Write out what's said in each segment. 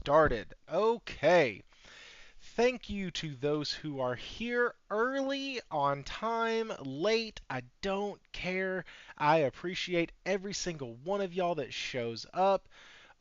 started. Okay. Thank you to those who are here early, on time, late. I don't care. I appreciate every single one of y'all that shows up.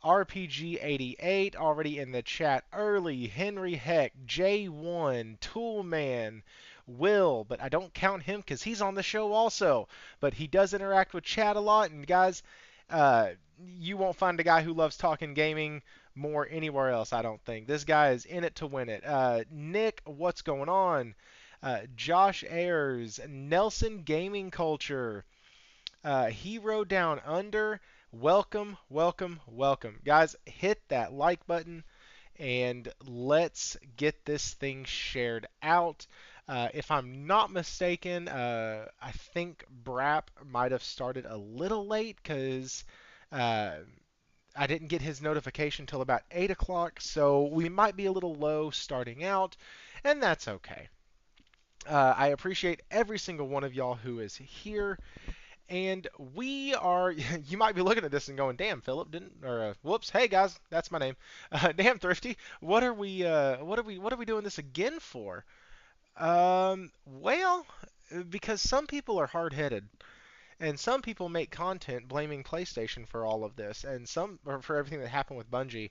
RPG88 already in the chat early. Henry Heck, J1, Toolman, Will, but I don't count him because he's on the show also. But he does interact with chat a lot. And guys, uh, you won't find a guy who loves talking gaming more anywhere else, I don't think. This guy is in it to win it. Nick, what's going on? Josh Ayers, Nelson Gaming Culture, Hero Down Under. Welcome, welcome, welcome. Guys, hit that like button and let's get this thing shared out. If I'm not mistaken, I think Brap might have started a little late because uh, I didn't get his notification till about 8 o'clock, so we might be a little low starting out, and that's okay. I appreciate every single one of y'all who is here, and we are. You might be looking at this and going, "Damn, Philip didn't," or "Whoops, hey guys, that's my name." Damn, Thrifty, what are we? What are we doing this again for? Well, because some people are hard-headed. And some people make content blaming PlayStation for all of this, and some or for everything that happened with Bungie.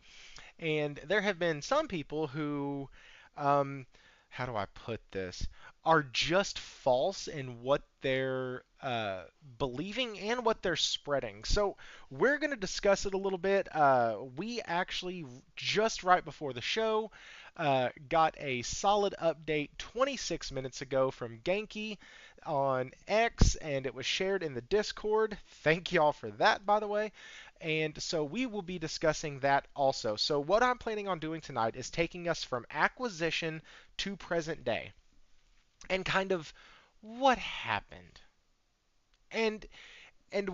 And there have been some people who, um, how do I put this, are just false in what they're believing and what they're spreading. So we're going to discuss it a little bit. We actually, just right before the show, got a solid update 26 minutes ago from Genki on X, and it was shared in the Discord. Thank y'all for that, by the way. And so we will be discussing that also. So what I'm planning on doing tonight is taking us from acquisition to present day and kind of what happened and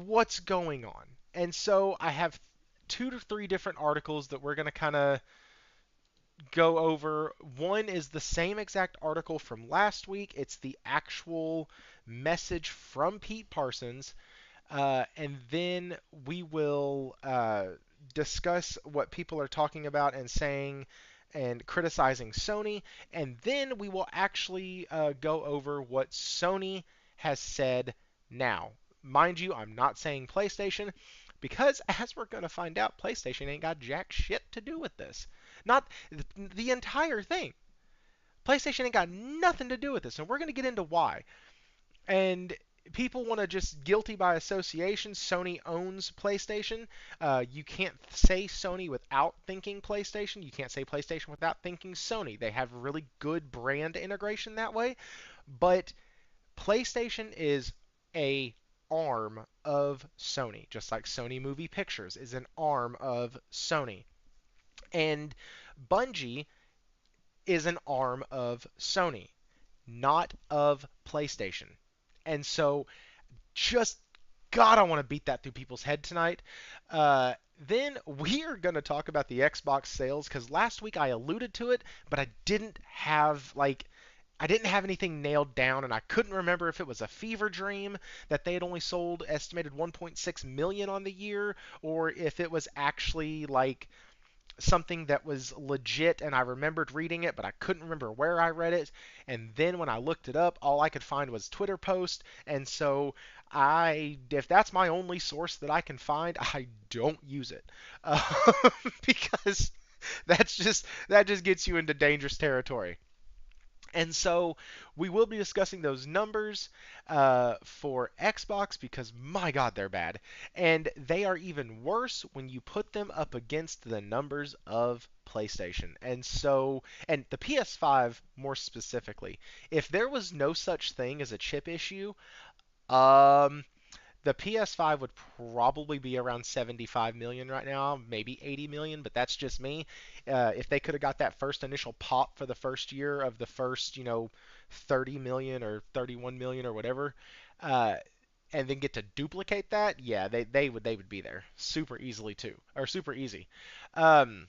what's going on. And so I have 2 to 3 different articles that we're going to kind of go over. One is the same exact article from last week. It's the actual message from Pete Parsons. And then we will discuss what people are talking about and saying and criticizing Sony. And then we will actually go over what Sony has said now. Mind you, I'm not saying PlayStation because, as we're going to find out, PlayStation ain't got jack shit to do with this. Not the entire thing. PlayStation ain't got nothing to do with this, and we're going to get into why. And people want to just guilty by association. Sony owns PlayStation. You can't say Sony without thinking PlayStation. You can't say PlayStation without thinking Sony. They have really good brand integration that way. But PlayStation is a arm of Sony, just like Sony Movie Pictures is an arm of Sony. And Bungie is an arm of Sony, not of PlayStation. And so, just God, I want to beat that through people's head tonight. Then we are going to talk about the Xbox sales because last week I alluded to it, but I didn't have anything nailed down, and I couldn't remember if it was a fever dream that they had only sold estimated 1.6 million on the year, or if it was actually like something that was legit and I remembered reading it, but I couldn't remember where I read it. And then when I looked it up, all I could find was Twitter post. And so if that's my only source that I can find, I don't use it because that just gets you into dangerous territory. And so we will be discussing those numbers for Xbox because, my God, they're bad. And they are even worse when you put them up against the numbers of PlayStation. And the PS5 more specifically. If there was no such thing as a chip issue, um, the PS5 would probably be around 75 million right now, maybe 80 million, but that's just me. If they could have got that first initial pop for the first year of the first, 30 million or 31 million or whatever, uh, and then get to duplicate that, yeah, they would be there super easily too, or super easy. Um,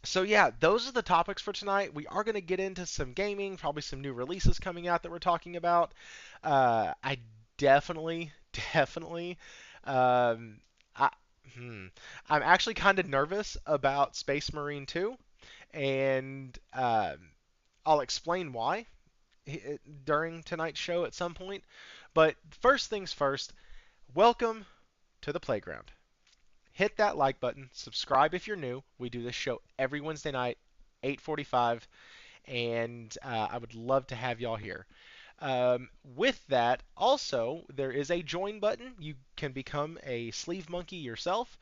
so yeah, those are the topics for tonight. We are going to get into some gaming, probably some new releases coming out that we're talking about. I definitely, definitely, um, I Hmm. I'm actually kind of nervous about Space Marine 2, and I'll explain why during tonight's show at some point. But first things first, welcome to the playground. Hit that like button, subscribe if you're new. We do this show every Wednesday night, 8:45, and I would love to have y'all here. With that, also, there is a join button. You can become a sleeve monkey yourself.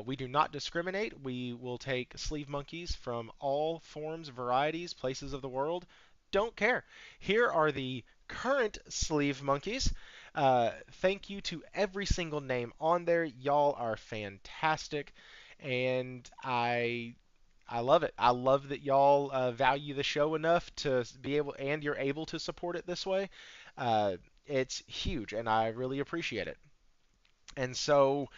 We do not discriminate. We will take sleeve monkeys from all forms, varieties, places of the world. Don't care. Here are the current sleeve monkeys. Thank you to every single name on there. Y'all are fantastic, and I love it. I love that y'all value the show enough to be able, and you're able to support it this way. It's huge, and I really appreciate it. And so,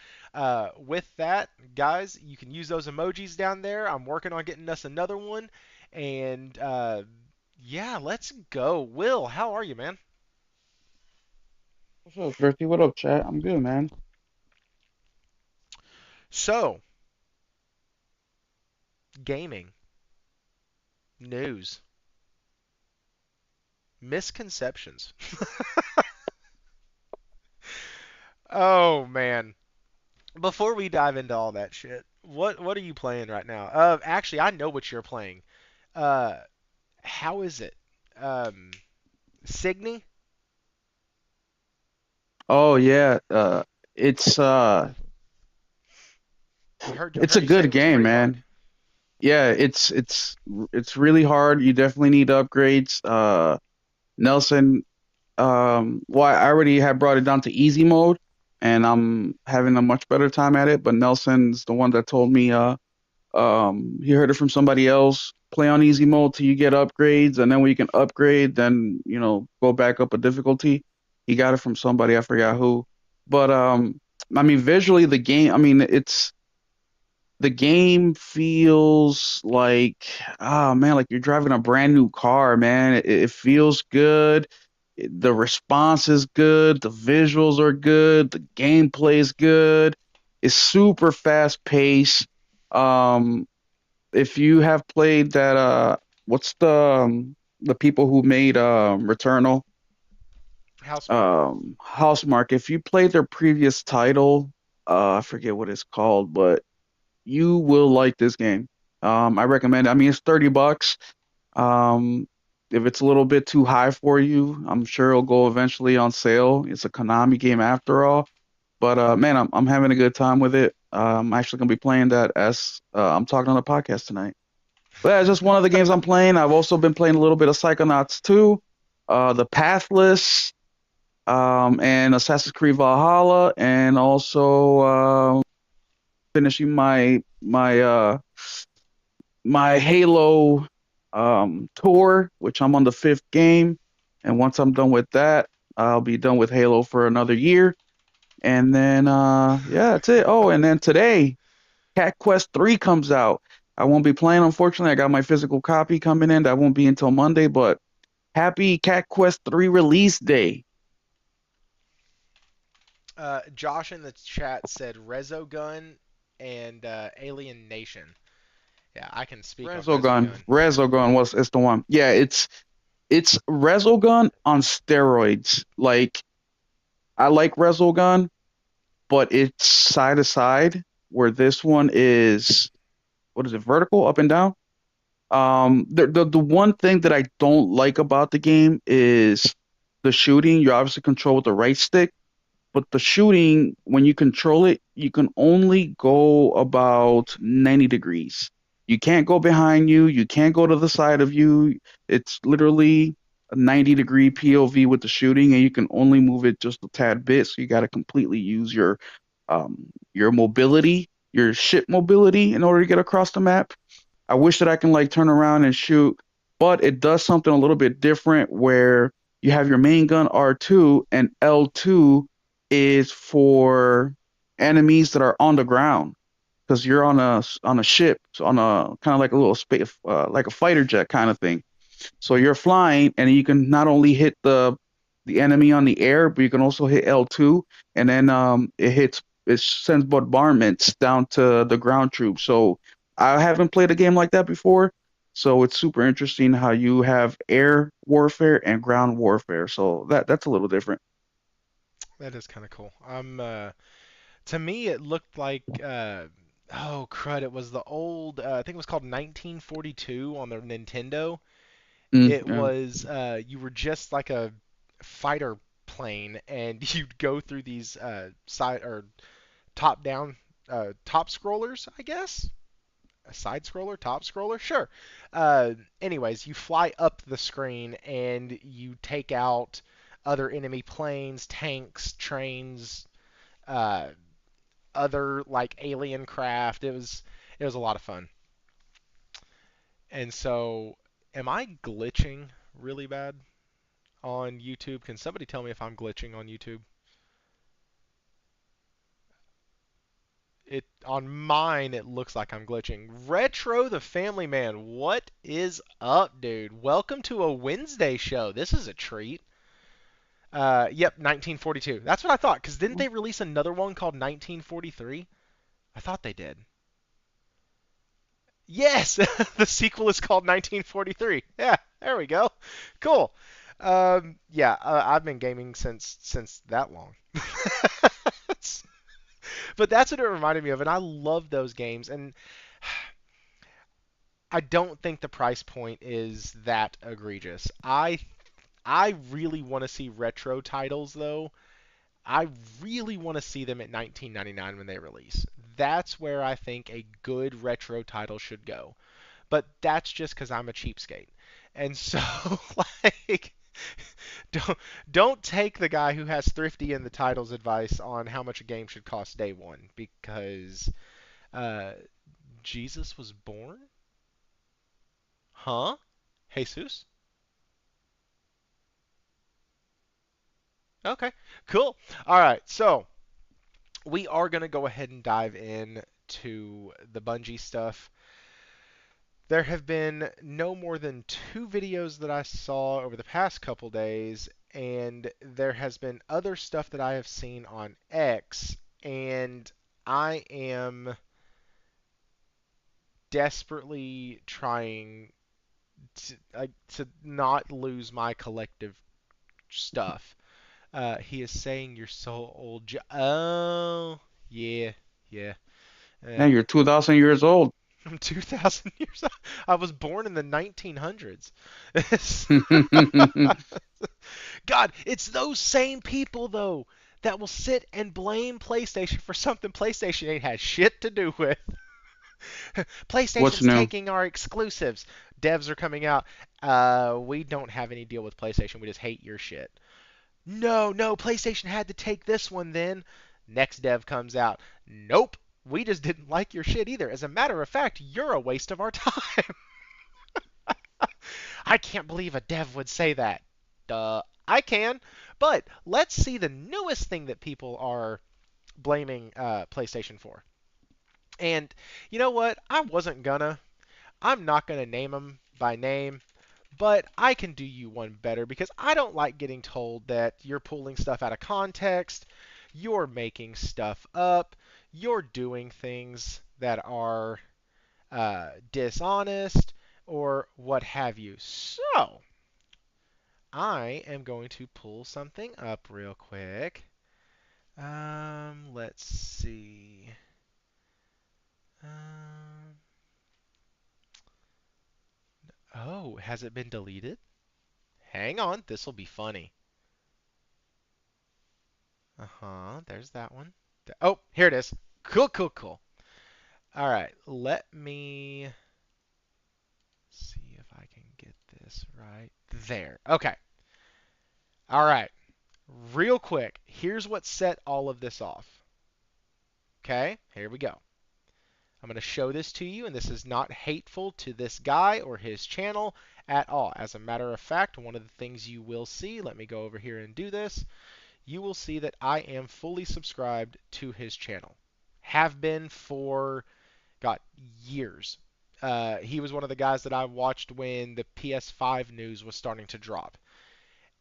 with that, guys, you can use those emojis down there. I'm working on getting us another one, and yeah, let's go. Will, how are you, man? What's up, Thrifty? What up, chat? I'm good, man. So, gaming news, misconceptions. Oh man. Before we dive into all that shit, what are you playing right now? Actually, I know what you're playing. Uh, how is it? Um, Signy? Oh yeah, it's uh, I it's a heard you say good it was game, pretty hard. man. Yeah, it's really hard. You definitely need upgrades. Nelson, well, I already had brought it down to easy mode, and I'm having a much better time at it. But Nelson's the one that told me, he heard it from somebody else. Play on easy mode till you get upgrades, and then when you can upgrade, then go back up a difficulty. He got it from somebody, I forgot who. But I mean, visually the game. I mean, the game feels like, oh man, like you're driving a brand new car, man. It feels good. The response is good. The visuals are good. The gameplay is good. It's super fast paced. Um, if you have played that, what's the people who made Returnal, Housemark. Housemark? If you played their previous title, I forget what it's called, but you will like this game. I recommend it. I mean, it's $30. Um, if it's a little bit too high for you, I'm sure it'll go eventually on sale. It's a Konami game after all. But man, I'm having a good time with it. I'm actually gonna be playing that as I'm talking on the podcast tonight. But yeah, it's just one of the games I'm playing. I've also been playing a little bit of Psychonauts 2, The Pathless, and Assassin's Creed Valhalla, and also finishing my Halo tour, which I'm on the fifth game. And once I'm done with that, I'll be done with Halo for another year. And then yeah, that's it. Oh, and then today, Cat Quest 3 comes out. I won't be playing, unfortunately. I got my physical copy coming in. That won't be until Monday, but happy Cat Quest 3 release day. Josh in the chat said Resogun and Alien Nation. Yeah, I can speak on Resogun. Resogun. Resogun was is the one. Yeah, it's Resogun on steroids. Like I like Resogun, but it's side to side, where this one is, what is it, vertical, up and down? The one thing that I don't like about the game is the shooting. You obviously control with the right stick, but the shooting, when you control it, you can only go about 90 degrees. You can't go behind you. You can't go to the side of you. It's literally a 90-degree POV with the shooting, and you can only move it just a tad bit. So you got to completely use your mobility, your ship mobility, in order to get across the map. I wish that I can like turn around and shoot, but it does something a little bit different where you have your main gun R2 and L2 is for enemies that are on the ground because you're on a ship, so on a kind of like a little space, like a fighter jet kind of thing. So you're flying, and you can not only hit the enemy on the air, but you can also hit L2, and then it hits. it sends bombardments down to the ground troops. So I haven't played a game like that before. So it's super interesting how you have air warfare and ground warfare. So that's a little different. That is kind of cool. To me, it looked like oh crud, it was the old I think it was called 1942 on the Nintendo. It Yeah. was you were just like a fighter plane, and you'd go through these side or top down top scrollers, I guess. A side scroller, top scroller, sure. Uh, Anyways, you fly up the screen and you take out other enemy planes, tanks, trains, uh, other like alien craft. It was a lot of fun. And so, am I glitching really bad on YouTube? Can somebody tell me if I'm glitching on YouTube? It on mine it looks like I'm glitching. Retro the Family Man, what is up, dude? Welcome to a Wednesday show. This is a treat. Yep, 1942. That's what I thought. Cause didn't they release another one called 1943? I thought they did. Yes, the sequel is called 1943. Yeah, there we go. Cool. Yeah, I've been gaming since that long. But that's what it reminded me of, and I love those games. And I don't think the price point is that egregious. I really want to see retro titles though. I really want to see them at 19.99 when they release. That's where I think a good retro title should go. But that's just because I'm a cheapskate. And so, like, don't don't take the guy who has thrifty in the title's advice on how much a game should cost day one because uh, Jesus was born? Huh? Jesus? Okay, cool. All right, so we are going to go ahead and dive in to the Bungie stuff. There have been no more than two videos that I saw over the past couple days, and there has been other stuff that I have seen on X, and I am desperately trying to not lose my collective stuff. He is saying you're so old. Oh, yeah, yeah. Yeah, Uh, you're 2,000 years old. I'm 2,000 years old. I was born in the 1900s. God, it's those same people though that will sit and blame PlayStation for something PlayStation ain't had shit to do with. What's PlayStation's new? taking our exclusives. Devs are coming out. We don't have any deal with PlayStation. We just hate your shit. No, no, PlayStation had to take this one then. Next dev comes out. Nope. We just didn't like your shit either. As a matter of fact, you're a waste of our time. I can't believe a dev would say that. Duh. I can. But let's see the newest thing that people are blaming PlayStation for. And you know what? I wasn't gonna. I'm not gonna name them by name, but I can do you one better because I don't like getting told that you're pulling stuff out of context, you're making stuff up, you're doing things that are dishonest, or what have you. So, I am going to pull something up real quick. Let's see. Um, oh, has it been deleted? Hang on, this will be funny. Uh-huh, there's that one. Oh, here it is. Cool, cool, cool. All right, let me see if I can get this right there. Okay. All right. Real quick, here's what set all of this off. Okay, here we go. I'm going to show this to you, and this is not hateful to this guy or his channel at all. As a matter of fact, one of the things you will see, let me go over here and do this, you will see that I am fully subscribed to his channel. Have been for, got years. He was one of the guys that I watched when the PS5 news was starting to drop.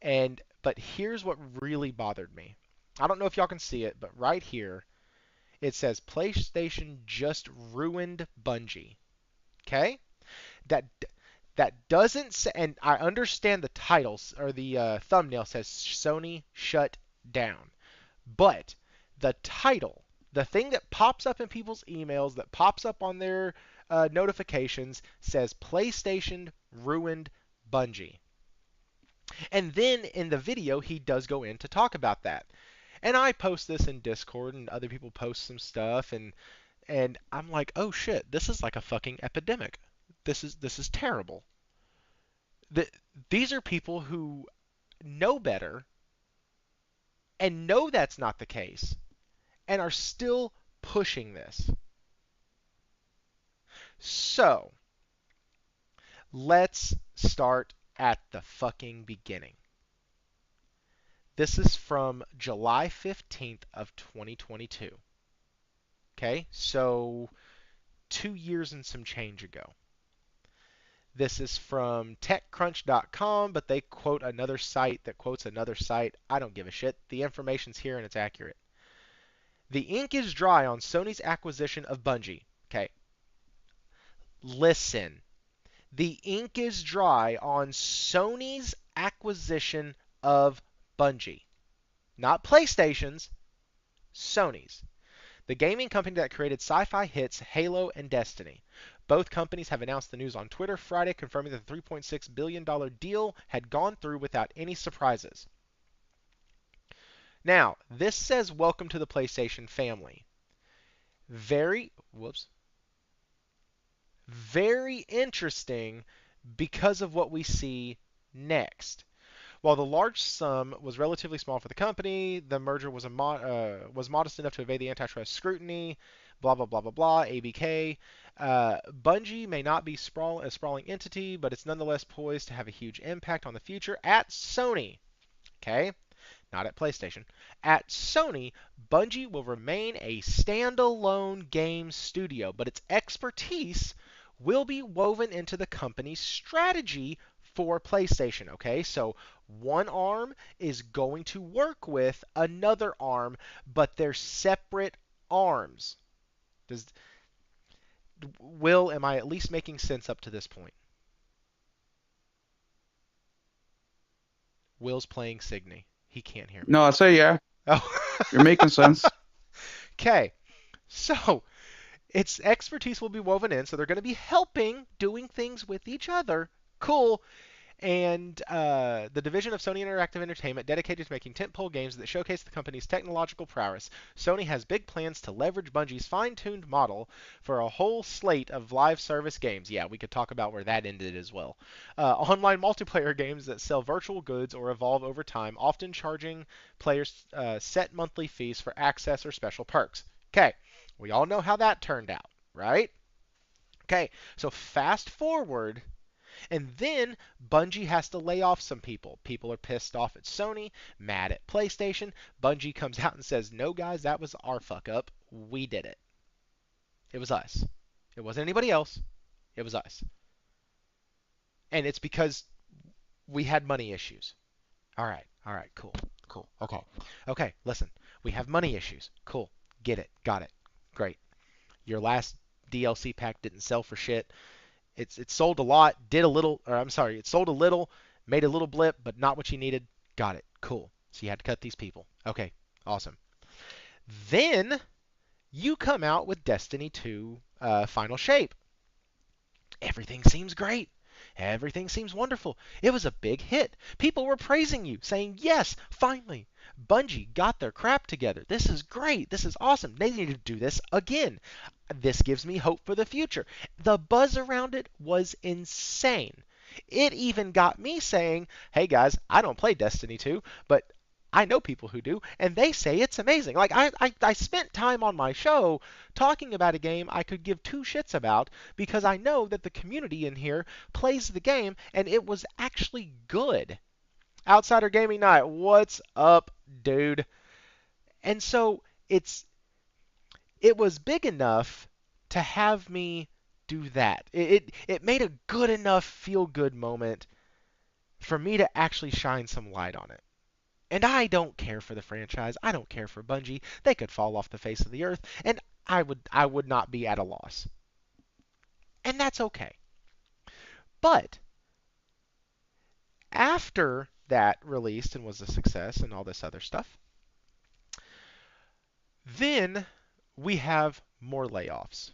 But here's what really bothered me. I don't know if y'all can see it, but right here, It says PlayStation just ruined Bungie. Okay? That that doesn't say, and I understand the titles or the thumbnail says Sony shut down. But the title, the thing that pops up in people's emails, that pops up on their notifications, says PlayStation ruined Bungie. And then in the video, he does go in to talk about that. And I post this in Discord, and other people post some stuff, and I'm like, oh shit, this is like a fucking epidemic. This is terrible. The, these are people who know better and know that's not the case and are still pushing this. So, let's start at the fucking beginning. This is from July 15th of 2022. Okay? So, 2 years and some change ago. This is from TechCrunch.com, but they quote another site that quotes another site. I don't give a shit. The information's here and it's accurate. The ink is dry on Sony's acquisition of Bungie. Okay, listen. The ink is dry on Sony's acquisition of Bungie. Not PlayStation's, Sony's. The gaming company that created sci-fi hits Halo and Destiny. Both companies have announced the news on Twitter Friday, confirming that the $3.6 billion deal had gone through without any surprises. Now, this says welcome to the PlayStation family. Whoops. Very interesting because of what we see next. While the large sum was relatively small for the company, the merger was modest enough to evade the antitrust scrutiny. Blah blah blah blah blah. ABK. Bungie may not be a sprawling entity, but it's nonetheless poised to have a huge impact on the future at Sony. Okay, not at PlayStation. At Sony, Bungie will remain a standalone game studio, but its expertise will be woven into the company's strategy for PlayStation. Okay, so one arm is going to work with another arm, but they're separate arms. Does Will, am I at least making sense up to this point? Will's playing Signy. He can't hear me. No, I say yeah. Oh. You're making sense. Okay, so its expertise will be woven in, so they're going to be helping doing things with each other. Cool. And the division of Sony Interactive Entertainment dedicated to making tentpole games that showcase the company's technological prowess. Sony has big plans to leverage Bungie's fine-tuned model for a whole slate of live service games. Yeah, we could talk about where that ended as well. Online multiplayer games that sell virtual goods or evolve over time, often charging players set monthly fees for access or special perks. Okay, we all know how that turned out, right? Okay, so fast forward, and then Bungie has to lay off some people. People are pissed off at Sony, mad at PlayStation. Bungie comes out and says, no, guys, that was our fuck up. We did it. It was us. It wasn't anybody else. It was us. And it's because we had money issues. All right, cool, cool. Okay, okay, listen. We have money issues. Cool. Get it. Got it. Great. Your last DLC pack didn't sell for shit. It sold a lot, did a little, or I'm sorry, it sold a little, made a little blip, but not what you needed. Got it. Cool. So you had to cut these people. Okay, awesome. Then you come out with Destiny 2 Final Shape. Everything seems great. Everything seems wonderful. It was a big hit. People were praising you, saying, yes, finally, Bungie got their crap together. This is great. This is awesome. They need to do this again. This gives me hope for the future. The buzz around it was insane. It even got me saying, hey guys, I don't play Destiny 2, but I know people who do, and they say it's amazing. Like, I spent time on my show talking about a game I could give two shits about because I know that the community in here plays the game, and it was actually good. Outsider Gaming Night, what's up, dude? And so it was big enough to have me do that. It made a good enough feel good moment for me to actually shine some light on it. And I don't care for the franchise. I don't care for Bungie. They could fall off the face of the earth, and I would not be at a loss. And that's okay. But after that released and was a success and all this other stuff, then we have more layoffs.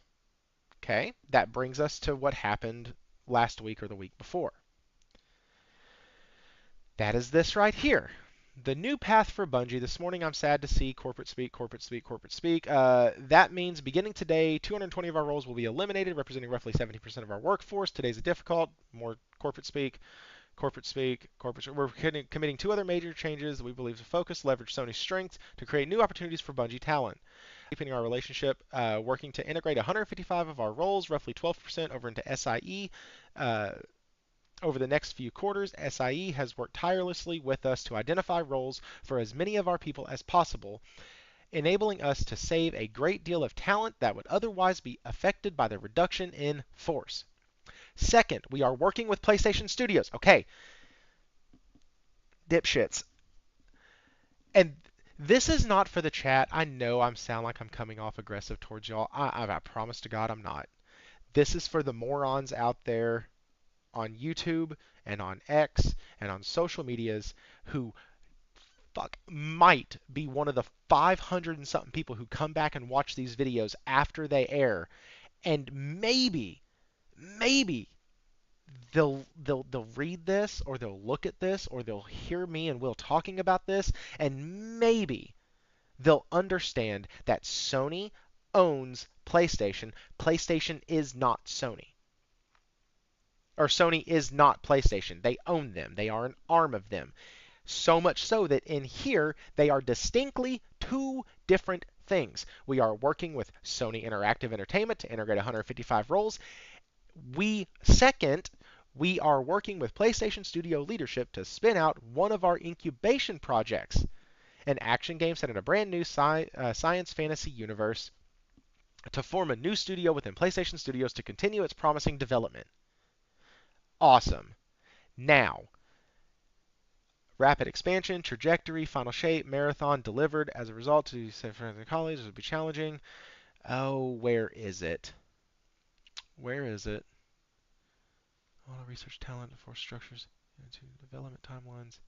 Okay? That brings us to what happened last week or the week before. That is this right here. The new path for Bungie. This morning I'm sad to see corporate speak, corporate speak, corporate speak. That means beginning today, 220 of our roles will be eliminated, representing roughly 70% of our workforce. Today's a difficult, more corporate speak, corporate speak, corporate. We're committing two other major changes that we believe to focus, leverage Sony's strengths to create new opportunities for Bungie talent. Deepening our relationship, working to integrate 155 of our roles, roughly 12% over into SIE. Over the next few quarters, SIE has worked tirelessly with us to identify roles for as many of our people as possible, enabling us to save a great deal of talent that would otherwise be affected by the reduction in force. Second, we are working with PlayStation Studios. Okay, dipshits. And this is not for the chat. I know I sound like I'm coming off aggressive towards y'all. I promise to God I'm not. This is for the morons out there on YouTube and on X and on social medias who might be one of the 500 and something people who come back and watch these videos after they air, and maybe they'll read this, or they'll look at this, or they'll hear me and Will talking about this, and maybe they'll understand that Sony owns PlayStation. PlayStation is not Sony. Or Sony is not PlayStation. They own them. They are an arm of them. So much so that in here, they are distinctly two different things. We are working with Sony Interactive Entertainment to integrate 155 roles. Second, we are working with PlayStation Studio leadership to spin out one of our incubation projects, an action game set in a brand new science fantasy universe, to form a new studio within PlayStation Studios to continue its promising development. Awesome. Now, rapid expansion, trajectory, final shape, marathon delivered as a result to San Francisco College. This would be challenging. Oh, where is it? Where is it? I want to research talent and force structures into development timelines.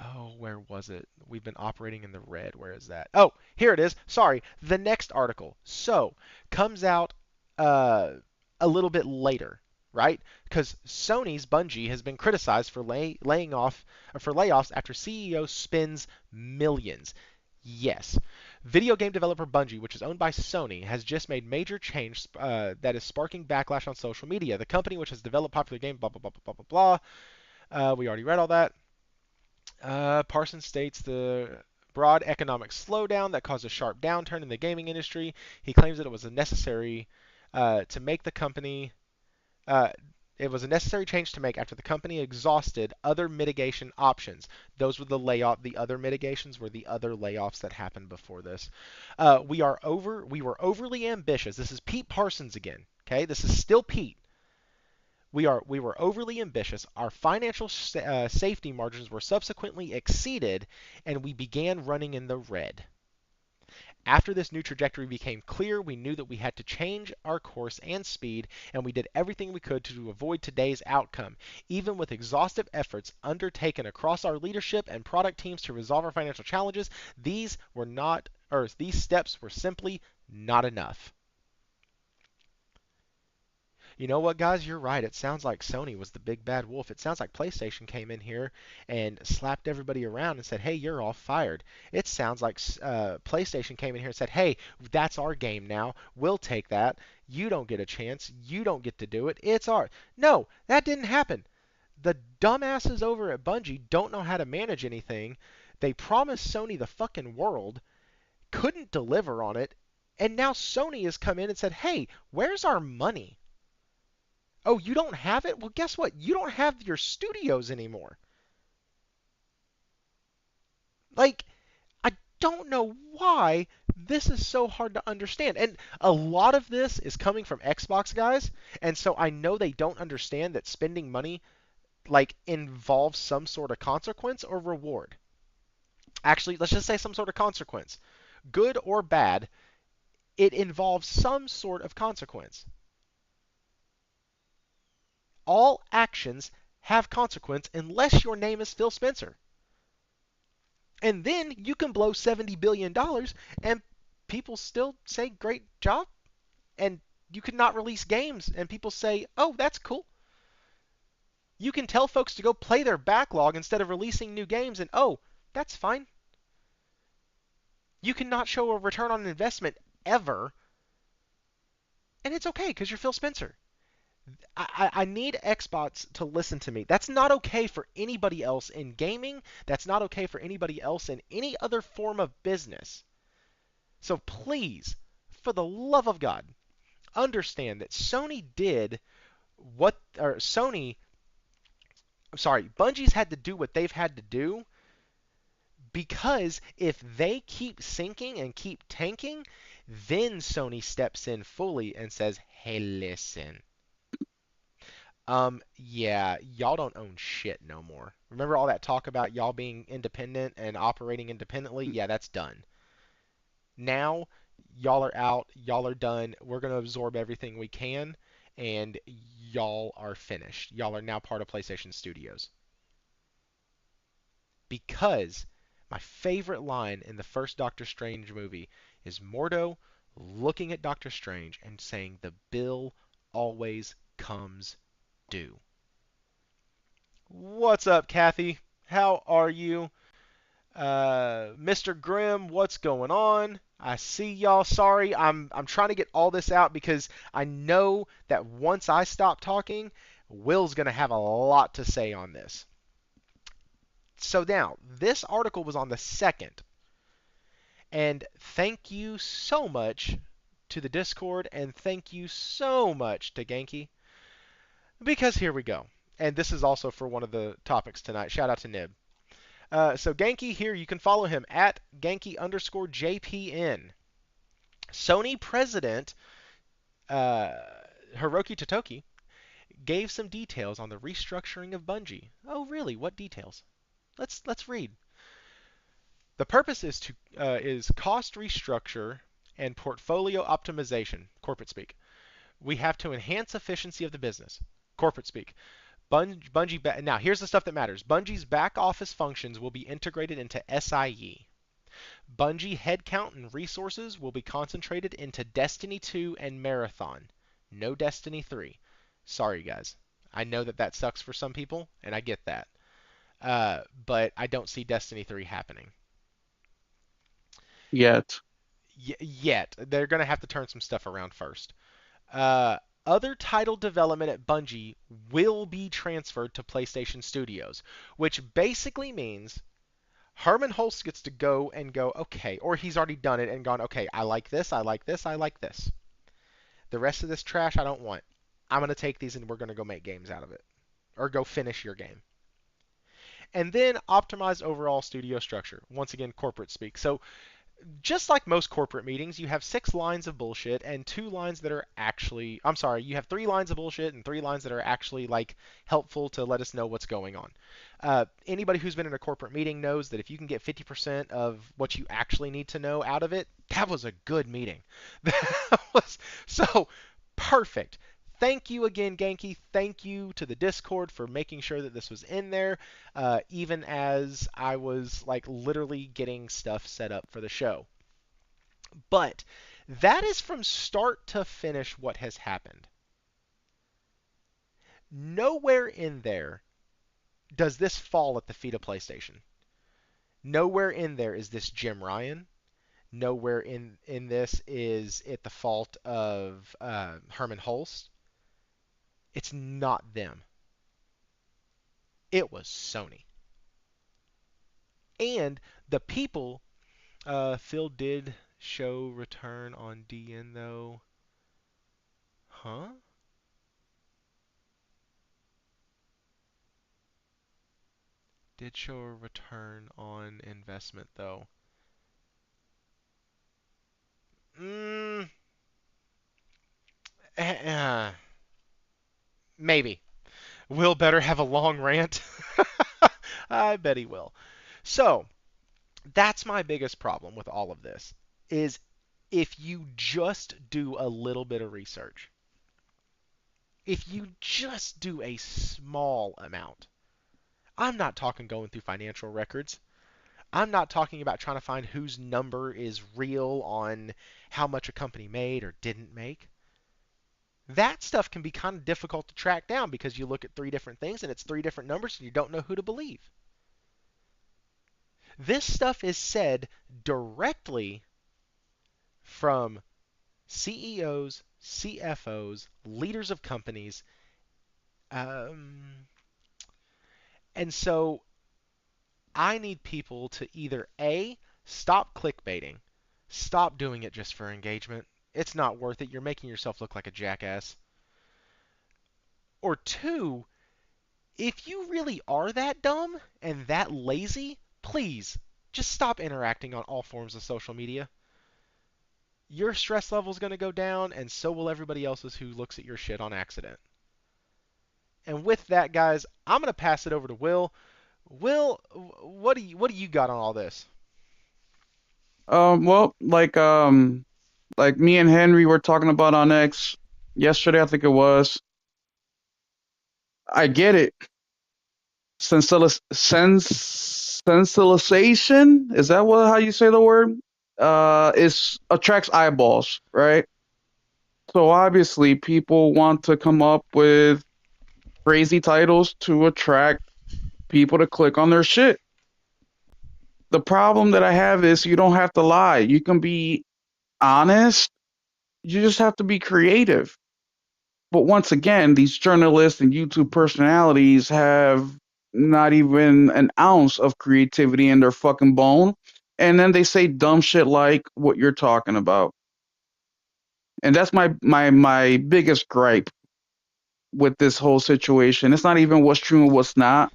Oh, where was it? We've been operating in the red. Where is that? Oh, here it is. Sorry, the next article. So, comes out a little bit later, right? Because Sony's Bungie has been criticized for layoffs after CEO spends millions. Yes. Video game developer Bungie, which is owned by Sony, has just made major change that is sparking backlash on social media. The company, which has developed popular games, blah, blah, blah, blah, blah, blah. We already read all that. Parsons states the broad economic slowdown that caused a sharp downturn in the gaming industry. He claims that it was a necessary to make the company. It was a necessary change to make after the company exhausted other mitigation options. Those were the other mitigations were the other layoffs that happened before this. We were overly ambitious. This is Pete Parsons again. Okay, this is still Pete. We were overly ambitious. Our financial safety margins were subsequently exceeded, and we began running in the red. After this new trajectory became clear, we knew that we had to change our course and speed, and we did everything we could to avoid today's outcome. Even with exhaustive efforts undertaken across our leadership and product teams to resolve our financial challenges, these steps were simply not enough. You know what, guys? You're right. It sounds like Sony was the big bad wolf. It sounds like PlayStation came in here and slapped everybody around and said, hey, you're all fired. It sounds like PlayStation came in here and said, hey, that's our game now. We'll take that. You don't get a chance. You don't get to do it. It's ours. No, that didn't happen. The dumbasses over at Bungie don't know how to manage anything. They promised Sony the fucking world, couldn't deliver on it, and now Sony has come in and said, hey, where's our money? Oh, you don't have it? Well, guess what? You don't have your studios anymore. Like, I don't know why this is so hard to understand. And a lot of this is coming from Xbox guys, and so I know they don't understand that spending money like involves some sort of consequence or reward. Actually, let's just say some sort of consequence. Good or bad, it involves some sort of consequence. All actions have consequence unless your name is Phil Spencer. And then you can blow $70 billion and people still say great job. And you could not release games and people say, oh, that's cool. You can tell folks to go play their backlog instead of releasing new games and oh, that's fine. You cannot show a return on investment ever, and it's okay because you're Phil Spencer. I need Xbox to listen to me. That's not okay for anybody else in gaming. That's not okay for anybody else in any other form of business. So please, for the love of God, understand that Sony did what, or Sony, I'm sorry, Bungie's had to do what they've had to do because if they keep sinking and keep tanking, then Sony steps in fully and says, hey, listen. Yeah, y'all don't own shit no more. Remember all that talk about y'all being independent and operating independently? Yeah, that's done. Now, y'all are out, y'all are done. We're going to absorb everything we can, and y'all are finished. Y'all are now part of PlayStation Studios. Because my favorite line in the first Doctor Strange movie is Mordo looking at Doctor Strange and saying, the bill always comes due. What's up, Kathy? How are you? Mr. Grimm, what's going on? I see y'all. Sorry, I'm trying to get all this out because I know that once I stop talking, Will's gonna have a lot to say on this. So now, this article was on the 2nd, and thank you so much to the Discord, and thank you so much to Genki, because here we go. And this is also for one of the topics tonight. Shout out to Nib. So Genki here, you can follow him at Genki_JPN. Sony president uh, Hiroki Totoki gave some details on the restructuring of Bungie. Oh, really? What details? Let's read. The purpose is cost restructure and portfolio optimization. Corporate speak. We have to enhance efficiency of the business. Corporate speak. Bungie. Now here's the stuff that matters. Bungie's back office functions will be integrated into SIE. Bungie headcount and resources will be concentrated into Destiny 2 and Marathon. No Destiny 3. Sorry, guys. I know that that sucks for some people, and I get that. But I don't see Destiny 3 happening. Yet. Yet. They're going to have to turn some stuff around first. Uh, Other title development at Bungie will be transferred to PlayStation Studios, which basically means Herman Hulst gets to go and go, okay, or he's already done it and gone, okay, I like this, I like this, I like this. The rest of this trash I don't want. I'm going to take these and we're going to go make games out of it. Or go finish your game. And then optimize overall studio structure. Once again, corporate speak. So just like most corporate meetings, you have 6 lines of bullshit and 2 lines that are actually, I'm sorry, you have 3 lines of bullshit and 3 lines that are actually like helpful to let us know what's going on. Anybody who's been in a corporate meeting knows that if you can get 50% of what you actually need to know out of it, that was a good meeting. That was so perfect. Thank you again, Genki. Thank you to the Discord for making sure that this was in there, even as I was like literally getting stuff set up for the show. But that is from start to finish what has happened. Nowhere in there does this fall at the feet of PlayStation. Nowhere in there is this Jim Ryan. Nowhere in this is it the fault of Herman Hulst. It's not them. It was Sony. And the people, Phil did show return on DN though. Huh? Did show a return on investment though. Mm, uh, maybe. Will better have a long rant. I bet he will. So, That's my biggest problem with all of this is if you just do a little bit of research, if you just do a small amount. I'm not talking going through financial records. I'm not talking about trying to find whose number is real on how much a company made or didn't make. That stuff can be kind of difficult to track down because you look at three different things and it's three different numbers and you don't know who to believe. This stuff is said directly from CEOs, CFOs, leaders of companies. Um, and so I need people to either A, stop clickbaiting, stop doing it just for engagement. It's not worth it. You're making yourself look like a jackass. Or two, if you really are that dumb and that lazy, please just stop interacting on all forms of social media. Your stress level is going to go down, and so will everybody else's who looks at your shit on accident. And with that, guys, I'm going to pass it over to Will. Will, what do you got on all this? Well, like me and Henry were talking about on X yesterday, I think it was. I get it. Sensibilization, is that what how you say the word? Is attracts eyeballs, right? So obviously people want to come up with crazy titles to attract people to click on their shit. The problem that I have is you don't have to lie. You can be honest. You just have to be creative. But once again, these journalists and YouTube personalities have not even an ounce of creativity in their fucking bone. And then they say dumb shit like what you're talking about. And that's my biggest gripe with this whole situation. It's not even what's true and what's not.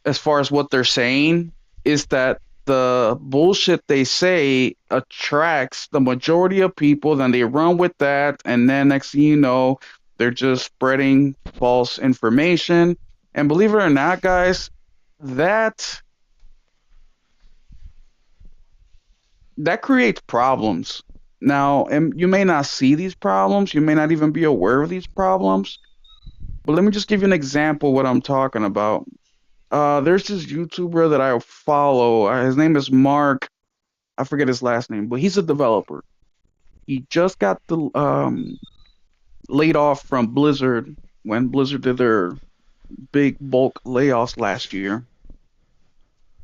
As far as what they're saying, is that the bullshit they say attracts the majority of people, then they run with that, and then next thing you know, they're just spreading false information. And believe it or not, guys, that that creates problems. Now, and you may not see these problems, you may not even be aware of these problems, but let me just give you an example of what I'm talking about. There's this YouTuber that I follow. His name is Mark. I forget his last name, but he's a developer. He just got the laid off from Blizzard when Blizzard did their big bulk layoffs last year.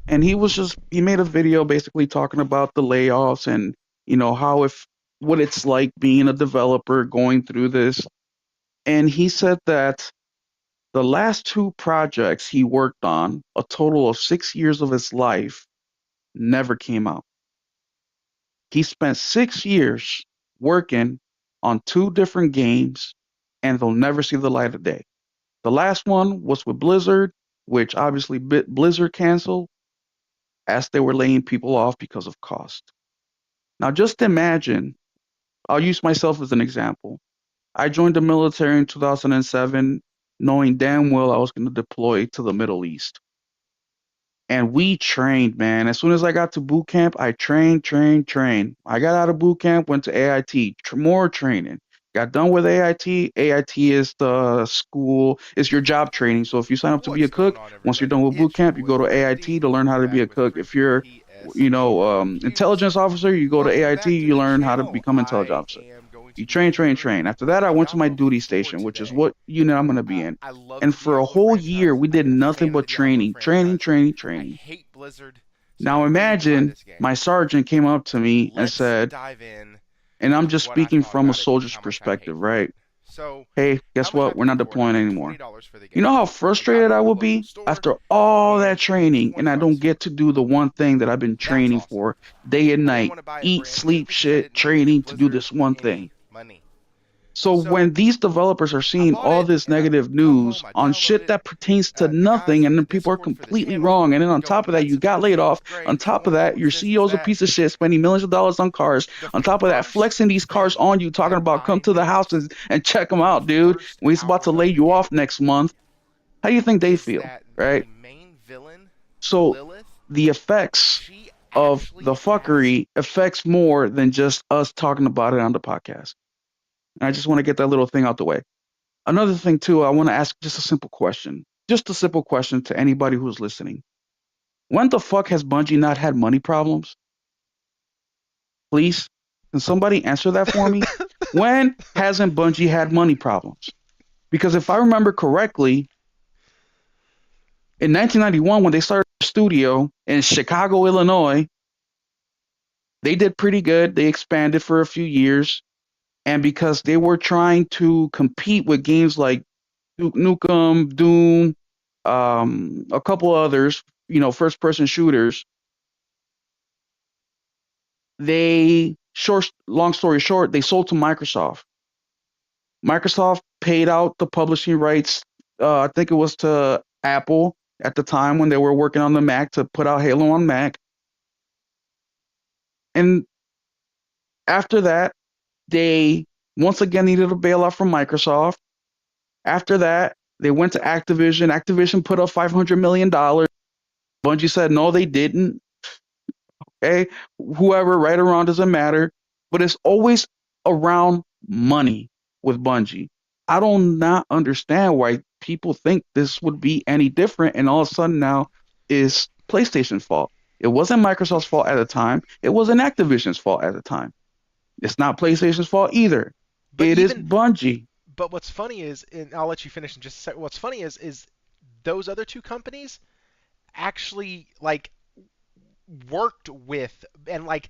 And he made a video basically talking about the layoffs and how if what it's like being a developer going through this. And he said that the last two projects he worked on, a total of 6 years of his life, never came out. He spent 6 years working on two different games, and they'll never see the light of day. The last one was with Blizzard, which obviously Blizzard canceled as they were laying people off because of cost. Now, just imagine, I'll use myself as an example. I joined the military in 2007, knowing damn well I was going to deploy to the Middle East. And we trained, man. As soon as I got to boot camp, I trained, trained, trained. I got out of boot camp, went to AIT, more training. Got done with AIT. AIT is the school, it's your job training. So if you sign up to be a What's going cook, on, once you're everybody? done with boot It's your camp, you boy go to Freddy AIT to learn how to be back a with cook. If you're, PSA Reviews. intelligence officer, you go to Welcome AIT, back to you the learn how to channel. become intelligence I officer. am going to You be train, doing train, a train. review After for that, I went to my Diablo duty 4 station, which is today. what unit I'm going to be in. I love And the for a Diablo whole year, franchise. we I did am a nothing fan of but the Diablo training, training, franchise. training, I training. hate Blizzard, so I Now really need to buy imagine this game. my sergeant came up to me and Let's said, dive in and I'm to just what I speaking thought from a about it and soldier's how much I hate perspective, for it. right? So, Hey, how guess much I what? We're paid not for it? I deploying paid anymore. $20 for the You know game. how I got frustrated it I at the would local be store, after all that and it was training and 20 I don't bucks. get to do the one thing that I've been That's training awesome. for day and I didn't night, want to buy it eat, brand new sleep, because I shit, didn't want to give training to do Blizzard this one any thing. money. So So when these developers are I seeing bought all it this and I negative come news home, I on download shit it. that pertains to The guys nothing in and the then people are Discord for the completely channel wrong, and then were on going top of that nuts you about got it, laid saying off, it's great, on it's top of that wonderful, your it's this, it's CEO's a that. piece of shit spending millions of dollars on cars, The on top of that first flexing these cars thing on you, talking that about come I to the house noticed and check them in the out, dude, first when he's about hour to lay of the you game off next month. How do you think they is feel, that right? the main villain, So Lilith, the effects She of the actually has. fuckery affects more than just us talking about it on the podcast. And I just want to get that little thing out the way. Another thing too, I want to ask just a simple question. Just a simple question to anybody who's listening. When the fuck has Bungie not had money problems? Please, can somebody answer that for me? When hasn't Bungie had money problems? Because if I remember correctly, in 1991, when they started their studio in Chicago, Illinois, they did pretty good. They expanded for a few years. And because they were trying to compete with games like Duke Nukem, Doom, a couple others, first person shooters, long story short, they sold to Microsoft. Microsoft paid out the publishing rights. I think it was to Apple at the time when they were working on the Mac to put out Halo on Mac. And after that, they once again needed a bailout from Microsoft. After that, they went to Activision. Activision put up $500 million. Bungie said no, they didn't. Okay, whoever, right or wrong, doesn't matter. But it's always around money with Bungie. I don't not understand why people think this would be any different, and all of a sudden now is PlayStation's fault. It wasn't Microsoft's fault at the time. It wasn't Activision's fault at the time. It's not PlayStation's fault either. But It is even Bungie. but what's funny is, and I'll let you finish in just a second. What's funny is those other two companies actually like worked with and like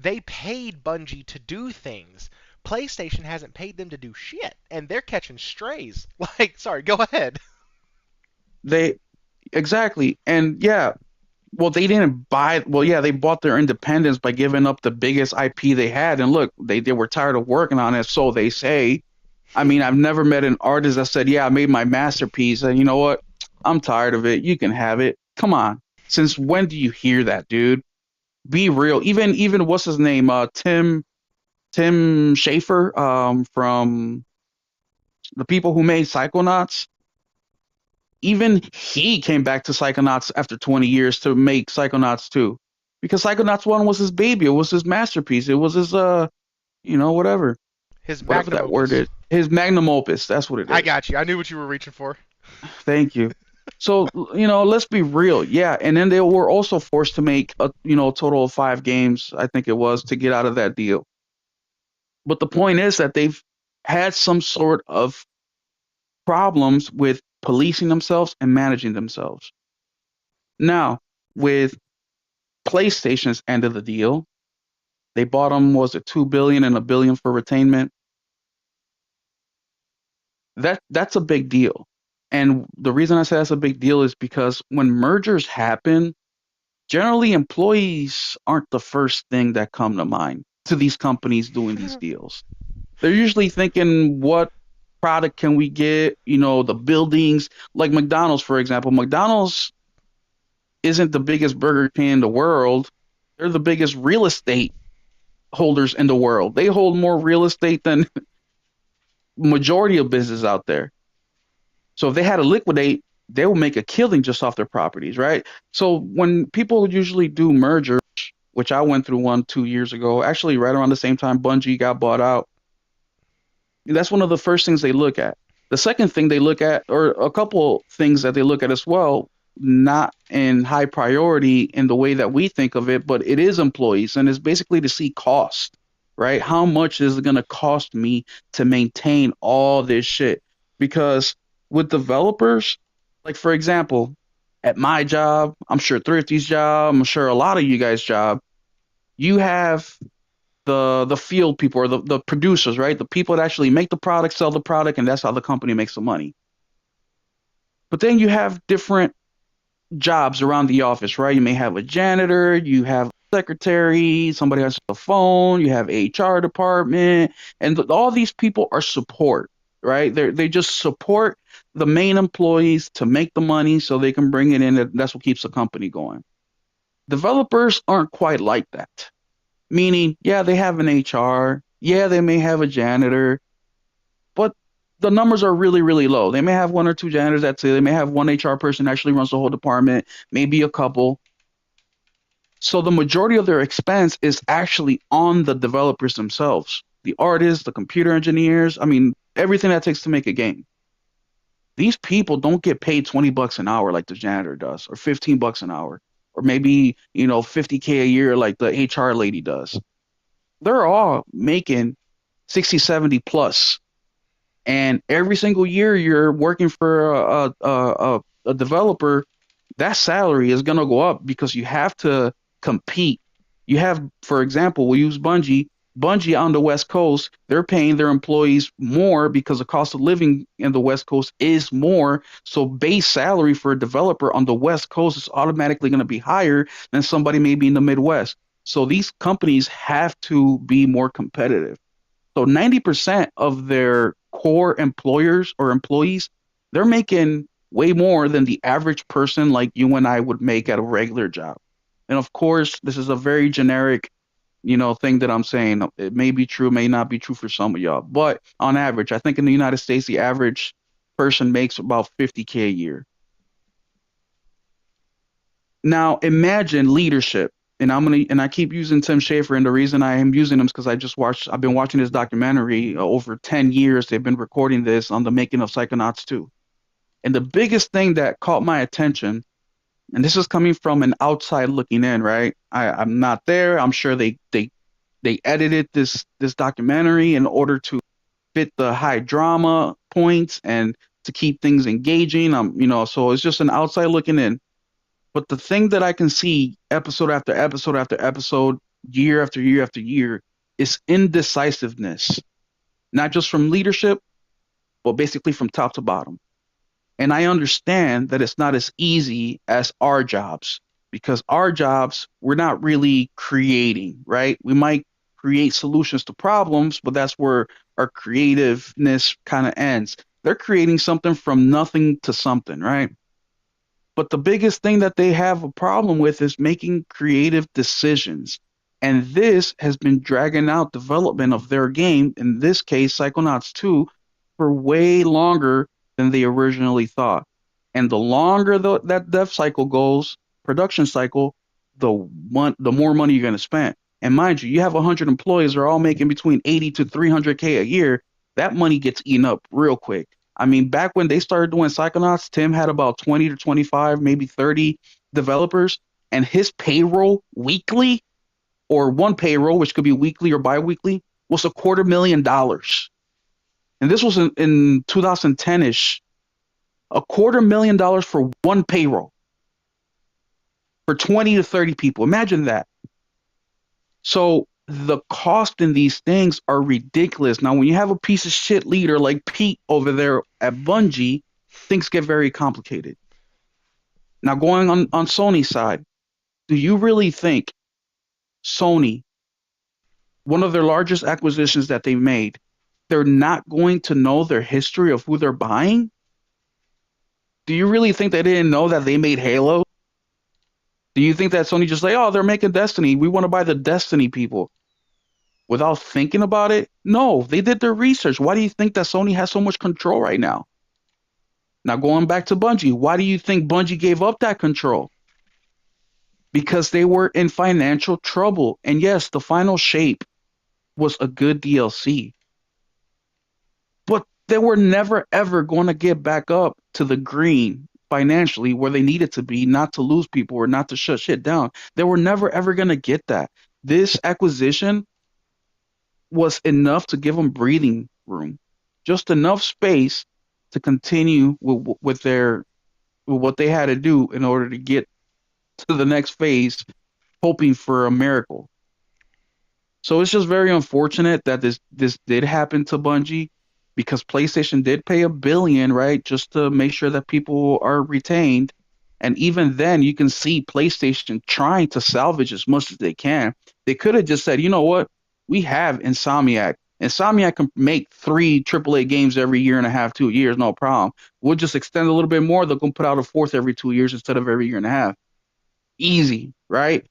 they paid Bungie to do things. PlayStation hasn't paid them to do shit, and they're catching strays. Like, sorry, go ahead. They exactly, and yeah, well, they didn't buy. Well, yeah, they bought their independence by giving up the biggest IP they had. And look, they were tired of working on it, so they say. I mean, I've never met an artist that said, "Yeah, I made my masterpiece, and you know what? I'm tired of it. You can have it." Come on. Since when do you hear that, dude? Be real. Even what's his name? Tim Schafer, from the people who made Psychonauts. Even he came back to Psychonauts after 20 years to make Psychonauts 2. Because Psychonauts 1 was his baby, it was his masterpiece, it was his whatever. His Whatever magnum that word opus. is. His magnum opus, that's what it I is. got you. I knew what you were reaching for. Thank you. So, let's be real. Yeah, and then they were also forced to make a total of 5 games, I think it was, to get out of that deal. But the point is that they've had some sort of problems with policing themselves and managing themselves. Now, with PlayStation's end of the deal, they bought them, was it 2 billion and a billion for retainment? That's a big deal. And the reason I say that's a big deal is because when mergers happen, generally employees aren't the first thing that come to mind to these companies doing these deals. They're usually thinking, what product can we get? The buildings, like McDonald's, for example. McDonald's isn't the biggest burger chain in the world. They're the biggest real estate holders in the world. They hold more real estate than majority of business out there. So if they had to liquidate, they will make a killing just off their properties, right? So when people usually do mergers, which I went through one 2 years ago, actually right around the same time Bungie got bought out, that's one of the first things they look at. The second thing they look at, or a couple things that they look at as well, not in high priority in the way that we think of it, but it is employees, and it's basically to see cost, right? How much is it going to cost me to maintain all this shit? Because with developers, like for example, at my job, I'm sure Thrifty's job, I'm sure a lot of you guys' job, you have the field people or the producers, right? The people that actually make the product, sell the product, and that's how the company makes the money. But then you have different jobs around the office, right? You may have a janitor, you have a secretary, somebody has the phone, you have HR department, and all these people are support, right? They just support the main employees to make the money so they can bring it in. That's what keeps the company going. Developers aren't quite like that. Meaning, yeah, they have an HR, yeah, they may have a janitor, but the numbers are really, really low. They may have one or two janitors, that's it. They may have one HR person actually runs the whole department, maybe a couple. So the majority of their expense is actually on the developers themselves, the artists, the computer engineers. I mean, everything that takes to make a game. These people don't get paid $20 an hour like the janitor does, or $15 an hour, or maybe, 50K a year like the HR lady does. They're all making 60, 70 plus. And every single year you're working for a developer, that salary is going to go up because you have to compete. You have, for example, we'll use Bungie. Bungie on the West Coast, they're paying their employees more because the cost of living in the West Coast is more. So base salary for a developer on the West Coast is automatically going to be higher than somebody maybe in the Midwest. So these companies have to be more competitive. So 90% of their core employers or employees, they're making way more than the average person like you and I would make at a regular job. And of course, this is a very generic, thing that I'm saying. It may be true, may not be true for some of y'all. But on average, I think in the United States, the average person makes about 50K a year. Now imagine leadership. And I keep using Tim Schafer, and the reason I am using him is because I've been watching this documentary over 10 years. They've been recording this on the making of Psychonauts 2. And the biggest thing that caught my attention, and this is coming from an outside looking in, right? I'm not there. I'm sure they edited this documentary in order to fit the high drama points and to keep things engaging. So it's just an outside looking in. But the thing that I can see episode after episode after episode, year after year after year, is indecisiveness, not just from leadership, but basically from top to bottom. And I understand that it's not as easy as our jobs because our jobs, we're not really creating, right? We might create solutions to problems, but that's where our creativeness kind of ends. They're creating something from nothing to something, right? But the biggest thing that they have a problem with is making creative decisions. And this has been dragging out development of their game, in this case, Psychonauts 2, for way longer than they originally thought. And the longer that dev cycle goes, production cycle, the more money you're going to spend. And mind you, you have 100 employees, they're all making between 80 to 300K a year. That money gets eaten up real quick. I mean, back when they started doing Psychonauts, Tim had about 20 to 25, maybe 30 developers, and his payroll weekly, or one payroll, which could be weekly or biweekly, was $250,000. And this was in 2010-ish. $250,000 for one payroll for 20 to 30 people. Imagine that. So the cost in these things are ridiculous. Now, when you have a piece of shit leader like Pete over there at Bungie, things get very complicated. Now, going on Sony's side, do you really think Sony, one of their largest acquisitions that they made, they're not going to know their history of who they're buying? Do you really think they didn't know that they made Halo? Do you think that Sony just like, oh, they're making Destiny. We want to buy the Destiny people without thinking about it? No, they did their research. Why do you think that Sony has so much control right now? Now, going back to Bungie, why do you think Bungie gave up that control? Because they were in financial trouble. And yes, the final shape was a good DLC, but they were never ever going to get back up to the green financially where they needed to be, not to lose people or not to shut shit down. They were never ever going to get that. This acquisition was enough to give them breathing room, just enough space to continue with what they had to do in order to get to the next phase, hoping for a miracle. So it's just very unfortunate that this did happen to Bungie because PlayStation did pay $1 billion, right, just to make sure that people are retained. And even then, you can see PlayStation trying to salvage as much as they can. They could have just said, you know what, we have Insomniac. Insomniac can make 3 AAA games every year and a half, 2 years, no problem. We'll just extend a little bit more. They're going to put out a fourth every 2 years instead of every year and a half. Easy, right?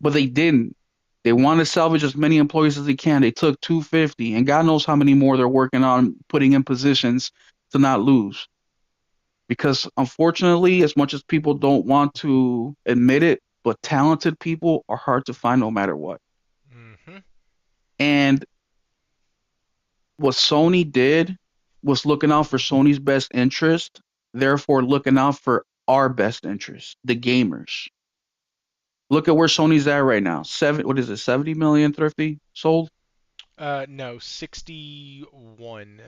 But they didn't. They want to salvage as many employees as they can. They took 250, and God knows how many more they're working on putting in positions to not lose. Because unfortunately, as much as people don't want to admit it, but talented people are hard to find no matter what. Hmm. And what Sony did was looking out for Sony's best interest, therefore looking out for our best interest, the gamers. Look at where Sony's at right now. What is it, 70 million thrifty sold? No, 61.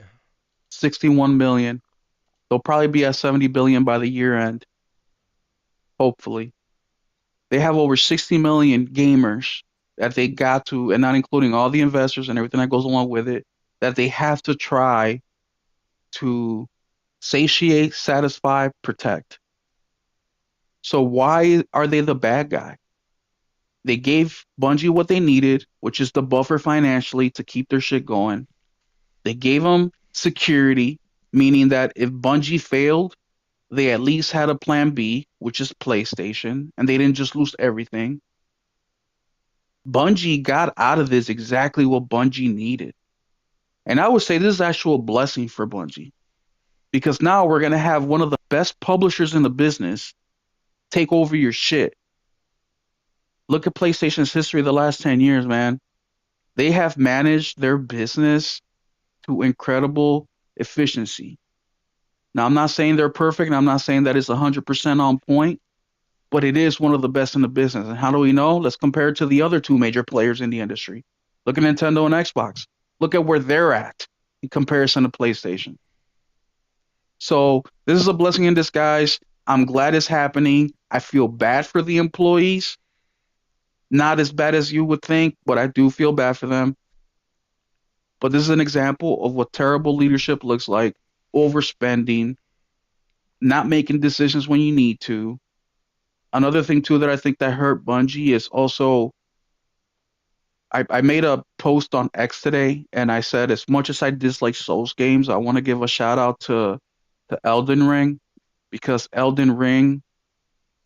61 million. They'll probably be at 70 billion by the year end, hopefully. They have over 60 million gamers that they got to, and not including all the investors and everything that goes along with it, that they have to try to satiate, satisfy, protect. So why are they the bad guy? They gave Bungie what they needed, which is the buffer financially to keep their shit going. They gave them security, meaning that if Bungie failed, they at least had a plan B, which is PlayStation, and they didn't just lose everything. Bungie got out of this exactly what Bungie needed. And I would say this is actual blessing for Bungie because now we're going to have one of the best publishers in the business take over your shit. Look at PlayStation's history the last 10 years, man. They have managed their business to incredible efficiency. Now, I'm not saying they're perfect, and I'm not saying that it's 100% on point, but it is one of the best in the business. And how do we know? Let's compare it to the other two major players in the industry. Look at Nintendo and Xbox. Look at where they're at in comparison to PlayStation. So this is a blessing in disguise. I'm glad it's happening. I feel bad for the employees. Not as bad as you would think, but I do feel bad for them. But this is an example of what terrible leadership looks like: overspending, not making decisions when you need to. Another thing too that I think that hurt Bungie is also I made a post on X today and I said as much as I dislike Souls games, I want to give a shout out to Elden Ring because Elden Ring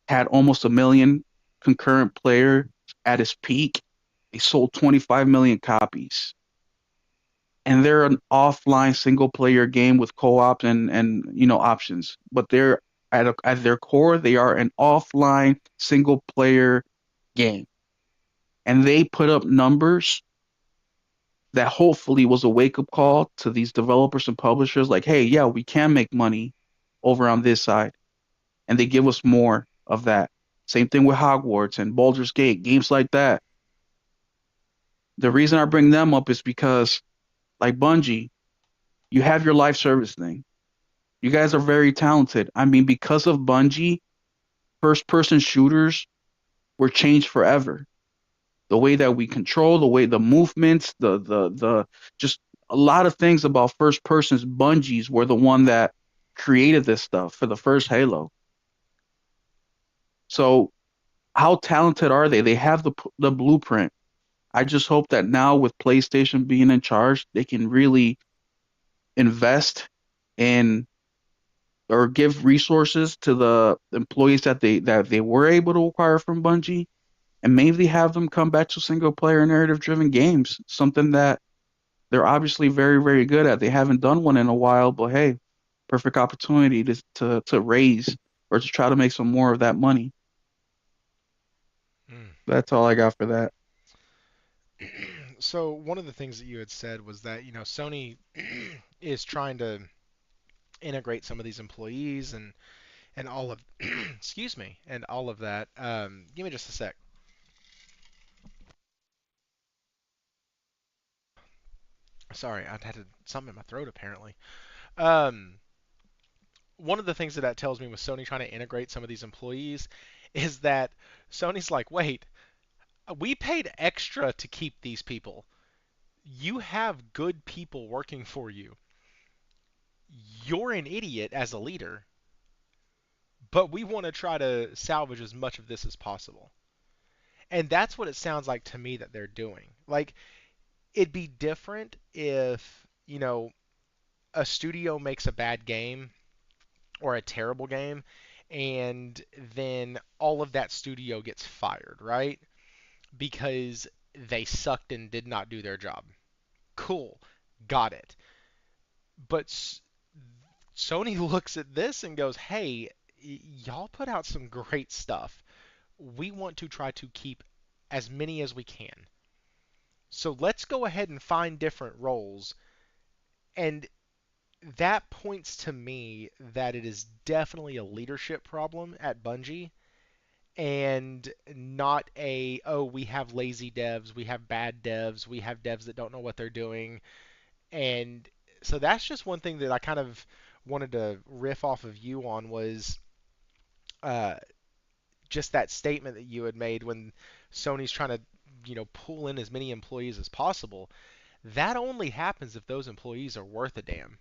had almost a million concurrent players at its peak. They sold 25 million copies. And they're an offline single player game with co-op and options. But they're at their core, they are an offline single player game. And they put up numbers that hopefully was a wake up call to these developers and publishers like, hey, yeah, we can make money over on this side. And they give us more of that. Same thing with Hogwarts and Baldur's Gate, games like that. The reason I bring them up is because, like Bungie, you have your live service thing. You guys are very talented. I mean, because of Bungie, first person shooters were changed forever. The way that we control, the way the movements, the just a lot of things about first person's Bungies were the one that created this stuff for the first Halo. So how talented are they? They have the blueprint. I just hope that now with PlayStation being in charge, they can really invest in or give resources to the employees that they were able to acquire from Bungie, and maybe have them come back to single player narrative driven games, something that they're obviously very very good at. They haven't done one in a while, but hey, perfect opportunity to raise or to try to make some more of that money. Mm. That's all I got for that. So one of the things that you had said was that, Sony is trying to integrate some of these employees and all of excuse me, and all of that. Give me just a sec. Sorry, I had something in my throat apparently. Um, One of the things that tells me with Sony trying to integrate some of these employees is that Sony's like, wait, we paid extra to keep these people. You have good people working for you. You're an idiot as a leader, but we want to try to salvage as much of this as possible. And that's what it sounds like to me that they're doing. Like, it'd be different if, a studio makes a bad game or a terrible game, and then all of that studio gets fired, right? Because They sucked and did not do their job. Cool, got it. But Sony looks at this and goes, "Hey, y'all put out some great stuff. We want to try to keep as many as we can. So let's go ahead and find different roles." And that points to me that it is definitely a leadership problem at Bungie and not a, oh, we have lazy devs, we have bad devs, we have devs that don't know what they're doing. And so that's just one thing that I kind of wanted to riff off of you on was uh, just that statement that you had made when Sony's trying to, pull in as many employees as possible. That only happens if those employees are worth a damn.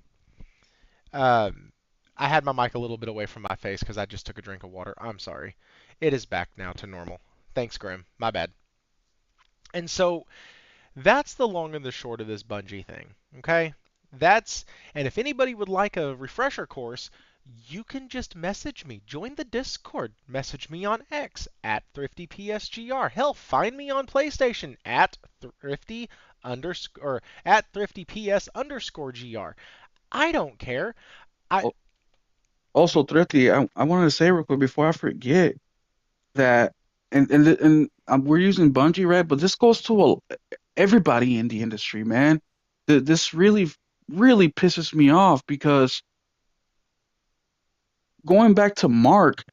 Um, I had my mic a little bit away from my face because I just took a drink of water. I'm sorry. It is back now to normal. Thanks, Grim. My bad. And so that's the long and the short of this Bungie thing. Okay? That's and if anybody would like a refresher course, you can just message me. Join the Discord. Message me on X at thriftypsgr. Hell, find me on PlayStation at thrifty underscore or at thriftyps underscore gr. I don't care. I Al- Also, Thrifty, I wanted to say real quick before I forget that, we're using Bungie, right? But this goes to everybody in the industry, man. This really, really pisses me off because going back to Mark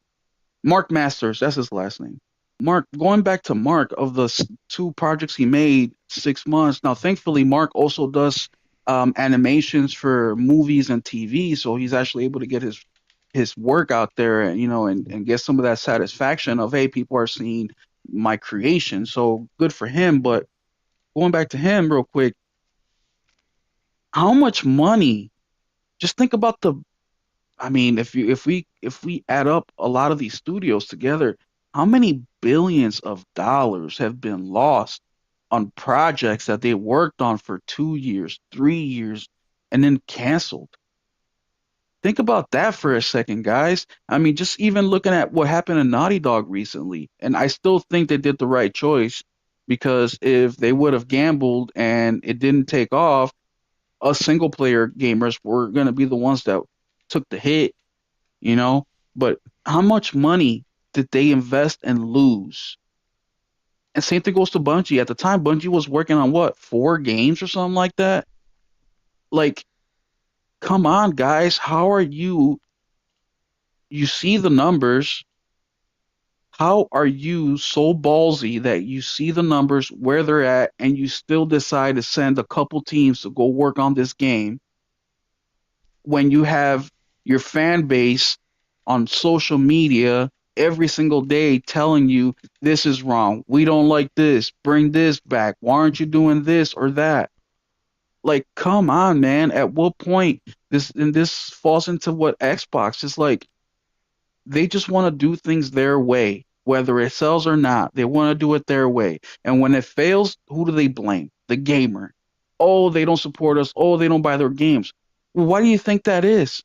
Masters, that's his last name. Mark, going back to Mark of the two projects he made 6 months. Now, thankfully, Mark also does animations for movies and TV, so he's actually able to get his work out there, and and get some of that satisfaction of, hey, people are seeing my creation. So good for him. But going back to him real quick, how much money? Just think about the I mean, if we add up a lot of these studios together, how many billions of dollars have been lost on projects that they worked on for 2 years, 3 years, and then canceled? Think about that for a second, guys. I mean, just even looking at what happened in Naughty Dog recently, and I still think they did the right choice because if they would have gambled and it didn't take off, us single player gamers were going to be the ones that took the hit, you know? But how much money did they invest and lose? And same thing goes to Bungie. At the time, Bungie was working on what, 4 games or something like that? Like, come on, guys. How are you? You see the numbers. How are you so ballsy that you see the numbers where they're at and you still decide to send a couple teams to go work on this game when you have your fan base on social media every single day telling you this is wrong. We don't like this. Bring this back. Why aren't you doing this or that? Like, come on, man. At what point this falls into what Xbox is like? They just want to do things their way, whether it sells or not. They want to do it their way. And when it fails, who do they blame? The gamer. Oh, they don't support us. Oh, they don't buy their games. Well, why do you think that is?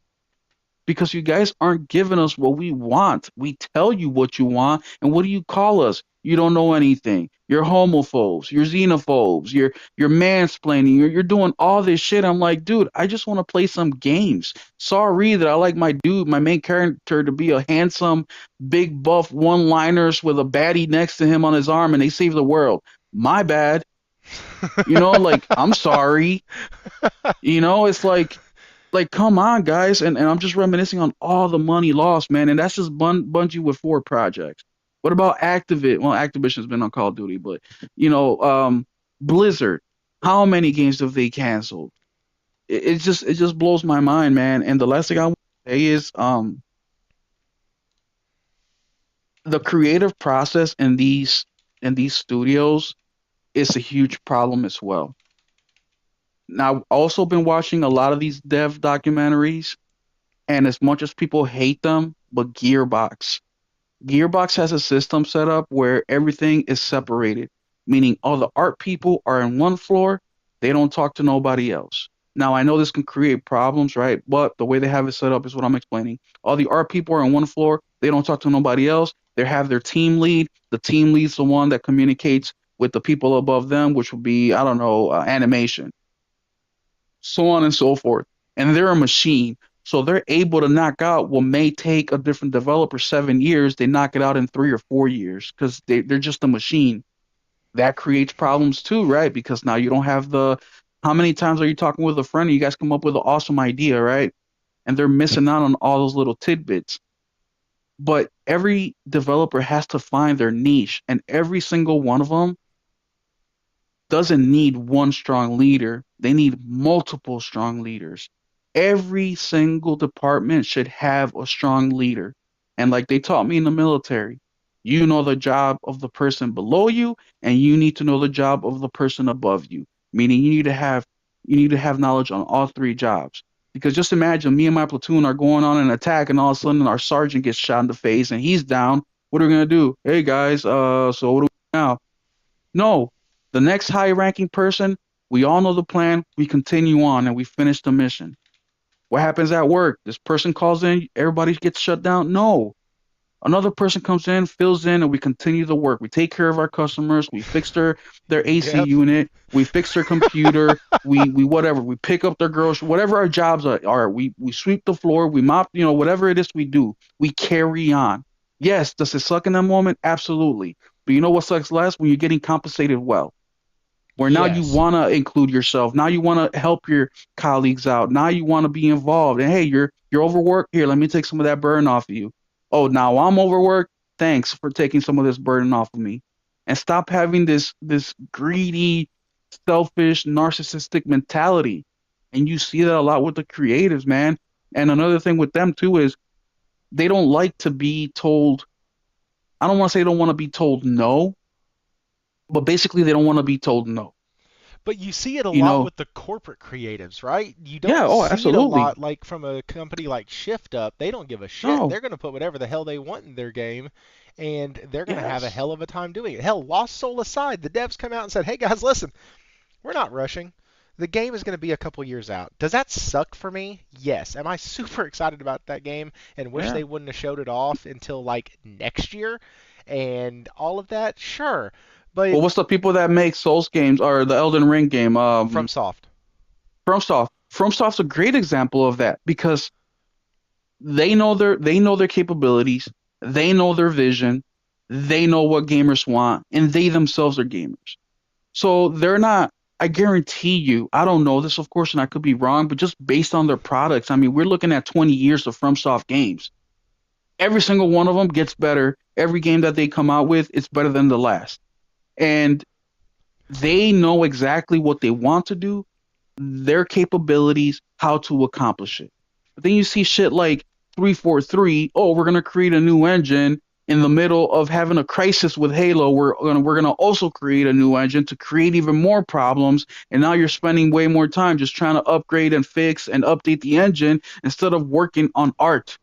Because you guys aren't giving us what we want. We tell you what you want, and what do you call us? You don't know anything. You're homophobes. You're xenophobes. You're mansplaining. You're doing all this shit. I'm like, dude, I just want to play some games. Sorry that I like my dude, my main character, to be a handsome, big buff one-liners with a baddie next to him on his arm, and they save the world. My bad. Like, I'm sorry. It's like, come on, guys. And I'm just reminiscing on all the money lost, man. And that's just Bungie with 4 projects. What about Activision? Well, Activision's been on Call of Duty, but Blizzard. How many games have they canceled? It just blows my mind, man. And the last thing I want to say is the creative process in these studios is a huge problem as well. Now, I've also been watching a lot of these dev documentaries, and as much as people hate them, but Gearbox has a system set up where everything is separated, meaning all the art people are in one floor, they don't talk to nobody else. Now, I know this can create problems, right? But the way they have it set up is what I'm explaining. All the art people are on one floor, they don't talk to nobody else. They have their team lead. The team lead's the one that communicates with the people above them, which would be, I don't know, animation, so on and so forth. And they're a machine. So they're able to knock out what may take a different developer 7 years. They knock it out in 3 or 4 years because they're just a machine. That creates problems too, right? Because now you don't have the. How many times are you talking with a friend and you guys come up with an awesome idea, right? And they're missing out on all those little tidbits. But every developer has to find their niche, and every single one of them doesn't need one strong leader. They need multiple strong leaders. Every single department should have a strong leader. And like they taught me in the military, you know the job of the person below you, and you need to know the job of the person above you. Meaning you need to have knowledge on all three jobs. Because just imagine me and my platoon are going on an attack, and all of a sudden our sergeant gets shot in the face and he's down. What are we gonna do? Hey guys, so what do we do now? No, the next high ranking person, we all know the plan. We continue on and we finish the mission. What happens at work? This person calls in, everybody gets shut down? No. Another person comes in, fills in, and we continue the work. We take care of our customers. We fix their AC Yep. unit. We fix their computer. We whatever. We pick up their girls. Whatever our jobs are. We sweep the floor. We mop. Whatever it is we do. We carry on. Yes, does it suck in that moment? Absolutely. But you know what sucks less? When you're getting compensated well, where now you Yes. want to include yourself. Now you want to help your colleagues out. Now you want to be involved. And hey, you're overworked. Here, let me take some of that burden off of you. Oh, now I'm overworked. Thanks for taking some of this burden off of me. And stop having this greedy, selfish, narcissistic mentality. And you see that a lot with the creatives, man. And another thing with them too is they don't like to be told. I don't want to say they don't want to be told no, but basically they don't want to be told no. But you see it a You lot know, with the corporate creatives, right? You yeah, don't oh, see it a absolutely. lot like from a company like Shift Up. They don't give a shit. No, They're going to put whatever the hell they want in their game, and they're going to have a yes. hell of a time doing it. Hell, Lost Soul aside, the devs come out and said, "Hey guys, listen, we're not rushing. The game is going to be a couple years out." Does that suck for me? Yes. Am I super excited about that game and wish Yeah. they wouldn't have showed it off until like next year and all of that? Sure. But Well, what's the people that make Souls games or the Elden Ring game? from Soft. FromSoft. FromSoft's a great example of that because they know their capabilities, they know their vision, they know what gamers want, and they themselves are gamers. So they're not. I guarantee you. I don't know this, of course, and I could be wrong, but just based on their products, I mean, we're looking at 20 years of FromSoft games. Every single one of them gets better. Every game that they come out with, it's better than the last. And they know exactly what they want to do, their capabilities, how to accomplish it. But then you see shit like 343, oh, we're going to create a new engine in the middle of having a crisis with Halo. We're gonna also create a new engine to create even more problems, and now you're spending way more time just trying to upgrade and fix and update the engine instead of working on art.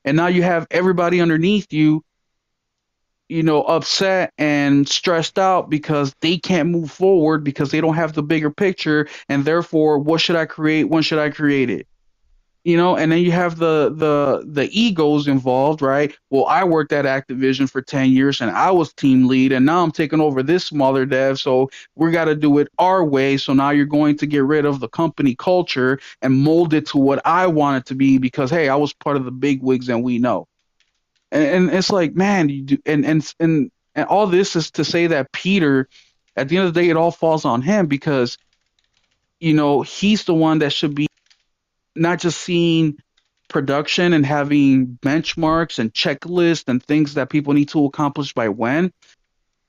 And now you have everybody underneath you, upset and stressed out because they can't move forward because they don't have the bigger picture, and therefore, what should I create? When should I create it? And then you have the egos involved, right? Well, I worked at Activision for 10 years and I was team lead, and now I'm taking over this smaller dev, so we got to do it our way. So now you're going to get rid of the company culture and mold it to what I want it to be because hey, I was part of the big wigs and we know. And it's like, man, you do, and all this is to say that Peter, at the end of the day, it all falls on him because he's the one that should be not just seeing production and having benchmarks and checklists and things that people need to accomplish by when,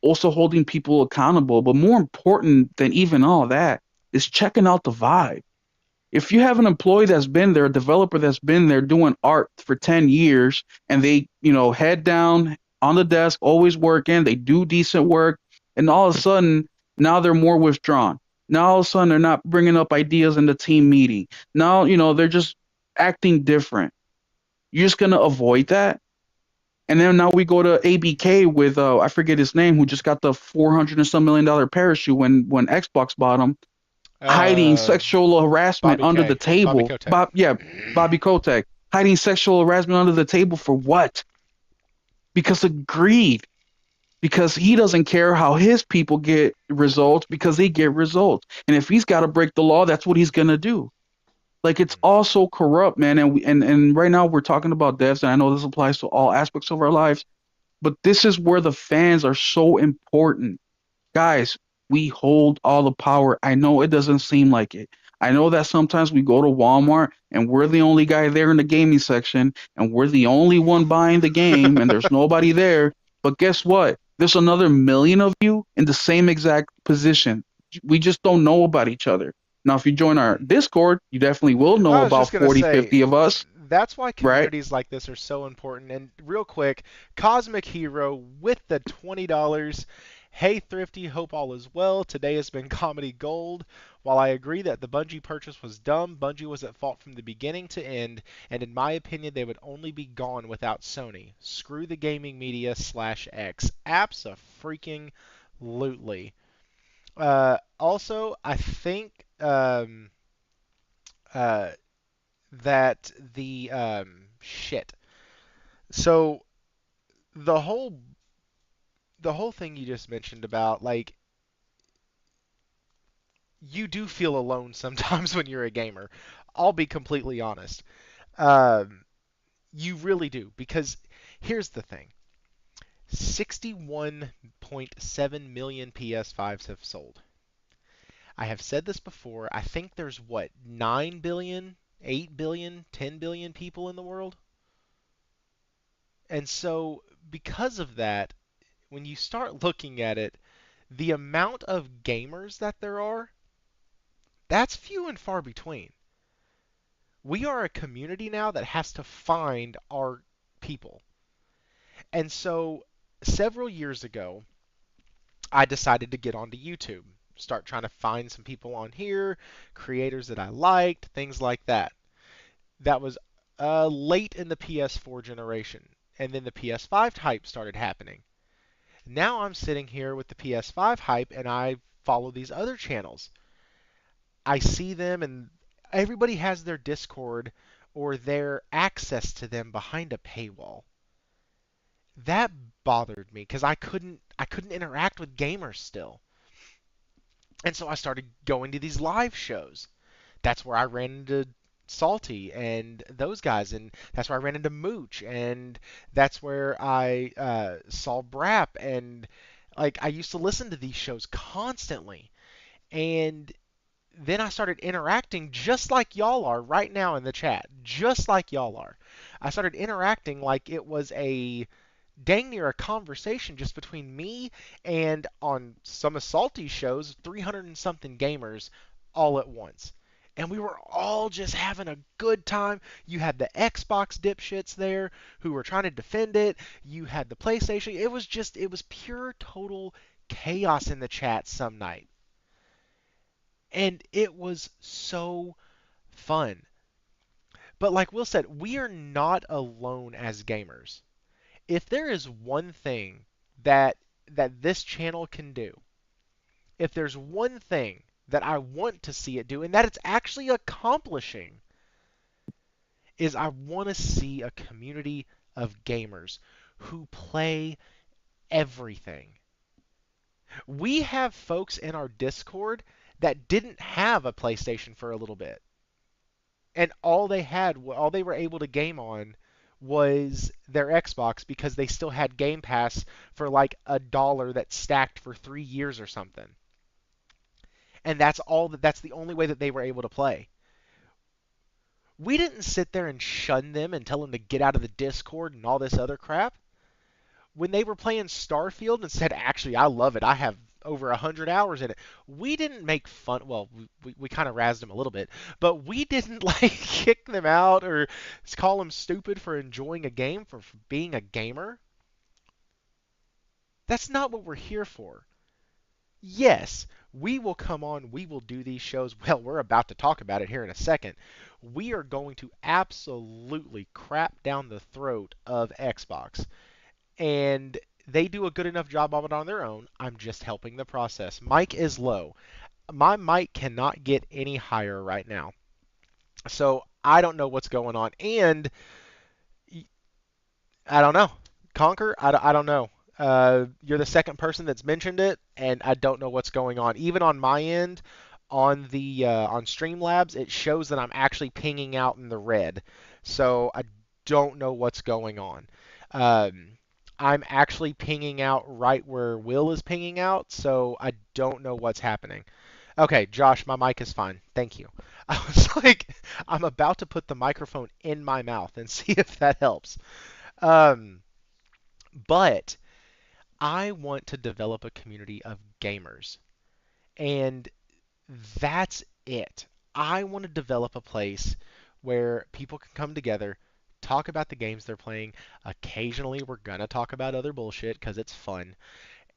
also holding people accountable. But more important than even all that is checking out the vibe. If you have an employee that's been there, a developer that's been there doing art for 10 years, and they, head down on the desk, always working, they do decent work, and all of a sudden, now they're more withdrawn. Now all of a sudden, they're not bringing up ideas in the team meeting. Now, they're just acting different. You're just going to avoid that. And then now we go to ABK with, I forget his name, who just got the 400 and some $1 million parachute when Xbox bought him, hiding Uh, sexual harassment Bobby under the K. Bobby table. Kotick. Yeah, Bobby Kotick hiding sexual harassment under the table for what? Because of greed. because he doesn't care how his people get results because they get results. And if he's got to break the law, that's what he's going to do. Like it's Mm. all so corrupt, man. And right now we're talking about devs, and I know this applies to all aspects of our lives, but this is where the fans are so important. Guys, we hold all the power. I know it doesn't seem like it. I know that sometimes we go to Walmart and we're the only guy there in the gaming section and we're the only one buying the game and there's nobody there. But guess what? There's another million of you in the same exact position. We just don't know about each other. Now, if you join our Mm. Discord, you definitely will know I was about just gonna 40, say 50 of us, that's why right? communities like this are so important. And real quick, Cosmic Hero with the $20. Hey Thrifty, hope all is well. Today has been comedy gold. While I agree that the Bungie purchase was dumb, Bungie was at fault from the beginning to end, and in my opinion, they would only be gone without Sony. Screw the gaming media slash X. Abso-freaking-lutely. Also, I think uh, that the shit. So the whole the whole thing you just mentioned about like you do feel alone sometimes when you're a gamer. I'll be completely honest. Um, you really do because here's the thing. 61.7 million PS5s have sold. I have said this before. I think there's what 9 billion, 8 billion, 10 billion people in the world. And so because of that, when you start looking at it, the amount of gamers that there are, that's few and far between. We are a community now that has to find our people. And so several years ago, I decided to get onto YouTube, start trying to find some people on here, creators that I liked, things like that. That was late in the PS4 generation. And then the PS5 hype started happening. Now I'm sitting here with the PS5 hype and I follow these other channels. I see them and everybody has their Discord or their access to them behind a paywall. That bothered me because I couldn't interact with gamers still. And so I started going to these live shows. That's where I ran into Salty and those guys, and that's where I ran into Mooch, and that's where I saw Brap, and like I used to listen to these shows constantly, and then I started interacting just like y'all are right now in the chat, just like y'all are. I started interacting like it was a dang near a conversation just between me and on some of Salty's shows, 300 and something gamers all at once. And we were all just having a good time. You had the Xbox dipshits there who were trying to defend it. You had the PlayStation. It was pure total chaos in the chat some night. And it was so fun. But like Will said, we are not alone as gamers. If there is one thing that this channel can do, if there's one thing that I want to see it do, and that it's actually accomplishing, is I want to see a community of gamers who play everything. We have folks in our Discord that didn't have a PlayStation for a little bit. And all they were able to game on was their Xbox because they still had Game Pass for like $1 that stacked for 3 years or something. And that's the only way that they were able to play. We didn't sit there and shun them and tell them to get out of the Discord and all this other crap. When they were playing Starfield and said, actually, I love it. I have over 100 hours in it. We didn't make fun. Well, we kind of razzed them a little bit, but we didn't like kick them out or call them stupid for enjoying a game, for being a gamer. That's not what we're here for. Yes, we will come on, we will do these shows. Well, we're about to talk about it here in a second. We are going to absolutely crap down the throat of Xbox. And they do a good enough job of it on their own. I'm just helping the process. Mic is low. My mic cannot get any higher right now. So I don't know what's going on. And I don't know. Conquer? I don't know. You're the second person that's mentioned it, and I don't know what's going on. Even on my end, on Streamlabs, it shows that I'm actually pinging out in the red. So I don't know what's going on. Um, I'm actually pinging out right where Will is pinging out, so I don't know what's happening. Okay, Josh, my mic is fine. Thank you. I was like, I'm about to put the microphone in my mouth and see if that helps. Um, but I want to develop a community of gamers. And that's it. I want to develop a place where people can come together, talk about the games they're playing. Occasionally, we're going to talk about other bullshit because it's fun.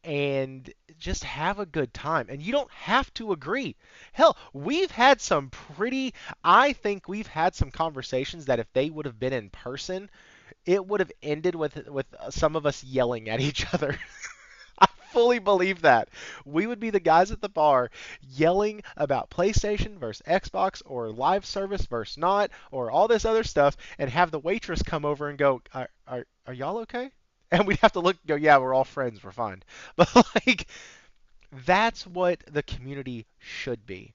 And just have a good time. And you don't have to agree. Hell, we've had some pretty, I think we've had some conversations that if they would have been in person, it would have ended with some of us yelling at each other. I fully believe that. We would be the guys at the bar yelling about PlayStation versus Xbox or live service versus not or all this other stuff and have the waitress come over and go, are y'all okay? And we'd have to look and go, yeah, we're all friends, we're fine. But like, that's what the community should be.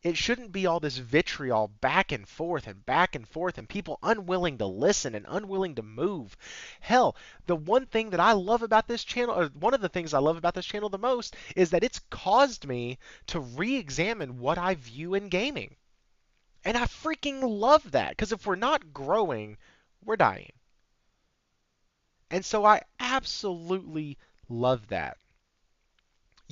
It shouldn't be all this vitriol back and forth and people unwilling to listen and unwilling to move. Hell, the one thing that I love about this channel, or one of the things I love about this channel the most, is that it's caused me to re-examine what I view in gaming. And I freaking love that, because if we're not growing, we're dying. And so I absolutely love that.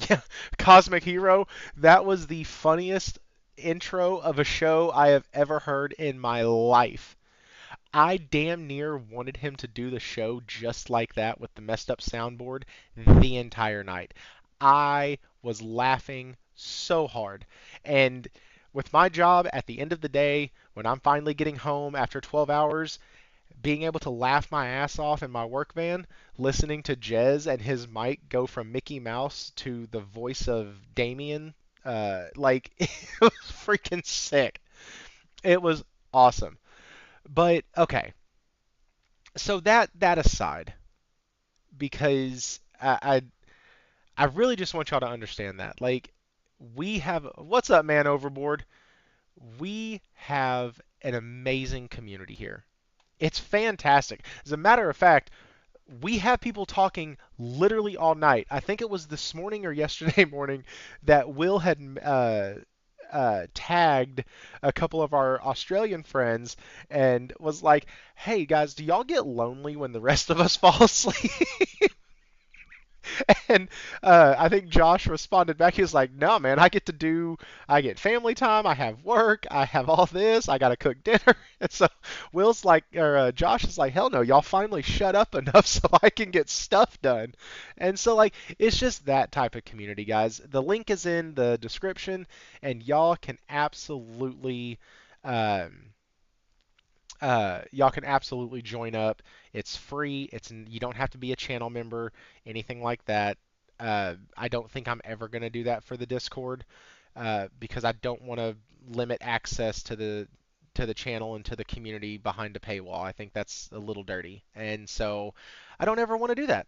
Yeah, Cosmic Hero, that was the funniest intro of a show I have ever heard in my life. I damn near wanted him to do the show just like that with the messed up soundboard the entire night. I was laughing so hard. And with my job at the end of the day, when I'm finally getting home after 12 hours, being able to laugh my ass off in my work van, listening to Jez and his mic go from Mickey Mouse to the voice of Damien, like it was freaking sick. It was awesome. But okay, so that aside, because I really just want y'all to understand that, like, we have what's up, man, overboard. We have an amazing community here. It's fantastic. As a matter of fact, we have people talking literally all night. I think it was this morning or yesterday morning that Will had tagged a couple of our Australian friends and was like, "Hey guys, do y'all get lonely when the rest of us fall asleep?" And I think Josh responded back. He was like, "No, man, I get family time, I have work, I have all this, I gotta cook dinner." And so Will's like, or Josh is like, "Hell no, y'all finally shut up enough so I can get stuff done." And so like, it's just that type of community, guys. The link is in the description, and y'all can absolutely. Um, y'all can absolutely join up. It's free. You don't have to be a channel member, anything like that. I don't think I'm ever going to do that for the Discord because I don't want to limit access to the channel and to the community behind a paywall. I think that's a little dirty, and so I don't ever want to do that.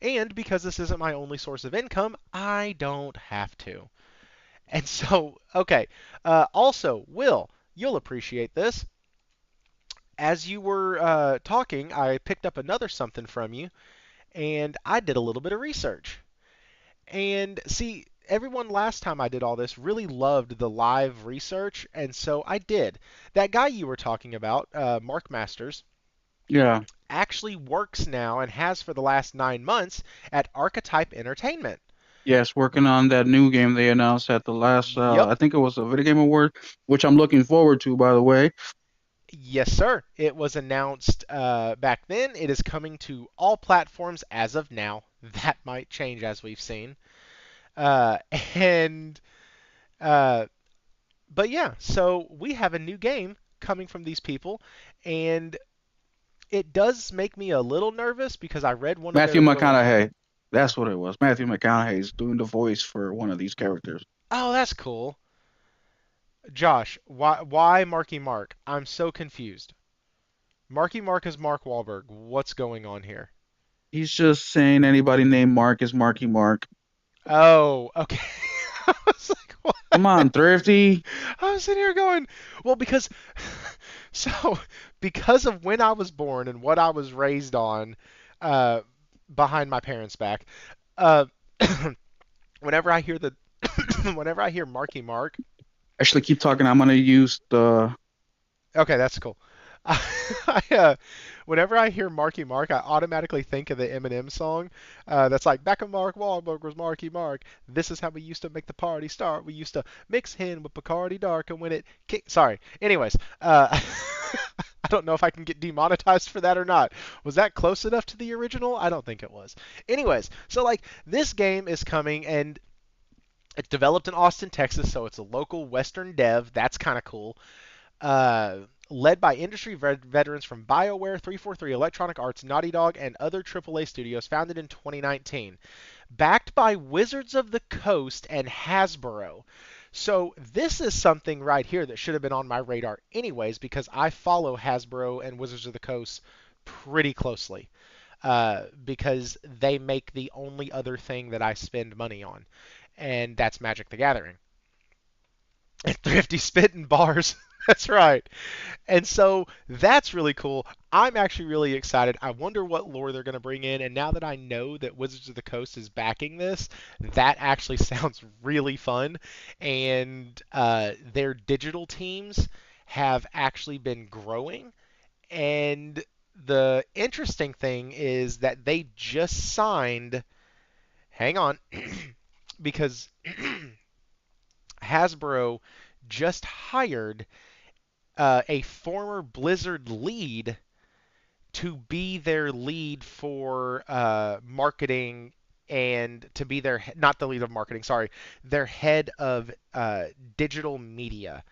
And because this isn't my only source of income, I don't have to. And so, okay. Also, Will, you'll appreciate this. As you were talking, I picked up another something from you, and I did a little bit of research. And see, everyone last time I did all this really loved the live research, and so I did. That guy you were talking about, Mark Masters, Yeah. actually works now and has for the last 9 months at Archetype Entertainment. Yes, working on that new game they announced at the last, Yep. I think it was a video game award, which I'm looking forward to, by the way. Yes, sir. It was announced back then. It is coming to all platforms as of now. That might change as we've seen. Uh, and uh, but yeah, so we have a new game coming from these people, and it does make me a little nervous because I read one of Matthew their little. McConaughey. That's what it was. Matthew McConaughey is doing the voice for one of these characters. Oh, that's cool. Josh, why Marky Mark? I'm so confused. Marky Mark is Mark Wahlberg. What's going on here? He's just saying anybody named Mark is Marky Mark. Oh, okay. I was like, what? Come on, Thrifty. I was sitting here going, well, because so because of when I was born and what I was raised on, uh, behind my parents' back, uh, whenever I hear the whenever I hear Marky Mark, Actually, keep talking. I'm gonna use the. okay, that's cool. Whenever I hear Marky Mark, I automatically think of the Eminem song. That's like back when Mark Wahlberg was Marky Mark. This is how we used to make the party start. We used to mix hen with Bacardi Dark, and when it kick. Sorry. Anyways, I don't know if I can get demonetized for that or not. Was that close enough to the original? I don't think it was. Anyways, so like this game is coming and it's developed in Austin, Texas, so it's a local Western dev. That's kind of cool. uh, Led by industry veterans from BioWare, 343, Electronic Arts, Naughty Dog, and other AAA studios, founded in 2019. Backed by Wizards of the Coast and Hasbro. So this is something right here that should have been on my radar anyways, because I follow Hasbro and Wizards of the Coast pretty closely. Because they make the only other thing that I spend money on, and that's Magic the Gathering. Thrifty spitting bars. That's right. And so that's really cool. I'm actually really excited. I wonder what lore they're going to bring in. And now that I know that Wizards of the Coast is backing this, that actually sounds really fun. And their digital teams have actually been growing. And the interesting thing is that they just signed. Hang on. Because Hasbro just hired a former Blizzard lead to be their lead for marketing and to be their not the lead of marketing, sorry, their head of digital media.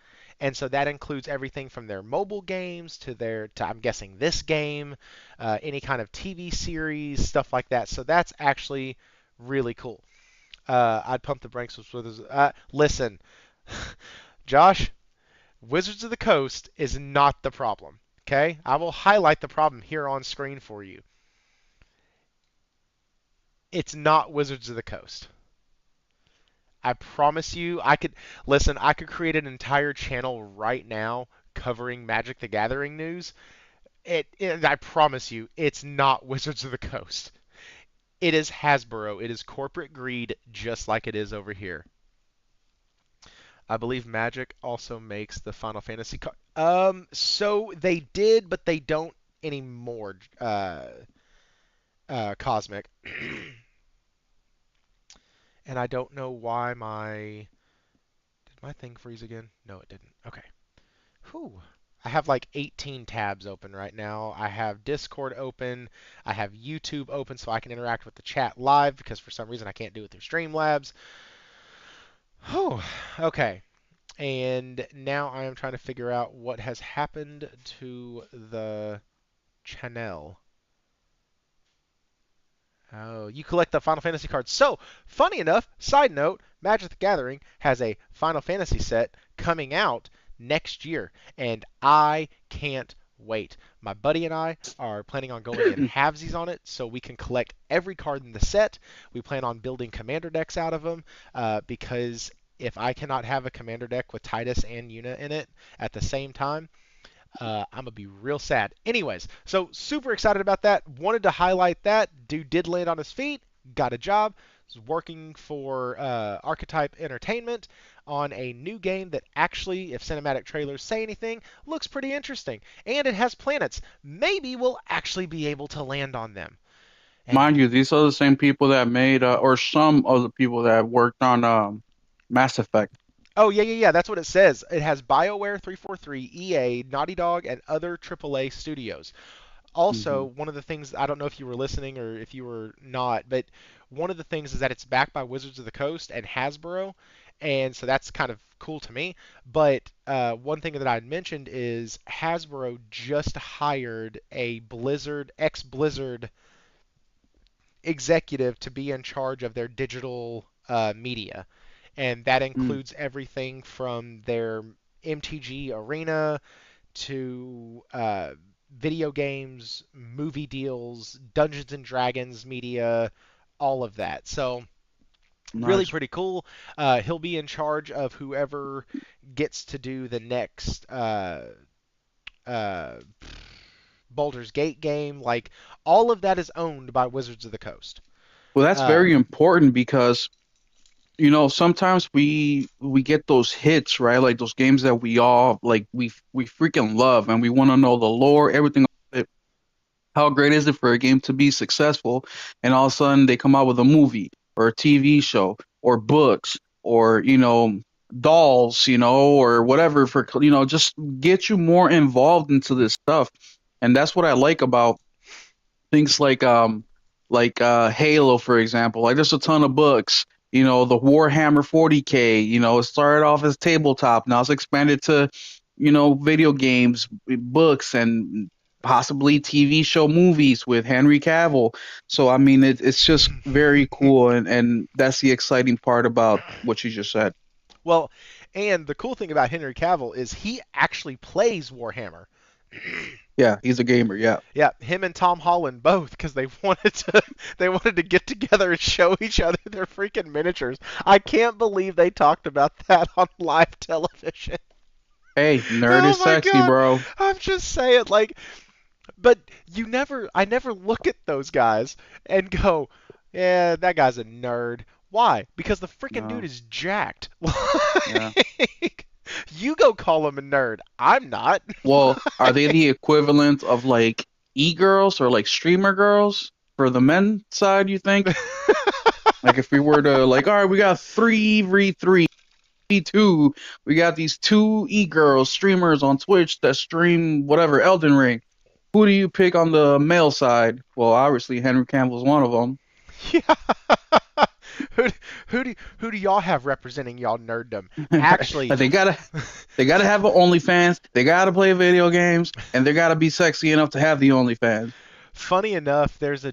And so that includes everything from their mobile games to their, to, I'm guessing, this game, any kind of TV series, stuff like that. So that's actually really cool. I'd pump the brakes with listen, Josh, Wizards of the Coast is not the problem. Okay? I will highlight the problem here on screen for you. It's not Wizards of the Coast. I promise you, I could listen, I could create an entire channel right now covering Magic the Gathering news. I promise you, it's not Wizards of the Coast. It is Hasbro. It is corporate greed just like it is over here. I believe Magic also makes the Final Fantasy card. So they did, but they don't anymore. Cosmic, and I don't know why did my thing freeze again? No, it didn't. Okay. Whew. I have like 18 tabs open right now. I have Discord open. I have YouTube open so I can interact with the chat live because for some reason I can't do it through Streamlabs. Whew. Okay. And now I am trying to figure out what has happened to the channel. Oh, you collect the Final Fantasy cards. So, funny enough, side note, Magic the Gathering has a Final Fantasy set coming out next year, and I can't wait. My buddy and I are planning on going in halvesies on it so we can collect every card in the set. We plan on building commander decks out of them because if I cannot have a commander deck with Titus and Yuna in it at the same time, I'm gonna be real sad. Anyways, so super excited about that. Wanted to highlight that. Dude did land on his feet, got a job. Was working for Archetype Entertainment on a new game that actually, if cinematic trailers say anything, looks pretty interesting. And it has planets. Maybe we'll actually be able to land on them. And Mind you, these are the same people that made, or some of the people that worked on Mass Effect. oh yeah, yeah, yeah. That's what it says. It has BioWare 343, EA, Naughty Dog, and other AAA studios. Also, Hmm. one of the things, I don't know if you were listening or if you were not, but one of the things is that it's backed by Wizards of the Coast and Hasbro, and so that's kind of cool to me. But one thing that I had mentioned is Hasbro just hired a Blizzard, ex-Blizzard executive to be in charge of their digital media, and that Mm. includes everything from their MTG Arena to video games, movie deals, Dungeons and Dragons media, all of that. So really Nice. pretty cool. He'll be in charge of whoever gets to do the next uh, Baldur's Gate game. Like all of that is owned by Wizards of the Coast. Well, that's Uh, very important because sometimes we get those hits, right? Like those games that we all like we freaking love and we want to know the lore, everything about it. How great is it for a game to be successful and all of a sudden they come out with a movie or a TV show or books or dolls, or whatever for just get you more involved into this stuff. And that's what I like about things like Halo, for example. Like there's a ton of books. The Warhammer 40K, it started off as tabletop, now it's expanded to, video games, books, and possibly TV show movies with Henry Cavill. So I mean it's just very cool, and that's the exciting part about what you just said. well, and the cool thing about Henry Cavill is he actually plays Warhammer. Yeah, he's a gamer, yeah. Yeah, him and Tom Holland both because they wanted to get together and show each other their freaking miniatures. I can't believe they talked about that on live television. Hey, nerd Oh is my sexy, god. bro. I'm just saying like but I never look at those guys and go, "Yeah, that guy's a nerd." Why? Because the freaking dude No, is jacked. yeah. Like, you go call him a nerd. I'm not. Well, are they the equivalent of like e-girls or like streamer girls for the men side, you think? Like if we were to like, all right, we got 3v3, 2, we got these two e-girls streamers on Twitch that stream whatever, Elden Ring. Who do you pick on the male side? Well, obviously Henry Campbell's one of them. Yeah. who, who do y'all have representing y'all nerddom? Actually, Like they gotta have an OnlyFans, they gotta play video games, and they gotta be sexy enough to have the OnlyFans. funny enough, there's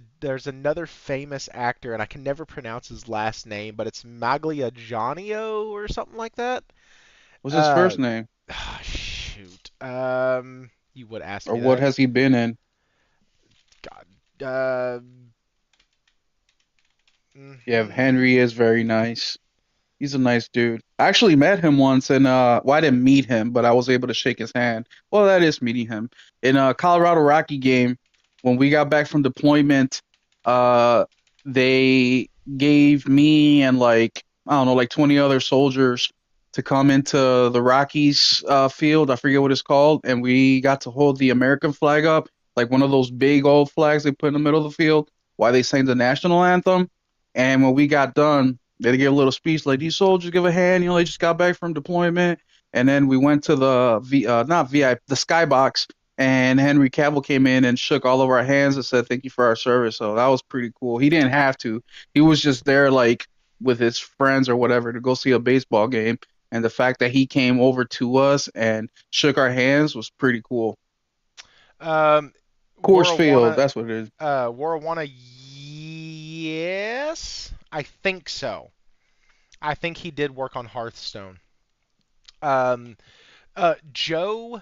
another famous actor, and I can never pronounce his last name, but it's Magliagiano or something like that. What's his Uh, first name? shoot. You would ask Or me what that. has he been in? God. Uh, Yeah, mhm. Henry is very nice. He's a nice dude. I actually met him once, and well, I didn't meet him, but I was able to shake his hand. Well, that is meeting him in a Colorado Rocky game. When we got back from deployment, uh, they gave me and like I don't know, like 20 other soldiers to come into the Rockies field. I forget what it's called, and we got to hold the American flag up, like one of those big old flags they put in the middle of the field while they sang the national anthem. And when we got done, they gave a little speech like these soldiers give a hand, they just got back from deployment. And then we went to the not VIP, the skybox, and Henry Cavill came in and shook all of our hands and said thank you for our service. So that was pretty cool. He didn't have to. He was just there like with his friends or whatever to go see a baseball game. And the fact that he came over to us and shook our hands was pretty cool. Um, Coors Field, Warawana, that's what it is. Warawana, yes, I think so. I think he did work on Hearthstone. Um, Joe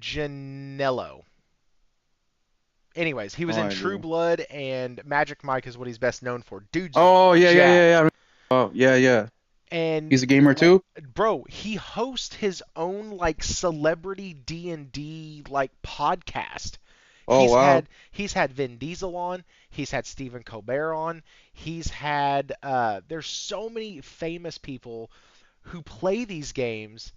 Manganiello. Anyways, he was No in True idea. Blood and Magic Mike is what he's best known for. Dude's Oh yeah, yeah, yeah, jacked. yeah. Oh yeah, yeah. And He's a gamer like, too. bro, he hosts his own like celebrity D&D like podcast. Oh wow. He's had Vin Diesel on, he's had Stephen Colbert on, he's had there's so many famous people who play these games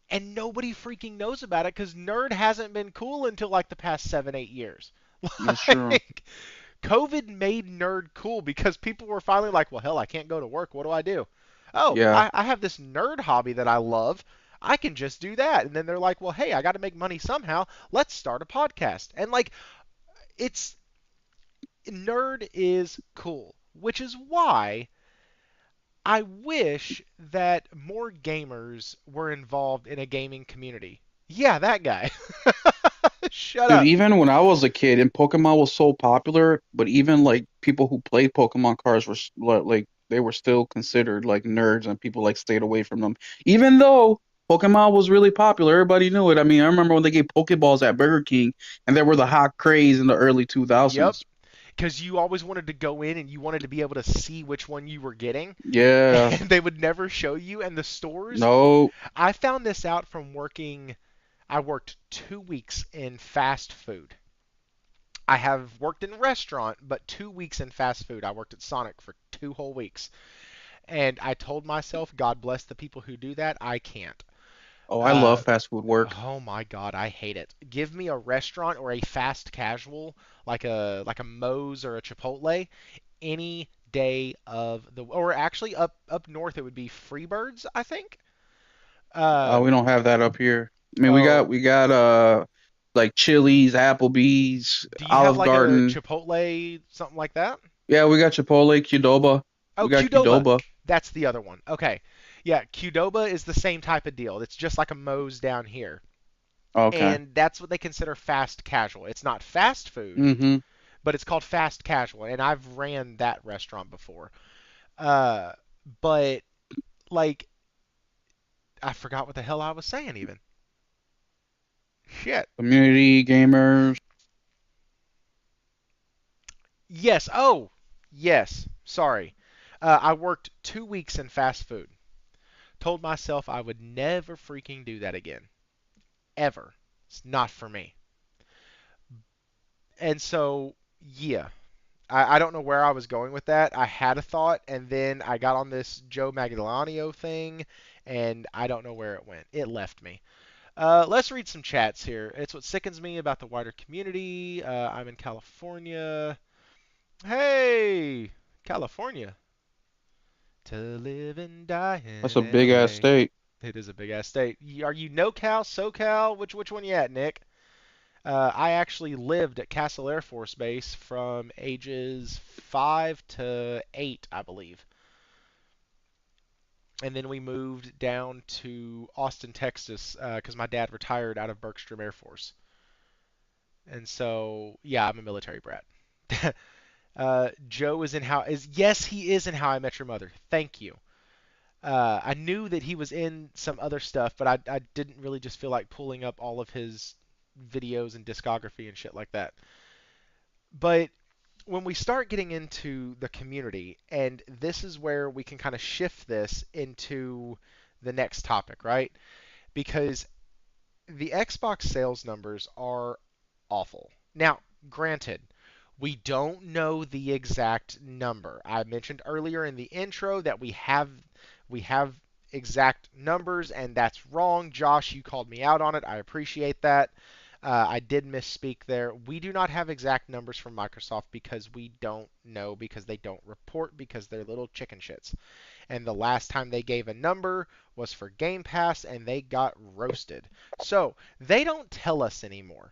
and nobody freaking knows about it because nerd hasn't been cool until like the past 7 8 years. That's true. Like COVID made nerd cool because people were finally like, well, hell, I can't go to work. What do I do? Oh, Yeah. I have this nerd hobby that I love. I can just do that. And then they're like, well, hey, I got to make money somehow. Let's start a podcast. And like, it's nerd is cool, which is why I wish that more gamers were involved in a gaming community. Yeah, that guy. Shut Dude, up. even when I was a kid and Pokemon was so popular, but even like people who played Pokemon cards like they were still considered like nerds and people like stayed away from them. Even though Pokemon was really popular. Everybody knew it. I mean, I remember when they gave Pokeballs at Burger King, and they were the hot craze in the early Yep, 2000s. because you always wanted to go in and you wanted to be able to see which one you were getting, Yeah. and they would never show you. And the stores, No. I found this out from working. I worked 2 weeks in fast food. I have worked in restaurant, but 2 weeks in fast food. I worked at Sonic for 2 whole weeks. And I told myself, God bless the people who do that. I can't. Oh, I love Uh, fast food work. oh my God, I hate it. Give me a restaurant or a fast casual like a Moe's or a Chipotle any day of the or actually up north it would be Freebirds, I think. We Um, don't have that up here. I mean, oh, we got like Chili's, Applebee's, do you have Olive like a Garden. Chipotle something like that? Yeah, we got Chipotle, Qdoba. Oh, We got Qdoba. Qdoba. That's the other one. Okay. Yeah, Qdoba is the same type of deal. It's just like a Moe's down here. Okay. And that's what they consider fast casual. It's not fast food, Mm-hmm. but it's called fast casual, and I've ran that restaurant before. Uh, but like I forgot what the hell I was saying even. Shit. Community gamers. Yes. Oh, yes. Sorry. I worked 2 weeks in fast food. Told myself I would never freaking do that again. Ever. It's not for me. And so, yeah, I don't know where I was going with that. I had a thought, and then I got on this Joe Magliano thing, and I don't know where it went. It left me. Let's read some chats here. It's what sickens me about the wider community. I'm in California. Hey, California. To live and die That's in a big ass LA. state. It is a big ass state. Are you NoCal, SoCal? Which one you at, Nick? I actually lived at Castle Air Force Base from ages 5 to 8, I believe. And then we moved down to Austin, Texas, because my dad retired out of Bergstrom Air Force. And so, yeah, I'm a military brat. Joe is in how is yes, he is in How I Met Your Mother. Thank you. I knew that he was in some other stuff, but I didn't really just feel like pulling up all of his videos and discography and shit like that. But when we start getting into the community, and this is where we can kind of shift this into the next topic, right? Because the Xbox sales numbers are awful. Now, granted, we don't know the exact number. I mentioned earlier in the intro that we have exact numbers, and that's wrong. Josh, you called me out on it. I appreciate that. I did misspeak there. We do not have exact numbers from Microsoft because we don't know because they don't report because they're little chicken shits. And the last time they gave a number was for Game Pass, and they got roasted. So they don't tell us anymore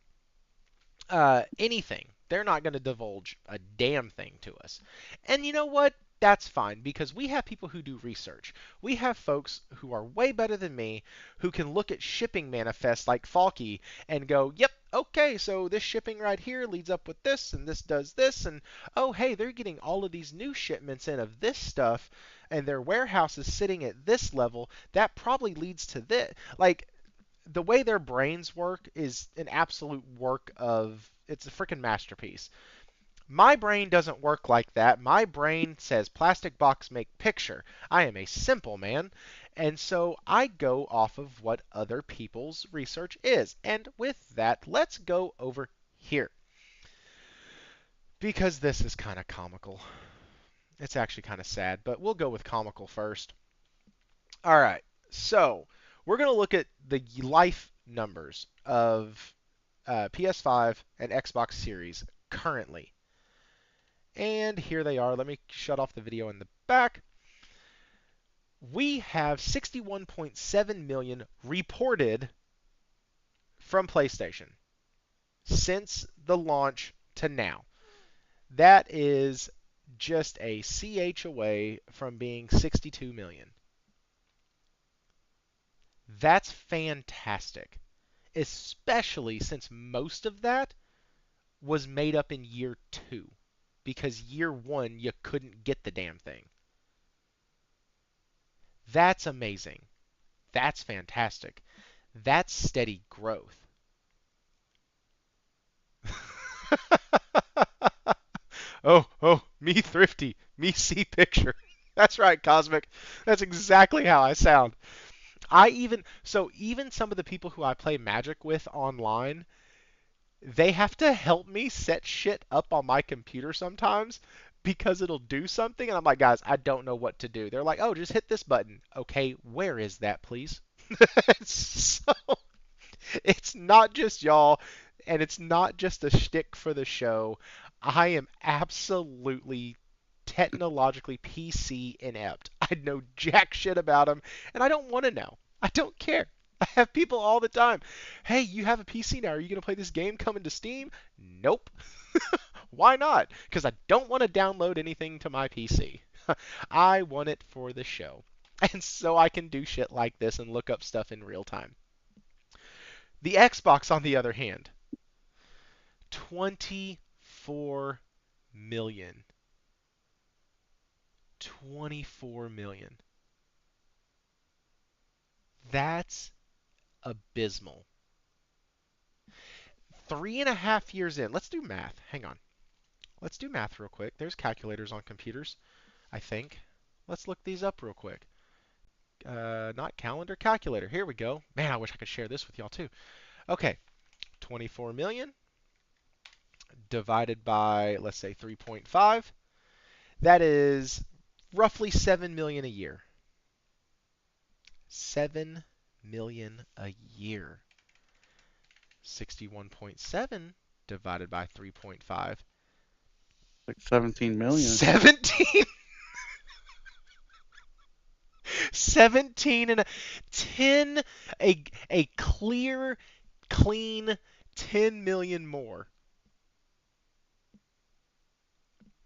anything. They're not going to divulge a damn thing to us. And you know what? That's fine because we have people who do research. We have folks who are way better than me who can look at shipping manifests like Falky and go, yep, okay, so this shipping right here leads up with this and this does this. And oh, hey, they're getting all of these new shipments in of this stuff and their warehouse is sitting at this level. That probably leads to this. Like, the way their brains work is an absolute work of it's a freaking masterpiece. My brain doesn't work like that. My brain says plastic box make picture. I am a simple man. And so I go off of what other people's research is. And with that, let's go over here. Because this is kind of comical. It's actually kind of sad, but we'll go with comical first. All right. So we're going to look at the life numbers of PS5 and Xbox Series currently. And here they are. Let me shut off the video in the back. We have 61.7 million reported from PlayStation since the launch to now. That is just a CH away from being 62 million. That's fantastic, especially since most of that was made up in year two because year one you couldn't get the damn thing. That's amazing. That's fantastic. That's steady growth. Me thrifty, me see picture. That's right, Cosmic. That's exactly how I sound. Even some of the people who I play Magic with online, they have to help me set shit up on my computer sometimes because it'll do something and I'm like, guys, I don't know what to do. They're like, oh, just hit this button. Okay, where is that, please? so it's not just y'all, and it's not just a shtick for the show. I am absolutely technologically PC inept. I know jack shit about them, and I don't want to know. I don't care. I have people all the time. Hey, you have a PC now. Are you going to play this game coming to Steam? Nope. Why not? Because I don't want to download anything to my PC. I want it for the show. And so I can do shit like this and look up stuff in real time. The Xbox, on the other hand, 24 million. 24 million. That's abysmal. 3.5 years in. Let's do math. Hang on. Let's do math real quick. There's calculators on computers, I think. Let's look these up real quick. Not calendar, calculator. Here we go. Man, I wish I could share this with y'all too. Okay, 24 million divided by, let's say, 3.5. That is roughly 7 million a year. 7 million a year. 61.7 divided by 3.5. Like 17 million. 17 17 and 10, a clear, clean 10 million more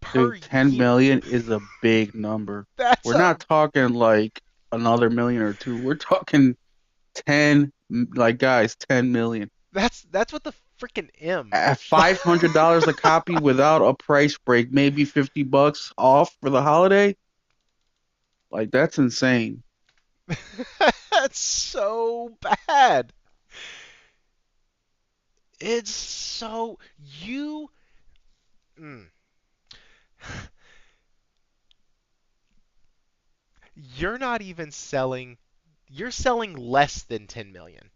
per Dude, 10 year. million is a big number. That's We're a not talking like another million or two. We're talking 10, like guys, 10 million. that's what the freaking M. At $500 a copy without a price break, maybe $50 off for the holiday. Like that's insane. That's so bad. It's so you. Mm, you're not even selling. You're selling less than 10 million.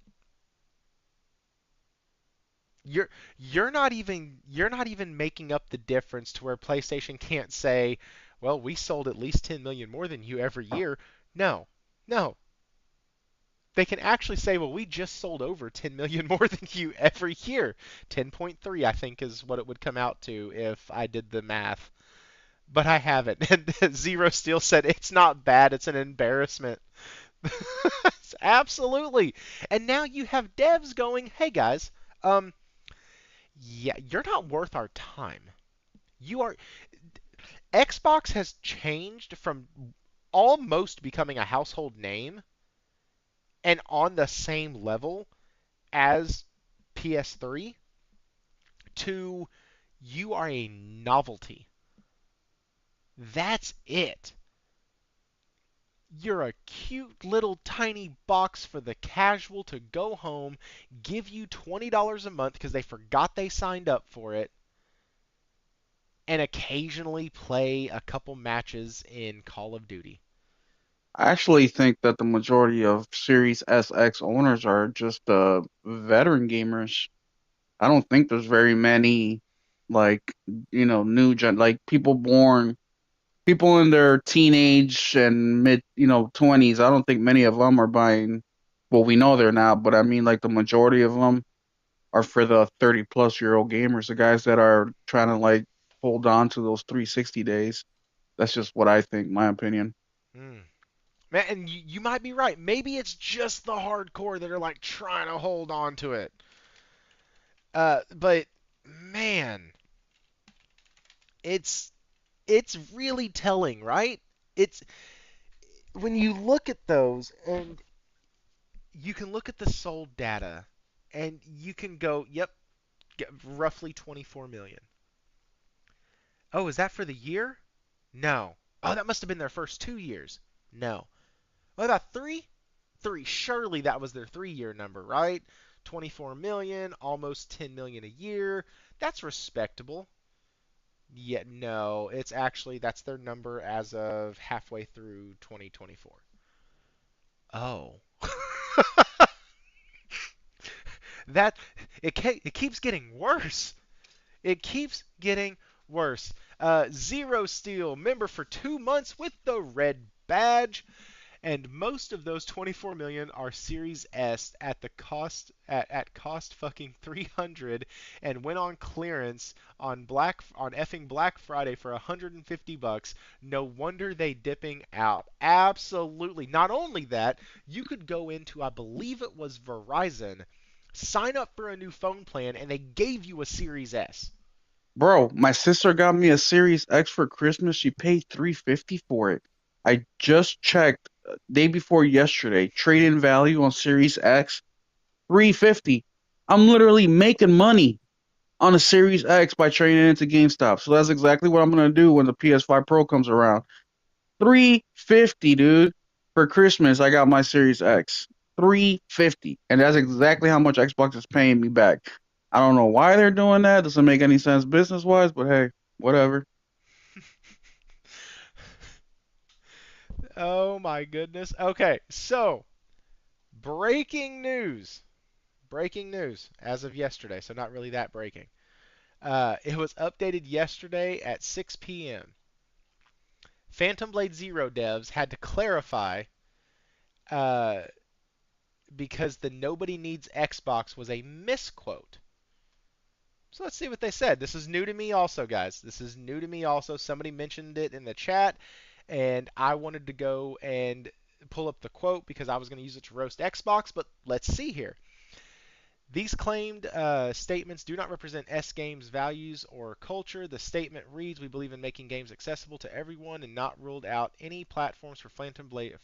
You're you're not even making up the difference to where PlayStation can't say, well, we sold at least 10 million more than you every year. No, no. They can actually say, well, we just sold over 10 million more than you every year. 10.3, I think, is what it would come out to if I did the math. But I haven't. And Zero Steel said it's not bad, it's an embarrassment. Absolutely. And now you have devs going, hey guys, um, yeah, you're not worth our time. You are. Xbox has changed from almost becoming a household name and on the same level as PS3 to you are a novelty. That's it. You're a cute little tiny box for the casual to go home, give you $20 a month because they forgot they signed up for it, and occasionally play a couple matches in Call of Duty. I actually think that the majority of Series SX owners are just veteran gamers. I don't think there's very many like new gen like people in their teenage and mid 20s. I don't think many of them are buying. Well, we know they're not, but I mean like the majority of them are for the 30-plus-year-old gamers, the guys that are trying to like hold on to those 360 days. That's just what I think, my opinion. Hmm. Man, and you might be right. Maybe it's just the hardcore that are like trying to hold on to it. But man, it's it's really telling, right? It's when you look at those and you can look at the sold data and you can go, yep, roughly 24 million. Oh, is that for the year? No. Oh, that must have been their first 2 years. No. What about three? three. Surely that was their 3-year number, right? 24 million, almost 10 million a year. That's respectable. Yet no, it's actually that's their number as of halfway through 2024. Oh. that it keeps getting worse. It keeps getting worse. Zero Steel, member for 2 months with the red badge, and most of those 24 million are Series S at the cost at cost fucking 300, and went on clearance on effing Black Friday for 150 bucks. No wonder they dipping out. Absolutely. Not only that, you could go into, I believe it was Verizon, sign up for a new phone plan, and they gave you a Series S. Bro, my sister got me a Series X for Christmas. She paid 350 for it. I just checked day before yesterday. Trade-in value on Series X, 350. I'm literally making money on a Series X by trading it into GameStop. So that's exactly what I'm gonna do when the PS5 Pro comes around. 350, dude. For Christmas, I got my Series X. 350. And that's exactly how much Xbox is paying me back. I don't know why they're doing that. Doesn't make any sense business wise, but hey, whatever. Oh my goodness. Okay, so breaking news. Breaking news as of yesterday, so not really that breaking. It was updated yesterday at 6 p.m. Phantom Blade Zero devs had to clarify uh, because the nobody needs Xbox was a misquote. So let's see what they said. This is new to me also, guys. This is new to me also. Somebody mentioned it in the chat, and I wanted to go and pull up the quote because I was going to use it to roast Xbox, but let's see here. These claimed statements do not represent S Games' values or culture. The statement reads, "We believe in making games accessible to everyone and not ruled out any platforms for Phantom Blade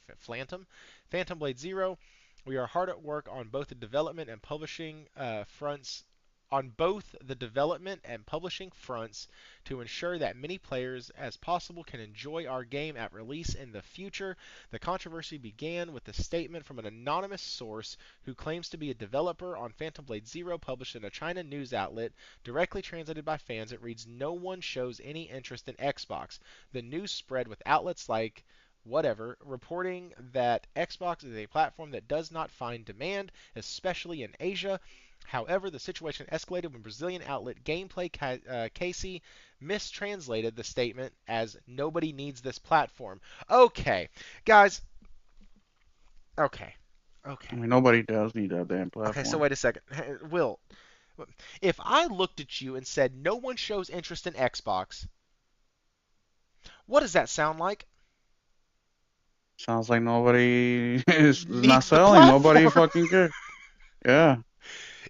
Zero. We are hard at work on both the development and publishing fronts on both the development and publishing fronts to ensure that many players as possible can enjoy our game at release in the future." The controversy began with a statement from an anonymous source who claims to be a developer on Phantom Blade Zero, published in a China news outlet. Directly translated by fans, it reads, "No one shows any interest in Xbox." The news spread with outlets like whatever, reporting that Xbox is a platform that does not find demand, especially in Asia. However, the situation escalated when Brazilian outlet Gameplay Casey mistranslated the statement as "nobody needs this platform." Okay, guys. Okay, I okay, mean, nobody does need that damn okay. So platform. wait a second, Will. If I looked at you and said no one shows interest in Xbox, what does that sound like? Sounds like nobody is not Needs the selling. Nobody platform. fucking cares. Yeah.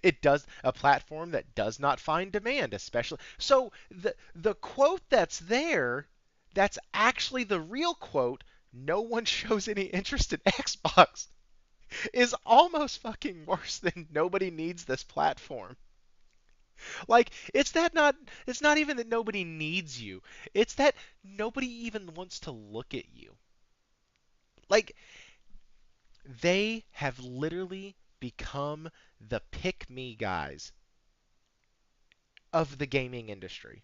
It does a platform that does not find demand, especially. So the quote that's there, that's actually the real quote. No one shows any interest in Xbox is almost fucking worse than nobody needs this platform. Like it's not even that nobody needs you. It's that nobody even wants to look at you. Like they have literally become the pick me guys of the gaming industry.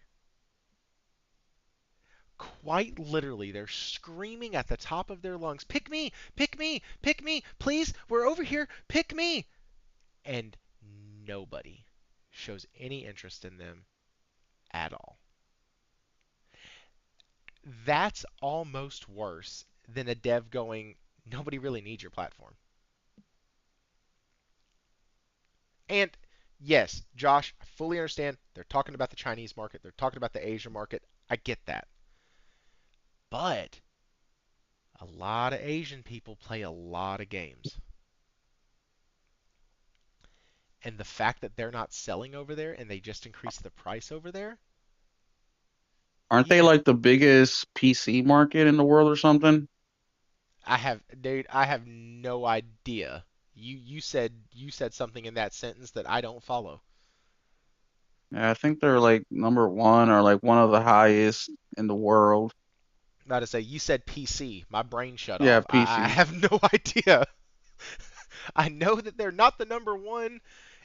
Quite literally, they're screaming at the top of their lungs, "Pick me! Pick me! Pick me! Please! We're over here! Pick me!" And nobody shows any interest in them at all. That's almost worse than a dev going, "Nobody really needs your platform." And yes, Josh, I fully understand. They're talking about the Chinese market, they're talking about the Asia market. I get that. But a lot of Asian people play a lot of games. And the fact that they're not selling over there and they just increase the price over there, Aren't they yeah, like the biggest PC market in the world or something? I have no idea. You said something in that sentence that I don't follow. Yeah, I think they're like number one or like one of the highest in the world. I'm about to say you said PC. My brain shut Yeah, off. I PC. have no idea. I know that they're not the number one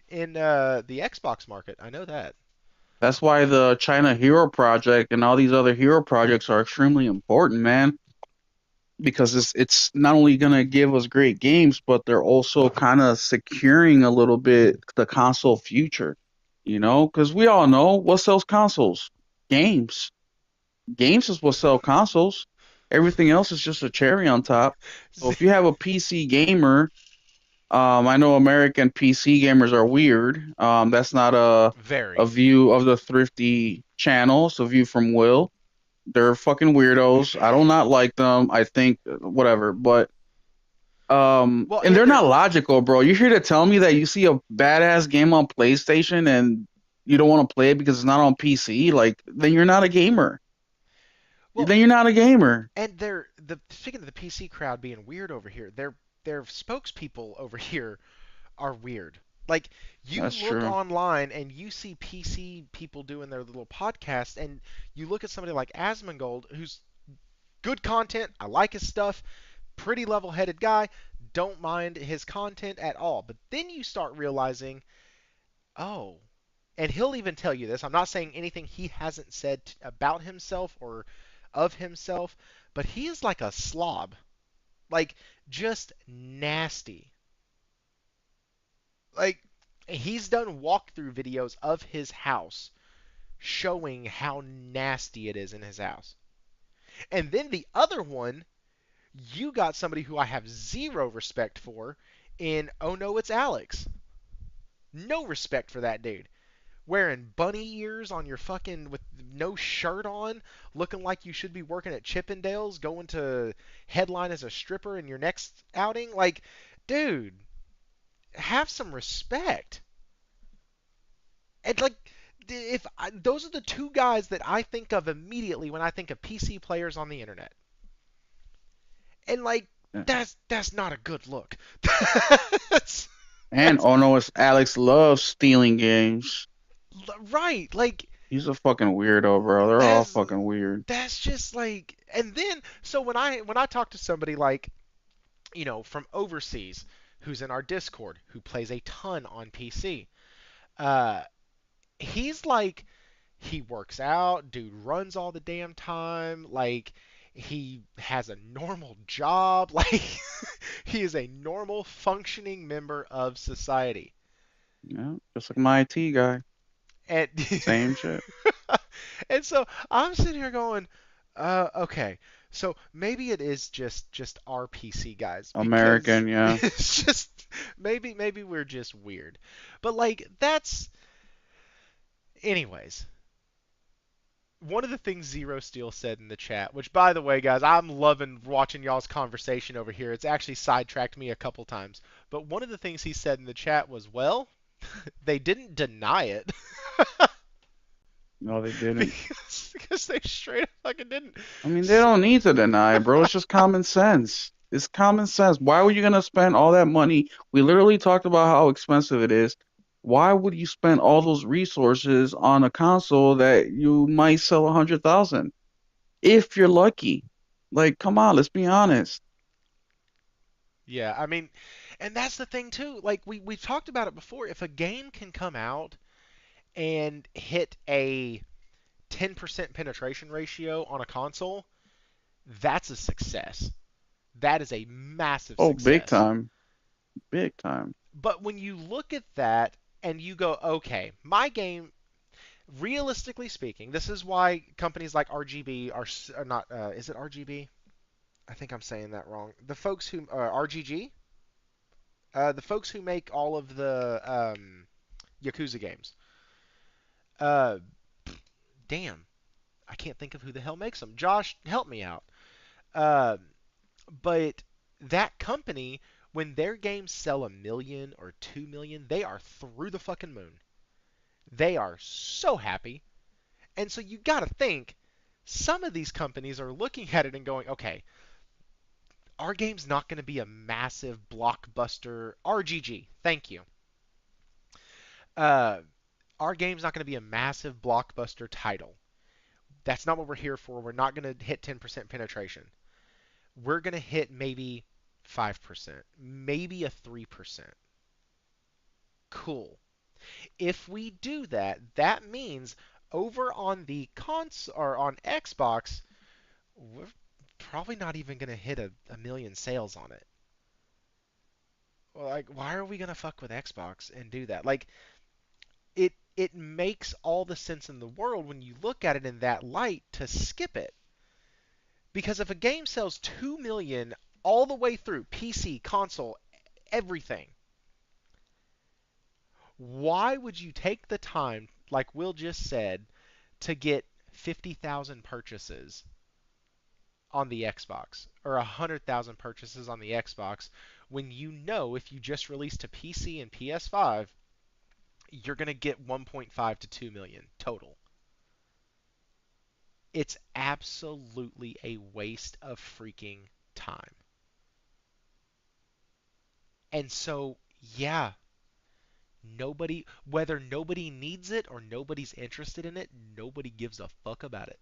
in the Xbox market. I know that. That's why the China Hero Project and all these other hero projects are extremely important, man. Because it's not only gonna give us great games, but they're also kind of securing a little bit the console future. You know, because we all know what sells consoles, games. Games is what sell consoles. Everything else is just a cherry on top. So if you have a PC gamer, I know American PC gamers are weird. That's not a Very. view of the thrifty channel. It's a view from Will. They're fucking weirdos. I do not like them. I think whatever, but Well, and and they're they're not logical, bro. You're here to tell me that you see a badass game on PlayStation and you don't want to play it because it's not on PC? Like, then you're not a gamer. well, Then you're not a gamer. and they're the speaking of the PC crowd being weird over here. Their spokespeople over here are weird. Like you That's look true. online and you see PC people doing their little podcast, and you look at somebody like Asmongold, who's good content. I like his stuff. Pretty level-headed guy. Don't mind his content at all. But then you start realizing, oh, and he'll even tell you this. I'm not saying anything he hasn't said about himself or of himself, but he is like a slob. Like just nasty. Like he's done walkthrough videos of his house showing how nasty it is in his house. And then the other one, you got somebody who I have zero respect for in Oh No It's Alex. No respect for that dude. Wearing bunny ears on your fucking with no shirt on, looking like you should be working at Chippendales, going to headline as a stripper in your next outing. Like, dude, have some respect. And like, if I, those are the two guys that I think of immediately when I think of PC players on the internet, and like, Yeah. that's not a good look. that's, And that's oh no, it's Alex loves stealing games. right. Like, He's a fucking weirdo, bro. They're all that's fucking weird. that's just like. And then, so when I talk to somebody like from overseas who's in our Discord who plays a ton on PC, uh, he's like he works out, dude runs all the damn time, like he has a normal job, like he is a normal functioning member of society. Yeah, just like my IT guy. And Same shit. and so I'm sitting here going, okay, so maybe it is just our PC guys because American, yeah. it's just maybe we're just weird. But like that's anyways. One of the things Zero Steel said in the chat, which by the way, guys, I'm loving watching y'all's conversation over here. It's actually sidetracked me a couple times. But one of the things he said in the chat was, well, they didn't deny it. No, they didn't. because they straight up fucking didn't. I mean, they don't need to deny it, bro. It's just common sense. It's common sense. Why were you gonna spend all that money? We literally talked about how expensive it is. Why would you spend all those resources on a console that you might sell 100,000 if you're lucky? Like, come on, let's be honest. Yeah, I mean, and that's the thing too. Like we've talked about it before. If a game can come out and hit a 10% penetration ratio on a console, that's a success. That is a massive Oh, big success. time, big time. But when you look at that and you go, okay, my game, realistically speaking, this is why companies like RGB are not. Is it RGB? I think I'm saying that wrong. The folks who RGG, the folks who make all of the Yakuza games. Uh, damn, I can't think of who the hell makes them. Josh, help me out. Uh, but that company, when their games sell 1 million or 2 million, they are through the fucking moon. They are so happy. And so you got to think some of these companies are looking at it and going, okay, our game's not going to be a massive blockbuster RGG. Thank you. Uh, our game's not going to be a massive blockbuster title. That's not what we're here for. We're not going to hit 10% penetration. We're going to hit maybe 5%, maybe a 3%. Cool. If we do that, that means over on the or on Xbox, we're probably not even going to hit a million sales on it. Well, like, why are we going to fuck with Xbox and do that? Like, it makes all the sense in the world when you look at it in that light to skip it. Because if a game sells 2 million all the way through PC, console, everything, why would you take the time, like Will just said, to get 50,000 purchases on the Xbox or 100,000 purchases on the Xbox when you know if you just released to PC and PS5, you're going to get 1.5 to 2 million total? It's absolutely a waste of freaking time. And so, yeah, whether nobody needs it or nobody's interested in it, nobody gives a fuck about it.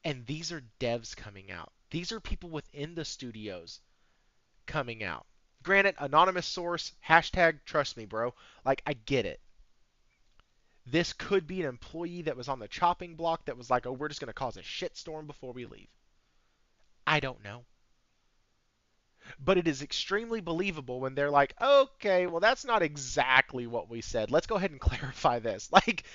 And these are devs coming out. These are people within the studios coming out. Granted, anonymous source, hashtag trust me, bro. Like, I get it. This could be an employee that was on the chopping block that was like, oh, we're just going to cause a shitstorm before we leave. I don't know. But it is extremely believable when they're like, okay, well, that's not exactly what we said. Let's go ahead and clarify this. Like,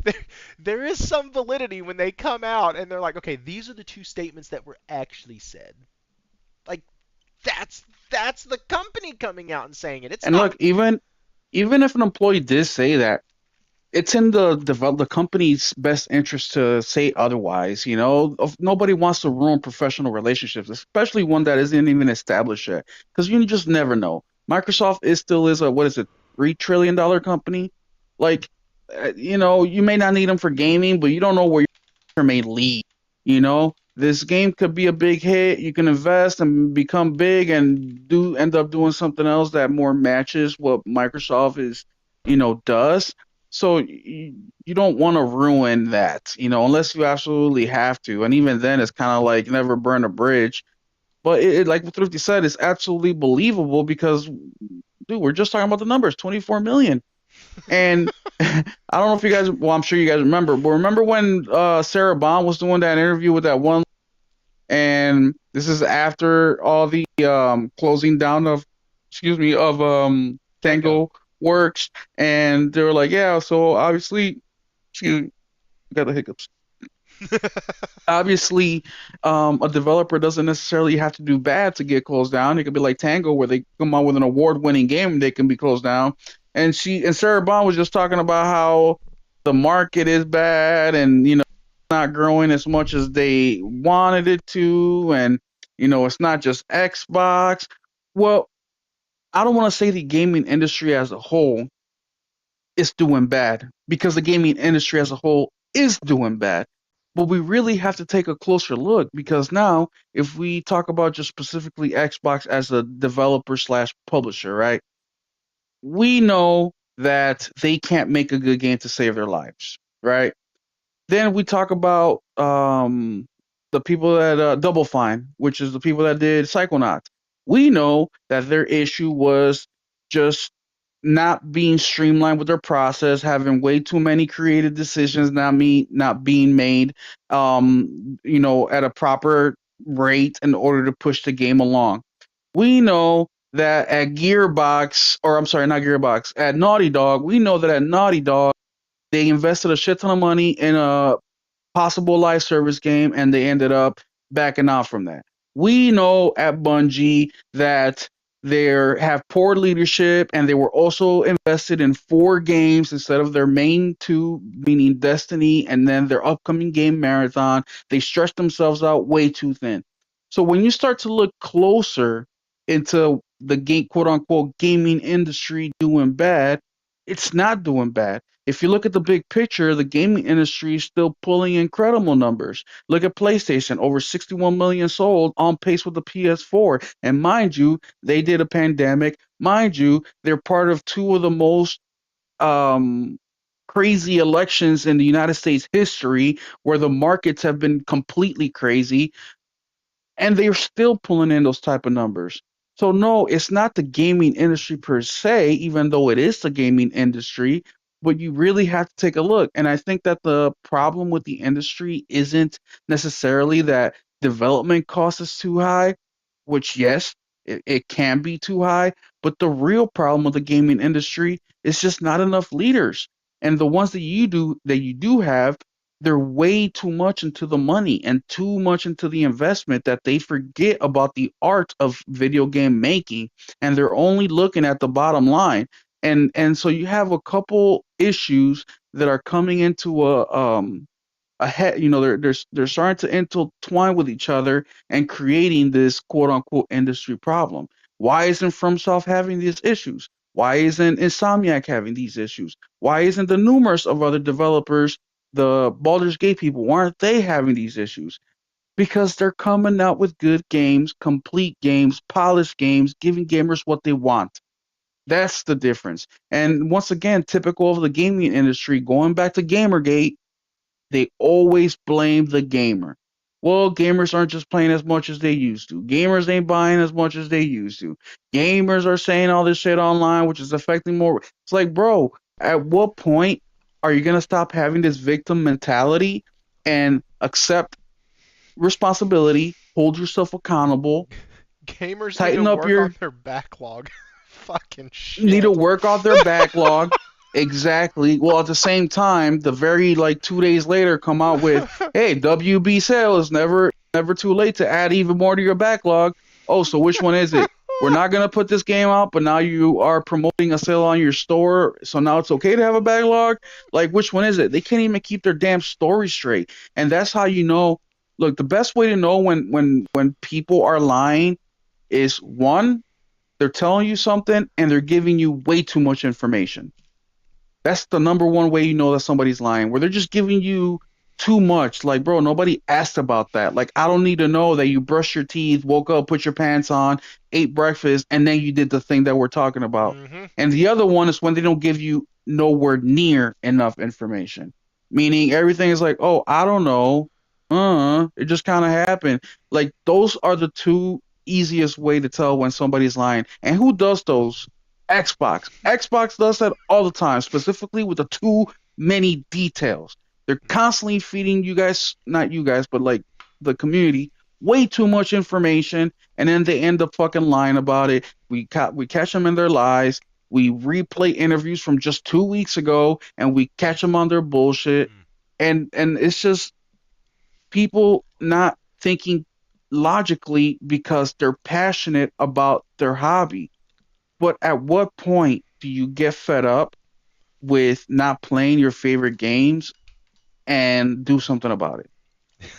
there, there is some validity when they come out and they're like, okay, these are the two statements that were actually said. Like, that's that's the company coming out and saying it. It's And not. look, even if an employee did say that, it's in the company's best interest to say otherwise. Nobody wants to ruin professional relationships, especially one that isn't even established yet, because you just never know. Microsoft is still is a what is it, $3 trillion company? Like, you may not need them for gaming, but you don't know where your may lead. This game could be a big hit. You can invest and become big and do end up doing something else that more matches what Microsoft does. So you don't want to ruin that, unless you absolutely have to. And even then, it's kind of like never burn a bridge. But like what Thrifty said, it's absolutely believable because, dude, we're just talking about the numbers, 24 million. And I don't know if you guys, well, I'm sure you guys remember, but remember when Sarah Bond was doing that interview with that one, and this is after all the closing down of, excuse me, of Tango. Tango Works, and they were like, yeah, so obviously, excuse me, got the hiccups. Obviously, a developer doesn't necessarily have to do bad to get closed down. It could be like Tango, where they come out with an award-winning game, and they can be closed down. And Sarah Bond was just talking about how the market is bad, and not growing as much as they wanted it to, and it's not just Xbox. Well, I don't want to say the gaming industry as a whole is doing bad because the gaming industry as a whole is doing bad. But we really have to take a closer look because now, if we talk about just specifically Xbox as a developer slash publisher, right? We know that they can't make a good game to save their lives, right? Then we talk about the people at Double Fine, which is the people that did Psychonauts. We know that their issue was just not being streamlined with their process, having way too many creative decisions not being made, at a proper rate in order to push the game along. We know that at Gearbox, or I'm sorry, not Gearbox, at Naughty Dog, we know that at Naughty Dog they invested a shit ton of money in a possible live service game, and they ended up backing off from that. We know at Bungie that they have poor leadership, and they were also invested in 4 games instead of their main 2, meaning Destiny and then their upcoming game Marathon. They stretched themselves out way too thin. So when you start to look closer into the game, quote unquote, gaming industry doing bad, it's not doing bad. If you look at the big picture, the gaming industry is still pulling incredible numbers. Look at PlayStation, over 61 million sold, on pace with the PS4. And mind you, they did a pandemic. Mind you, they're part of 2 of the most um, crazy elections in the United States history, where the markets have been completely crazy. and they're still pulling in those type of numbers. So no, it's not the gaming industry per se, even though it is the gaming industry, but you really have to take a look. And I think that the problem with the industry isn't necessarily that development cost is too high, which yes, it can be too high, but the real problem with the gaming industry is just not enough leaders. And the ones that you do have, they're way too much into the money and too much into the investment that they forget about the art of video game making, and they're only looking at the bottom line. And so you have a couple issues that are coming into a head, you know, they're starting to intertwine with each other and creating this quote unquote industry problem. Why isn't FromSoft having these issues? Why isn't Insomniac having these issues? Why isn't the numerous of other developers, the Baldur's Gate people, why aren't they having these issues? Because they're coming out with good games, complete games, polished games, giving gamers what they want. That's the difference. And once again, typical of the gaming industry, going back to Gamergate, they always blame the gamer. Well, gamers aren't just playing as much as they used to. Gamers ain't buying as much as they used to. Gamers are saying all this shit online, which is affecting more. It's like, bro, at what point are you going to stop having this victim mentality and accept responsibility, hold yourself accountable, Gamers need to tighten up work your on their backlog. Fucking need to shit. work off their backlog. Exactly. Well, at the same time, the very like 2 days later, come out with, "Hey, WB sales never too late to add even more to your backlog." Oh, so which one is it? We're not gonna put this game out, but now you are promoting a sale on your store, so now it's okay to have a backlog. Like, which one is it? They can't even keep their damn story straight, and that's how you know. Look, the best way to know when people are lying is one, they're telling you something and they're giving you way too much information. That's the number one way you know that somebody's lying, where they're just giving you too much. Like, bro, nobody asked about that. Like, I don't need to know that you brushed your teeth, woke up, put your pants on, ate breakfast, and then you did the thing that we're talking about. Mhm. And the other one is when they don't give you nowhere near enough information, meaning everything is like, oh, I don't know. It just kind of happened. Like, those are the two easiest way to tell when somebody's lying. And who does those? Xbox. Xbox does that all the time, specifically with the too many details. They're constantly feeding you guys, not you guys, but like the community, way too much information, and then they end up fucking lying about it. We catch them in their lies. We replay interviews from just 2 weeks ago, and we catch them on their bullshit. And it's just people not thinking logically because they're passionate about their hobby. But at what point do you get fed up with not playing your favorite games and do something about it?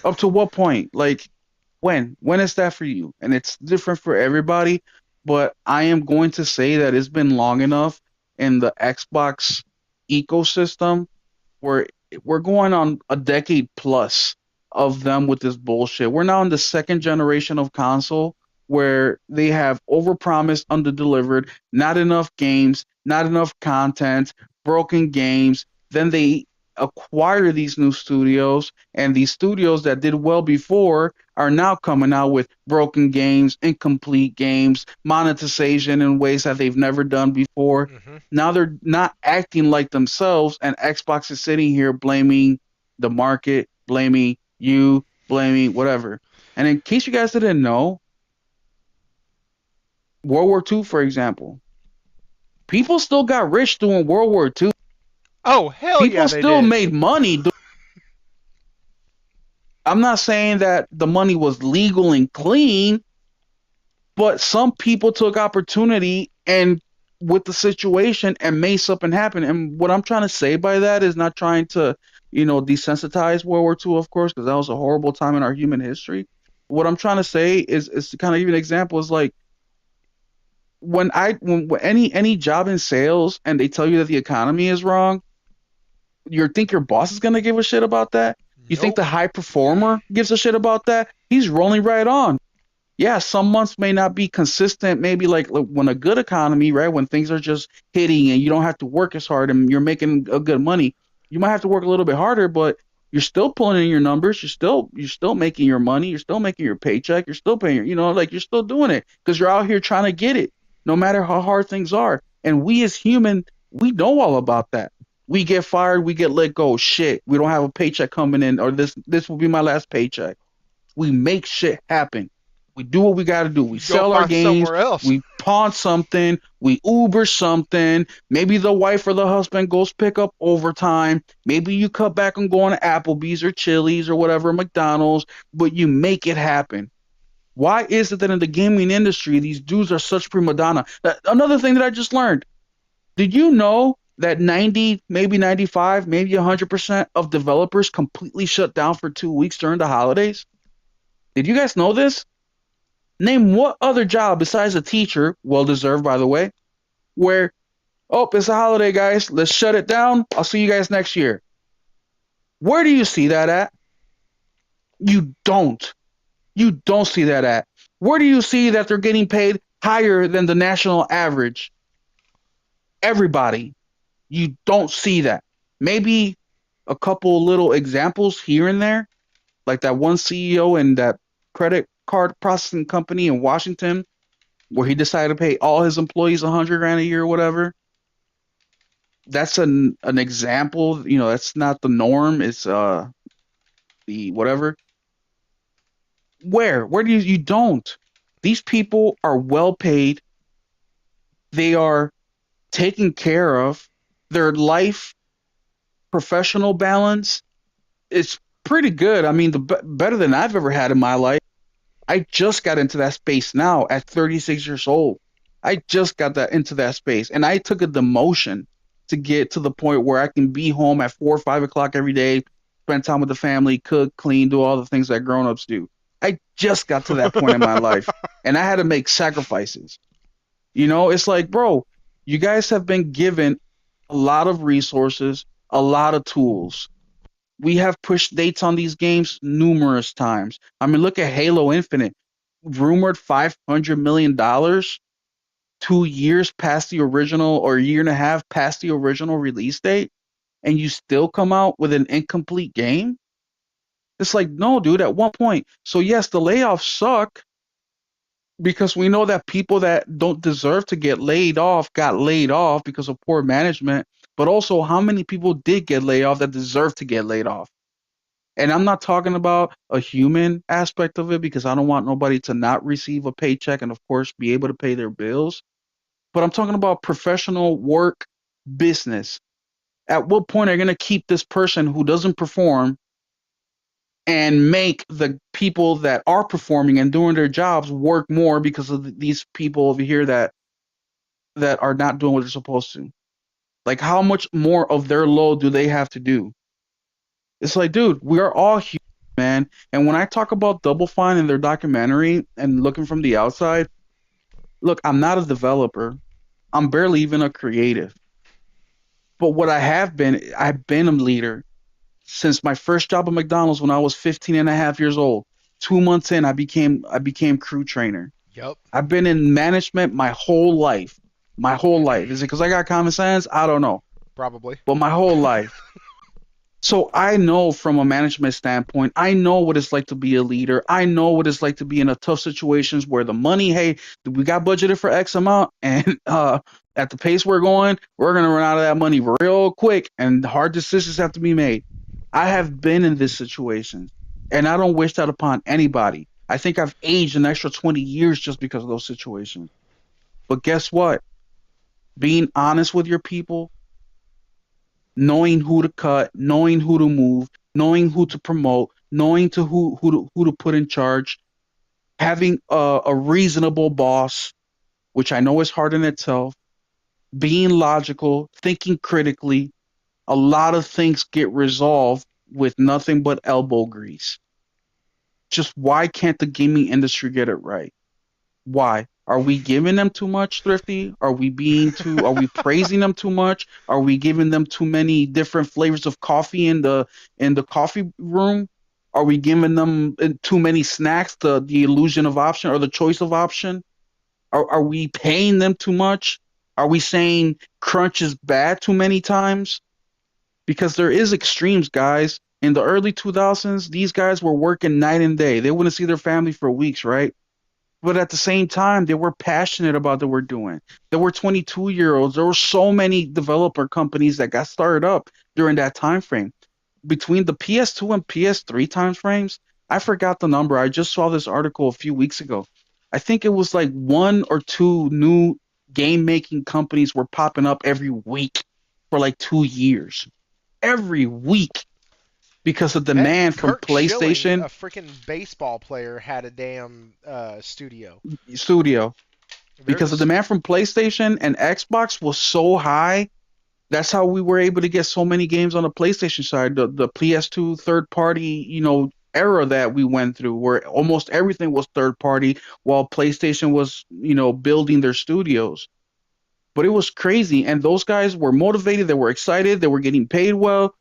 Up to what point? Like, when? When is that for you? And it's different for everybody, but I am going to say that it's been long enough in the Xbox ecosystem where we're going on a decade plus of them with this bullshit. We're now in the second generation of console where they have overpromised, underdelivered, not enough games, not enough content, broken games. Then they acquire these new studios, and these studios that did well before are now coming out with broken games, incomplete games, monetization in ways that they've never done before. Mhm. Now they're not acting like themselves, and Xbox is sitting here blaming the market, blaming you, blaming whatever. And in case you guys didn't know, World War II, for example, people still got rich doing World War II. Oh, hell yeah, People they still did. made money. I'm not saying that the money was legal and clean, but some people took opportunity and with the situation and made something happen. And what I'm trying to say by that is not trying to, desensitize World War II, of course, because that was a horrible time in our human history. What I'm trying to say is to kind of give an example is like when any job in sales and they tell you that the economy is wrong, you think your boss is gonna give a shit about that? You think Nope. the high performer gives a shit about that? He's rolling right on. Yeah, some months may not be consistent. Maybe like when a good economy, right? When things are just hitting and you don't have to work as hard and you're making a good money, you might have to work a little bit harder, but You're still pulling in your numbers. You're still making your money. You're still making your paycheck. You're still paying. Like you're still doing it because you're out here trying to get it, no matter how hard things are. And we as human, we know all about that. We get fired. We get let go. Shit, we don't have a paycheck coming in, or this will be my last paycheck. We make shit happen. We do what we got to do. We You go sell our find games. somewhere else. We pawn something. We Uber something. Maybe the wife or the husband goes pick up overtime. Maybe you cut back on going to Applebee's or Chili's or whatever, McDonald's, but you make it happen. Why is it that in the gaming industry, these dudes are such prima donna? Another thing that I just learned. Did you know that 90, maybe 95, maybe 100% of developers completely shut down for 2 weeks during the holidays? Did you guys know this? Name what other job besides a teacher, well deserved by the way, where, oh, it's a holiday, guys, let's shut it down. I'll see you guys next year. Where do you see that at? You don't. You don't see that at. Where do you see that they're getting paid higher than the national average? Everybody. You don't see that. Maybe a couple little examples here and there, like that one CEO in that credit card processing company in Washington where he decided to pay all his employees 100 grand a year or whatever. That's an example. That's not the norm. It's the whatever. Where do you don't? These people are well paid. They are taken care of. Their life professional balance is pretty good. I mean, better than I've ever had in my life. I just got into that space now at 36 years old. I just got that into that space, and I took a demotion to get to the point where I can be home at 4 or 5 o'clock every day, spend time with the family, cook, clean, do all the things that grown-ups do. I just got to that point in my life, and I had to make sacrifices. It's like, bro, you guys have been given a lot of resources, a lot of tools. We have pushed dates on these games numerous times. I mean, look at Halo Infinite, rumored $500 million, 2 years past the original, or a year and a half past the original release date, and you still come out with an incomplete game. It's like, no, dude, at one point. So yes, the layoffs suck because we know that people that don't deserve to get laid off got laid off because of poor management. But also, how many people did get laid off that deserve to get laid off? And I'm not talking about a human aspect of it because I don't want nobody to not receive a paycheck and, of course, be able to pay their bills. But I'm talking about professional work business. At what point are you going to keep this person who doesn't perform and make the people that are performing and doing their jobs work more because of these people over here that are not doing what they're supposed to? Like, how much more of their load do they have to do? It's like, dude, we are all human, man. And when I talk about Double Fine and their documentary and looking from the outside, look, I'm not a developer. I'm barely even a creative. But what I've been a leader since my first job at McDonald's when I was 15 and a half years old. 2 months in, I became crew trainer. Yep, I've been in management my whole life. My whole life. Is it because I got common sense? I don't know. probably. But my whole life. So I know from a management standpoint, I know what it's like to be a leader. I know what it's like to be in a tough situations where the money, hey, we got budgeted for X amount, and at the pace we're going, we're gonna run out of that money real quick, and hard decisions have to be made. I have been in this situation, and I don't wish that upon anybody. I think I've aged an extra 20 years just because of those situations. But guess what? Being honest with your people, knowing who to cut, knowing who to move, knowing who to promote, knowing to who to put in charge, having a reasonable boss, which I know is hard in itself, being logical, thinking critically. A lot of things get resolved with nothing but elbow grease. Just why can't the gaming industry get it right? Why? Are we giving them too much, Thrifty? Are we praising them too much? Are we giving them too many different flavors of coffee in the coffee room? Are we giving them too many snacks, the illusion of option or the choice of option? Are we paying them too much? Are we saying crunch is bad too many times? Because there is extremes, guys. In the early 2000s, these guys were working night and day. They wouldn't see their family for weeks, right? But at the same time, they were passionate about what we're doing. There were 22-year-olds. There were so many developer companies that got started up during that time frame. Between the PS2 and PS3 time frames, I forgot the number. I just saw this article a few weeks ago. I think it was like one or two new game making companies were popping up every week for like 2 years. Every week because of Heck, demand from Kurt Schilling, PlayStation a freaking baseball player, had a damn studio. Studio. Because the There's demand from PlayStation and Xbox was so high. That's how we were able to get so many games on the PlayStation side. The PS2 third party, era that we went through, where almost everything was third party, while PlayStation was, building their studios. But it was crazy, and those guys were motivated. They were excited. They were getting paid well.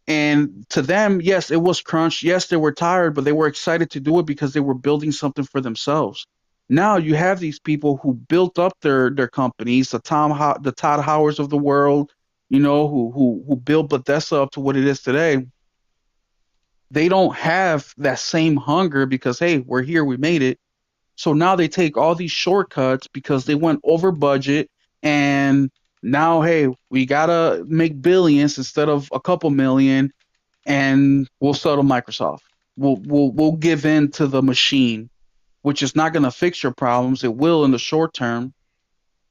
And to them, yes, it was crunch. Yes, they were tired, but they were excited to do it because they were building something for themselves. Now you have these people who built up their companies, the Todd Howards of the world, who built Bethesda up to what it is today. They don't have that same hunger because hey, we're here, we made it. So now they take all these shortcuts because they went over budget, and now hey, we gotta make billions instead of a couple million, and we'll settle Microsoft. We'll give in to the machine, which is not going to fix your problems. It will in the short term,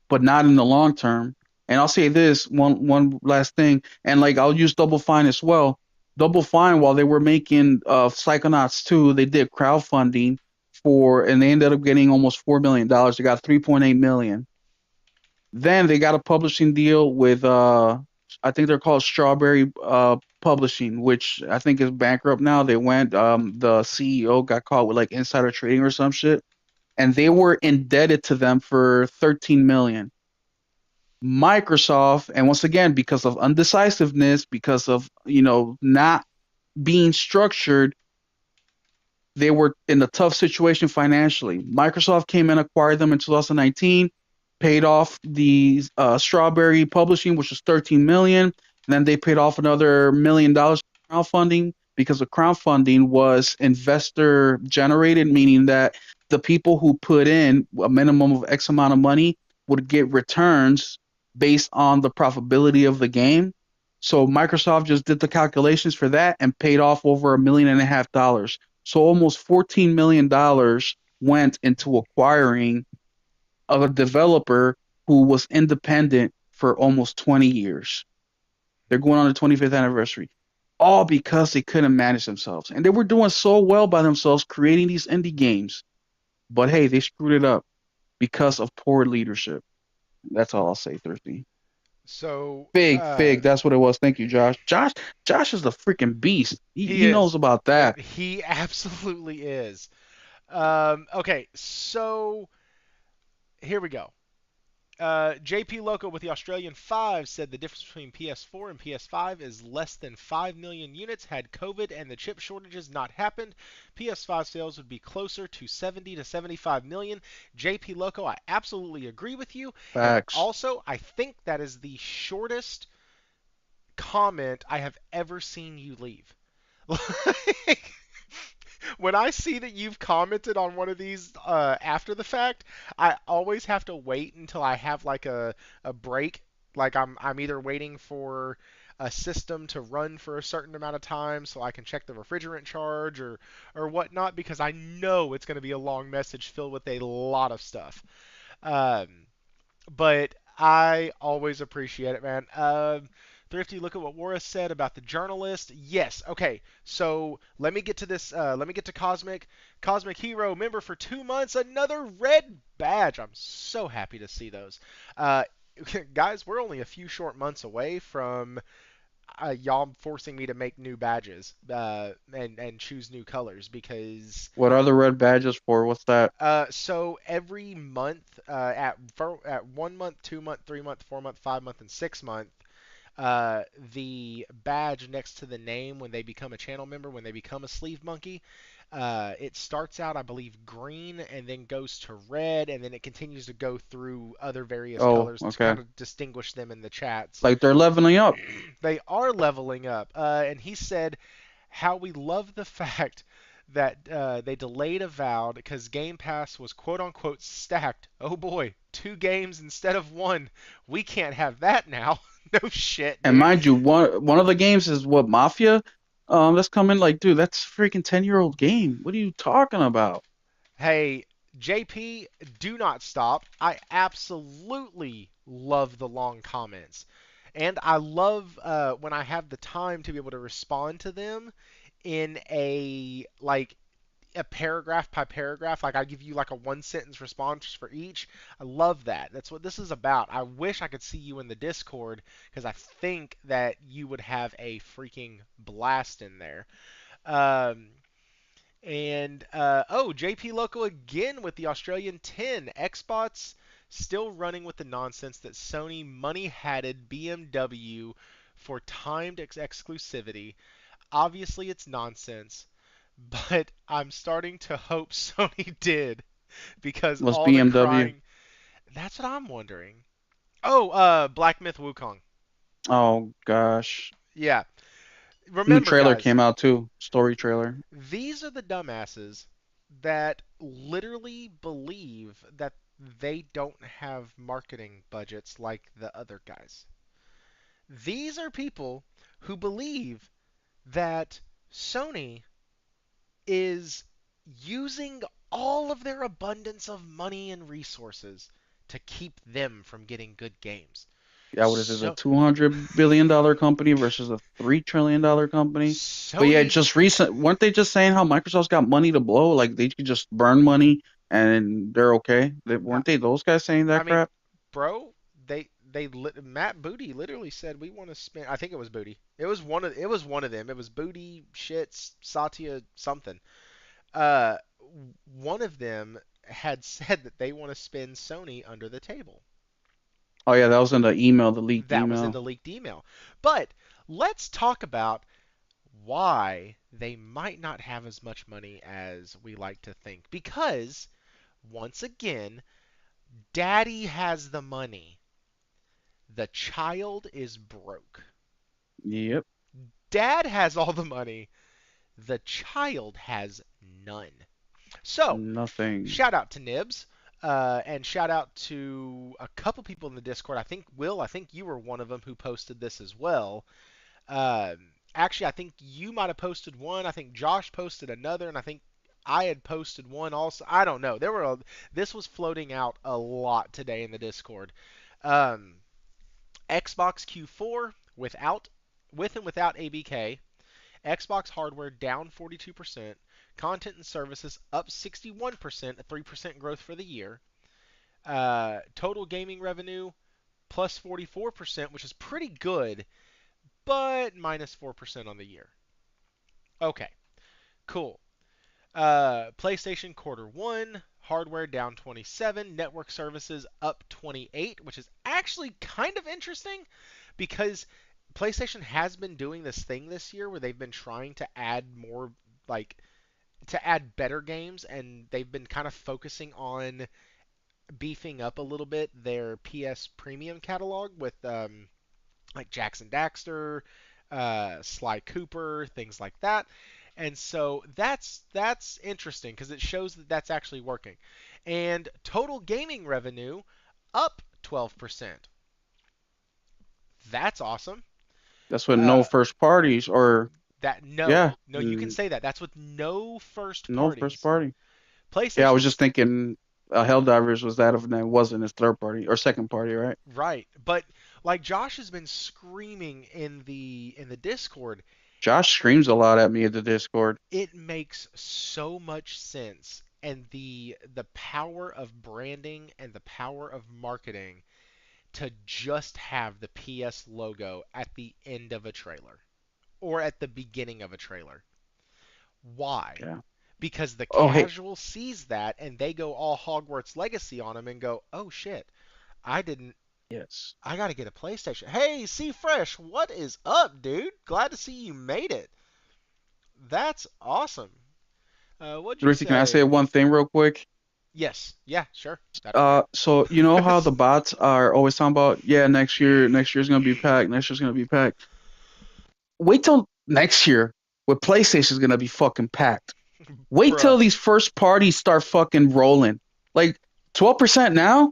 but not in the long term. And I'll say this one last thing, and like I'll use Double Fine as well. Double Fine, while they were making Psychonauts 2, they did crowdfunding and they ended up getting almost $4 million. They got 3.8 million. Then they got a publishing deal with I think they're called Strawberry Publishing, which I think is bankrupt now. They went the CEO got caught with like insider trading or some shit, and they were indebted to them for 13 million. Microsoft, and once again because of undecisiveness, because of not being structured, they were in a tough situation financially. Microsoft came and acquired them in 2019, paid off the Strawberry Publishing, which was 13 million. And then they paid off another $1 million crowdfunding because the crowdfunding was investor generated, meaning that the people who put in a minimum of X amount of money would get returns based on the profitability of the game. So Microsoft just did the calculations for that and paid off over $1.5 million. So almost $14 million went into acquiring a developer who was independent for almost 20 years. They're going on the 25th anniversary. All because they couldn't manage themselves. And they were doing so well by themselves creating these indie games. But hey, they screwed it up because of poor leadership. That's all I'll say, Thirsty. so Fig, that's what it was. Thank you, Josh. Josh is the freaking beast. He, he he knows is. about that. He absolutely is. Okay, so here we go. JP Loco with the Australian 5 said the difference between PS4 and PS5 is less than 5 million units. Had COVID and the chip shortages not happened, PS5 sales would be closer to 70 to 75 million. JP Loco, I absolutely agree with you. And Facts. also, I think that is the shortest comment I have ever seen you leave. Like, when I see that you've commented on one of these after the fact, I always have to wait until I have like a break. Like I'm either waiting for a system to run for a certain amount of time so I can check the refrigerant charge or whatnot because I know it's going to be a long message filled with a lot of stuff. Um, but I always appreciate it, man. Thrifty, look at what Wara said about the journalist. Yes. Okay. So let me get to this. Let me get to Cosmic. Cosmic Hero member for 2 months. Another red badge. I'm so happy to see those. Uh, guys, we're only a few short months away from y'all forcing me to make new badges and choose new colors because What are the red badges for? What's that? so every month, at 1 month, 2 month, 3 month, 4 month, 5 month, and 6 month, the badge next to the name when they become a channel member, when they become a sleeve monkey, it starts out, I believe, green and then goes to red, and then it continues to go through other various Oh, colors to okay. kind of distinguish them in the chats. Like they're leveling up. They are leveling up, and he said how we love the fact that they delayed Avowed because Game Pass was quote unquote stacked. Oh boy, 2 games instead of one. We can't have that now. No shit, And dude. mind you, one of the games is what Mafia. That's coming. Like, dude, that's a freaking 10-year-old game. What are you talking about? Hey, JP, do not stop. I absolutely love the long comments. And I love when I have the time to be able to respond to them in a paragraph by paragraph. Like I give you like a 1 sentence response for each. I love that. That's what this is about. I wish I could see you in the Discord because I think that you would have a freaking blast in there. Um, and JP Loco again with the Australian 10. Xbox still running with the nonsense that Sony money hatted BMW for timed exclusivity. Obviously, it's nonsense, but I'm starting to hope Sony did because Was all the BMW? crying. That's what I'm wondering. Oh, Black Myth Wukong. Oh gosh, Yeah. new Remember, trailer guys, came out too. Story trailer. these are the dumbasses that literally believe that they don't have marketing budgets like the other guys. These are people who believe that Sony is using all of their abundance of money and resources to keep them from getting good games. Yeah, what is it? A So $200 billion company versus a $3 trillion company. But yeah, Sony, just recent. Weren't they just saying how Microsoft's got money to blow? Like they could just burn money and they're okay. I, Weren't they those guys saying I that mean, crap? bro, Matt Booty literally said we want to spend. I think it was Booty. It was one of them. It was Booty, Shits, Satya, something. Uh, One of them had said that they want to spend Sony under the table. Oh yeah, that was in the email, the leaked That was in email. the leaked email. But let's talk about why they might not have as much money as we like to think. Because, once again, daddy has the money. The child is broke. Yep, Dad has all the money. The child has none. So, nothing. shout out to Nibs. And shout out to a couple people in the Discord. I think, Will, I think you were one of them who posted this as well. Actually, I think you might have posted one. I think Josh posted another, and I think I had posted one also. I don't know. This was floating out a lot today in the Discord. Um, Xbox Q4 with and without ABK. Xbox hardware down 42%. Content and services up 61%, a 3% growth for the year. Total gaming revenue plus 44%, which is pretty good, but minus 4% on the year. Okay, cool. PlayStation quarter one, hardware down 27, network services up 28, which is actually kind of interesting because PlayStation has been doing this thing this year where they've been trying to add more, like, to add better games, and they've been kind of focusing on beefing up a little bit their PS Premium catalog with like Jackson Daxter, Sly Cooper, things like that. And so that's interesting because it shows that that's actually working. And total gaming revenue up 12%. That's awesome. That's with no Uh, first parties or that no, yeah, no, you can say that. That's with no first no first parties. party. Yeah, I was PlayStation, just thinking Helldivers was that of that wasn't his third party or second party, right? right? But like Josh has been screaming in the Discord, Josh screams a lot at me at the Discord. it makes so much sense, and the power of branding and the power of marketing to just have the PS logo at the end of a trailer or at the beginning of a trailer. Why? Yeah. Because the Oh hey, casual sees that and they go all Hogwarts Legacy on them and go, "Oh shit, I didn't yes. I got to get a PlayStation." Hey, C Fresh, what is up, dude? Glad to see you made it. That's awesome. What'd you Dorothy, can I say say? one thing real quick? Yes. Yeah, sure. That'd be great. So you know how the bots are always talking about, yeah, next year's gonna be packed, next year's gonna be packed. Wait till next year. with PlayStation's gonna be fucking packed. Wait till Bruh. these first parties start fucking rolling. Like 12% now? Hmm.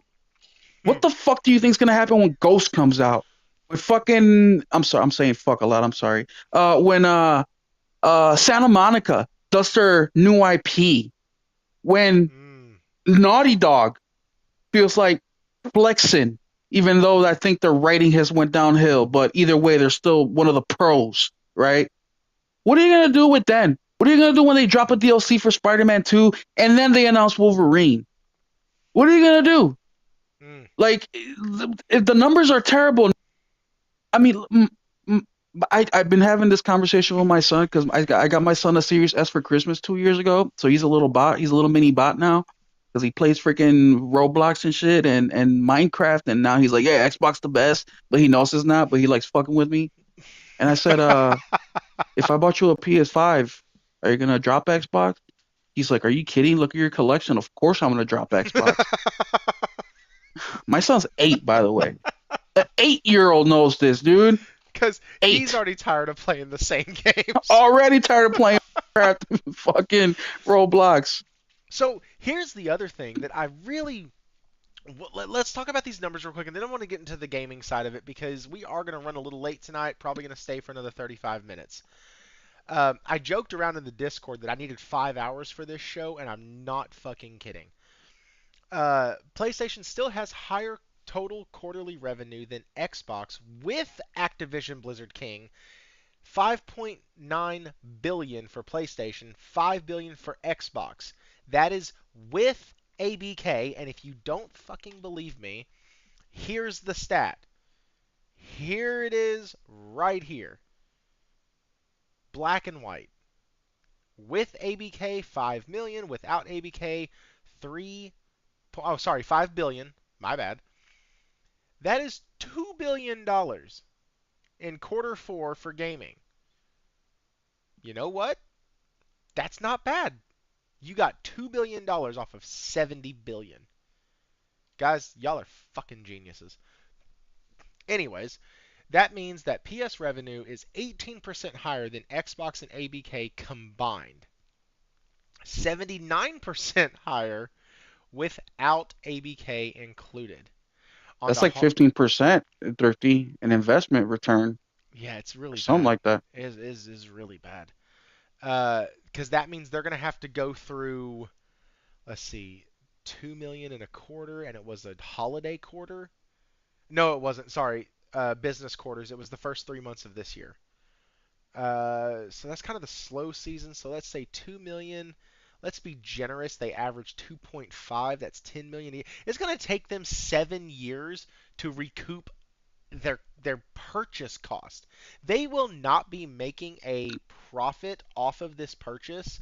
What the fuck do you think's gonna happen when Ghost comes out? With fucking I'm sorry, I'm saying fuck a lot, I'm sorry. When Santa Monica does their new IP, when Mm. Naughty Dog feels like flexing, even though I think their writing has went downhill, but either way, they're still one of the pros, right? What are you gonna do with then? What are you gonna do when they drop a DLC for Spider-Man 2 and then they announce Wolverine? What are you gonna do? Mm. Like, if the numbers are terrible, I mean, I've been having this conversation with my son because I got my son a Series S for Christmas 2 years ago. So he's a little bot. He's a little mini bot now because he plays freaking Roblox and shit and Minecraft. And now he's like, yeah, Xbox the best, but he knows it's not. But he likes fucking with me. And I said, if I bought you a PS5, are you gonna drop Xbox? He's like, are you kidding? Look at your collection. Of course I'm gonna drop Xbox. My son's 8, by the way. An 8-year old knows this, dude. Because he's 8. already tired of playing the same games. Already tired of playing fucking Roblox. So here's the other thing that I really let's talk about these numbers real quick, and then I want to get into the gaming side of it because we are going to run a little late tonight. Probably going to stay for another 35 minutes. I joked around in the Discord that I needed 5 hours for this show, and I'm not fucking kidding. PlayStation still has higher total quarterly revenue than Xbox with Activision Blizzard King. 5.9 billion for PlayStation, 5 billion for Xbox. That is with ABK, and if you don't fucking believe me, here's the stat. Here it is right here. Black and white. With ABK 5 million, without ABK 3 oh sorry, 5 billion. My bad. That is 2 billion dollars in quarter 4 for gaming. You know what? That's not bad. You got $2 billion off of 70 billion. Guys, y'all are fucking geniuses. Anyways, that means that PS revenue is 18% higher than Xbox and ABK combined. 79% higher without ABK included. On That's the like 15% thrifty an investment return Yeah, it's or really something bad. like that. Is really bad. Because that means they're gonna have to go through, let's see, 2 million in a quarter, and it was a holiday quarter. No, it wasn't. Sorry, business quarters. It was the first 3 months of this year. So that's kind of the slow season. So let's say 2 million. Let's be generous. They average 2.5. That's 10 million a year. It's going to take them 7 years to recoup their purchase cost. They will not be making a profit off of this purchase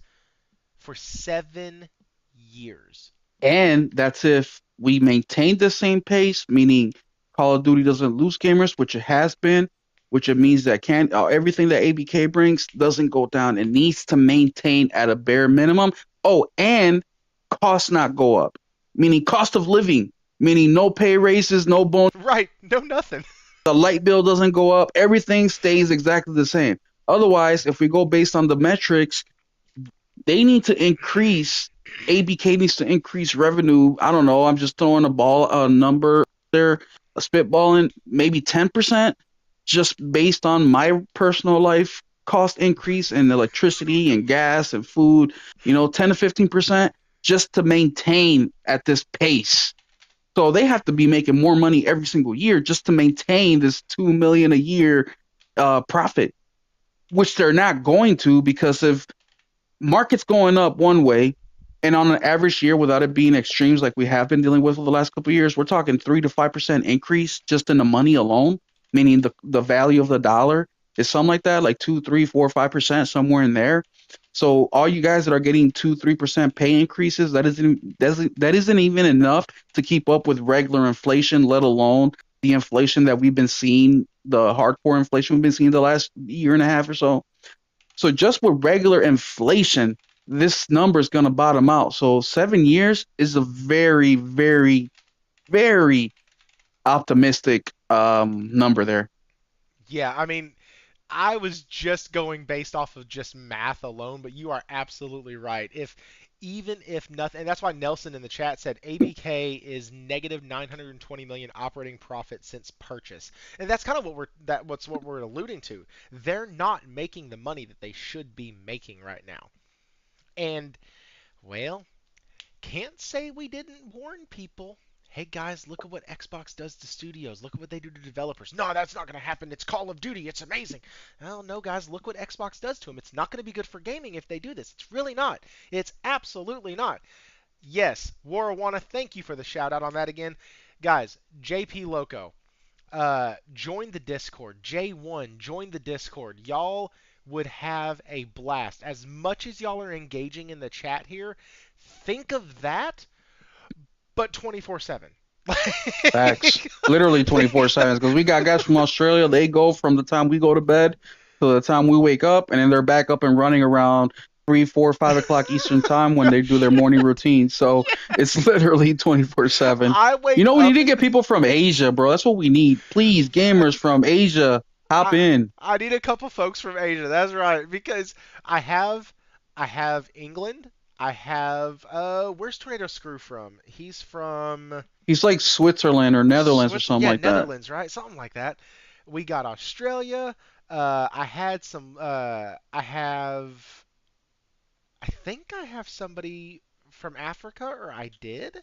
for 7 years. And that's if we maintain the same pace, meaning Call of Duty doesn't lose gamers, which it has been, which it means that can everything that ABK brings doesn't go down. It needs to maintain at a bare minimum. Oh, and costs not go up, meaning cost of living, meaning no pay raises, no bonus. Right? No, nothing. The light bill doesn't go up. Everything stays exactly the same. Otherwise, if we go based on the metrics, they need to increase. ABK needs to increase revenue. I don't know. I'm just throwing a number there, a spitballing, maybe 10%, just based on my personal life cost increase in electricity and gas and food. 10 to 15%, just to maintain at this pace. So they have to be making more money every single year just to maintain this 2 million a year profit, which they're not going to because if market's going up one way, and on an average year, without it being extremes like we have been dealing with for the last couple of years, we're talking 3 to 5% increase just in the money alone, meaning the value of the dollar is something like that, like 2, 3, 4, 5%, somewhere in there. So all you guys that are getting 2, 3% pay increases, that isn't even enough to keep up with regular inflation, let alone the inflation that we've been seeing, the hardcore inflation we've been seeing the last year and a half or so. So just with regular inflation, this number is going to bottom out. So 7 years is a very, very, very optimistic number there. Yeah, I mean, I was just going based off of just math alone, but you are absolutely right. If even if nothing, and that's why Nelson in the chat said ABK is negative 920 million operating profit since purchase, and that's kind of what we're alluding to. They're not making the money that they should be making right now, and well, can't say we didn't warn people. Hey guys, look at what Xbox does to studios. Look at what they do to developers. No, that's not going to happen. It's Call of Duty. It's amazing. Well, no, guys, look what Xbox does to them. It's not going to be good for gaming if they do this. It's really not. It's absolutely not. Yes, Warawana, thank you for the shout out on that again. Guys, JP Loco, join the Discord. J1, join the Discord. Y'all would have a blast. As much as y'all are engaging in the chat here, think of that but 24/7. Facts. Literally 24/7. Because we got guys from Australia. They go from the time we go to bed to the time we wake up, and then they're back up and running around 3, 4, 5 o'clock Eastern time when they do their morning routine. So it's literally 24/7. I You wake know, we need up to in get people from Asia, bro. That's what we need. Please, gamers from Asia, hop I in. I need a couple folks from Asia. That's right, because I have I have England. I have where's Tornado Screw from? He's from He's like Switzerland or Netherlands or something Yeah, like that. Netherlands, right? Something like that. We got Australia. I had some. I think I have somebody from Africa, or I did.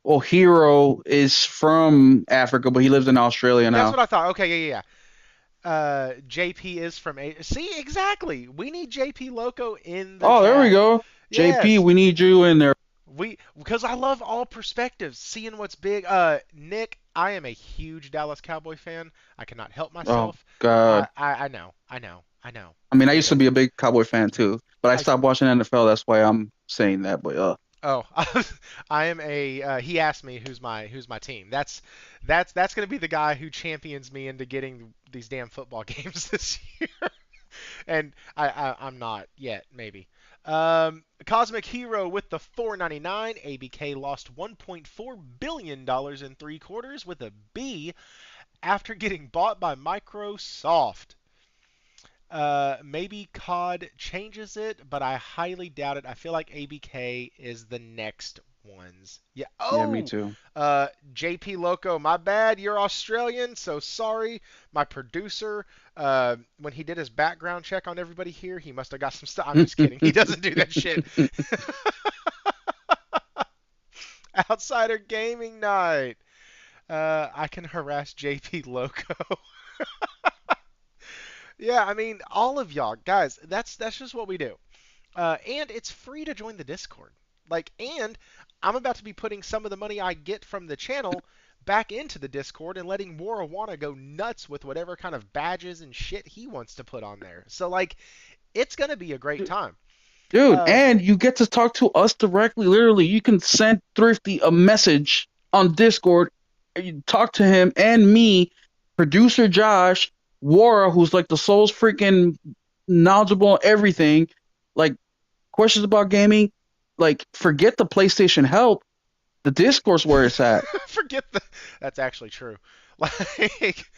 Well, Hero is from Africa, but he lives in Australia That's now. what I thought. Okay, yeah, yeah. JP is from A. See, exactly. We need JP Loco in the Oh, there we chat. go. JP, Yes, we need you in there. because I love all perspectives, seeing what's big. Nick, I am a huge Dallas Cowboy fan. I cannot help Oh, myself. God. I know, I know. I mean, I It used to does. be a big Cowboy fan too, but I I stopped watching NFL. That's why I'm saying that. But Oh, I am a. He asked me who's my team. That's gonna be the guy who champions me into getting these damn football games this year. And I'm not yet, maybe. Cosmic Hero with the 4.99. ABK lost 1.4 billion dollars in 3 quarters with a B after getting bought by Microsoft. Maybe COD changes it, but I highly doubt it. I feel like ABK is the next ones. Yeah. yeah, me Oh, too. JP Loco, my bad. You're Australian, so sorry. My producer, when he did his background check on everybody here, he must have got some stuff. I'm just kidding. He doesn't do that shit. Outsider Gaming Night. I can harass JP Loco. Yeah, I mean, all of y'all, guys, that's just what we do. And it's free to join the Discord. And I'm about to be putting some of the money I get from the channel back into the Discord and letting Warawana go nuts with whatever kind of badges and shit he wants to put on there. So it's gonna be a great time. Dude, Um, and you get to talk to us directly. Literally, you can send Thrifty a message on Discord. And you talk to him and me, producer Josh, Wara, who's like the soul's freaking knowledgeable on everything. Like questions about gaming. Like forget the PlayStation help. The Discord's where it's at. forget the. That's actually true. Like,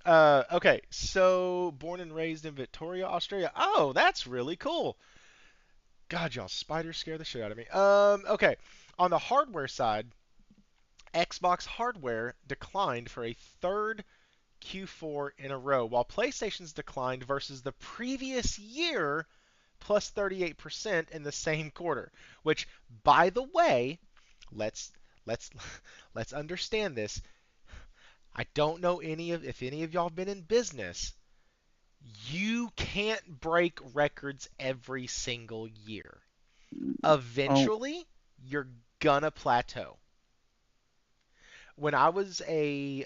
okay, so born and raised in Victoria, Australia. Oh, that's really cool. God, y'all spiders scare the shit out of me. Okay. On the hardware side, Xbox hardware declined for a third Q4 in a row, while PlayStation's declined versus the previous year plus 38% in the same quarter. Which, by the way, let's let's let's understand this. I don't know if any of y'all have been in business. You can't break records every single year. Oh, Eventually, you're gonna plateau. When I was a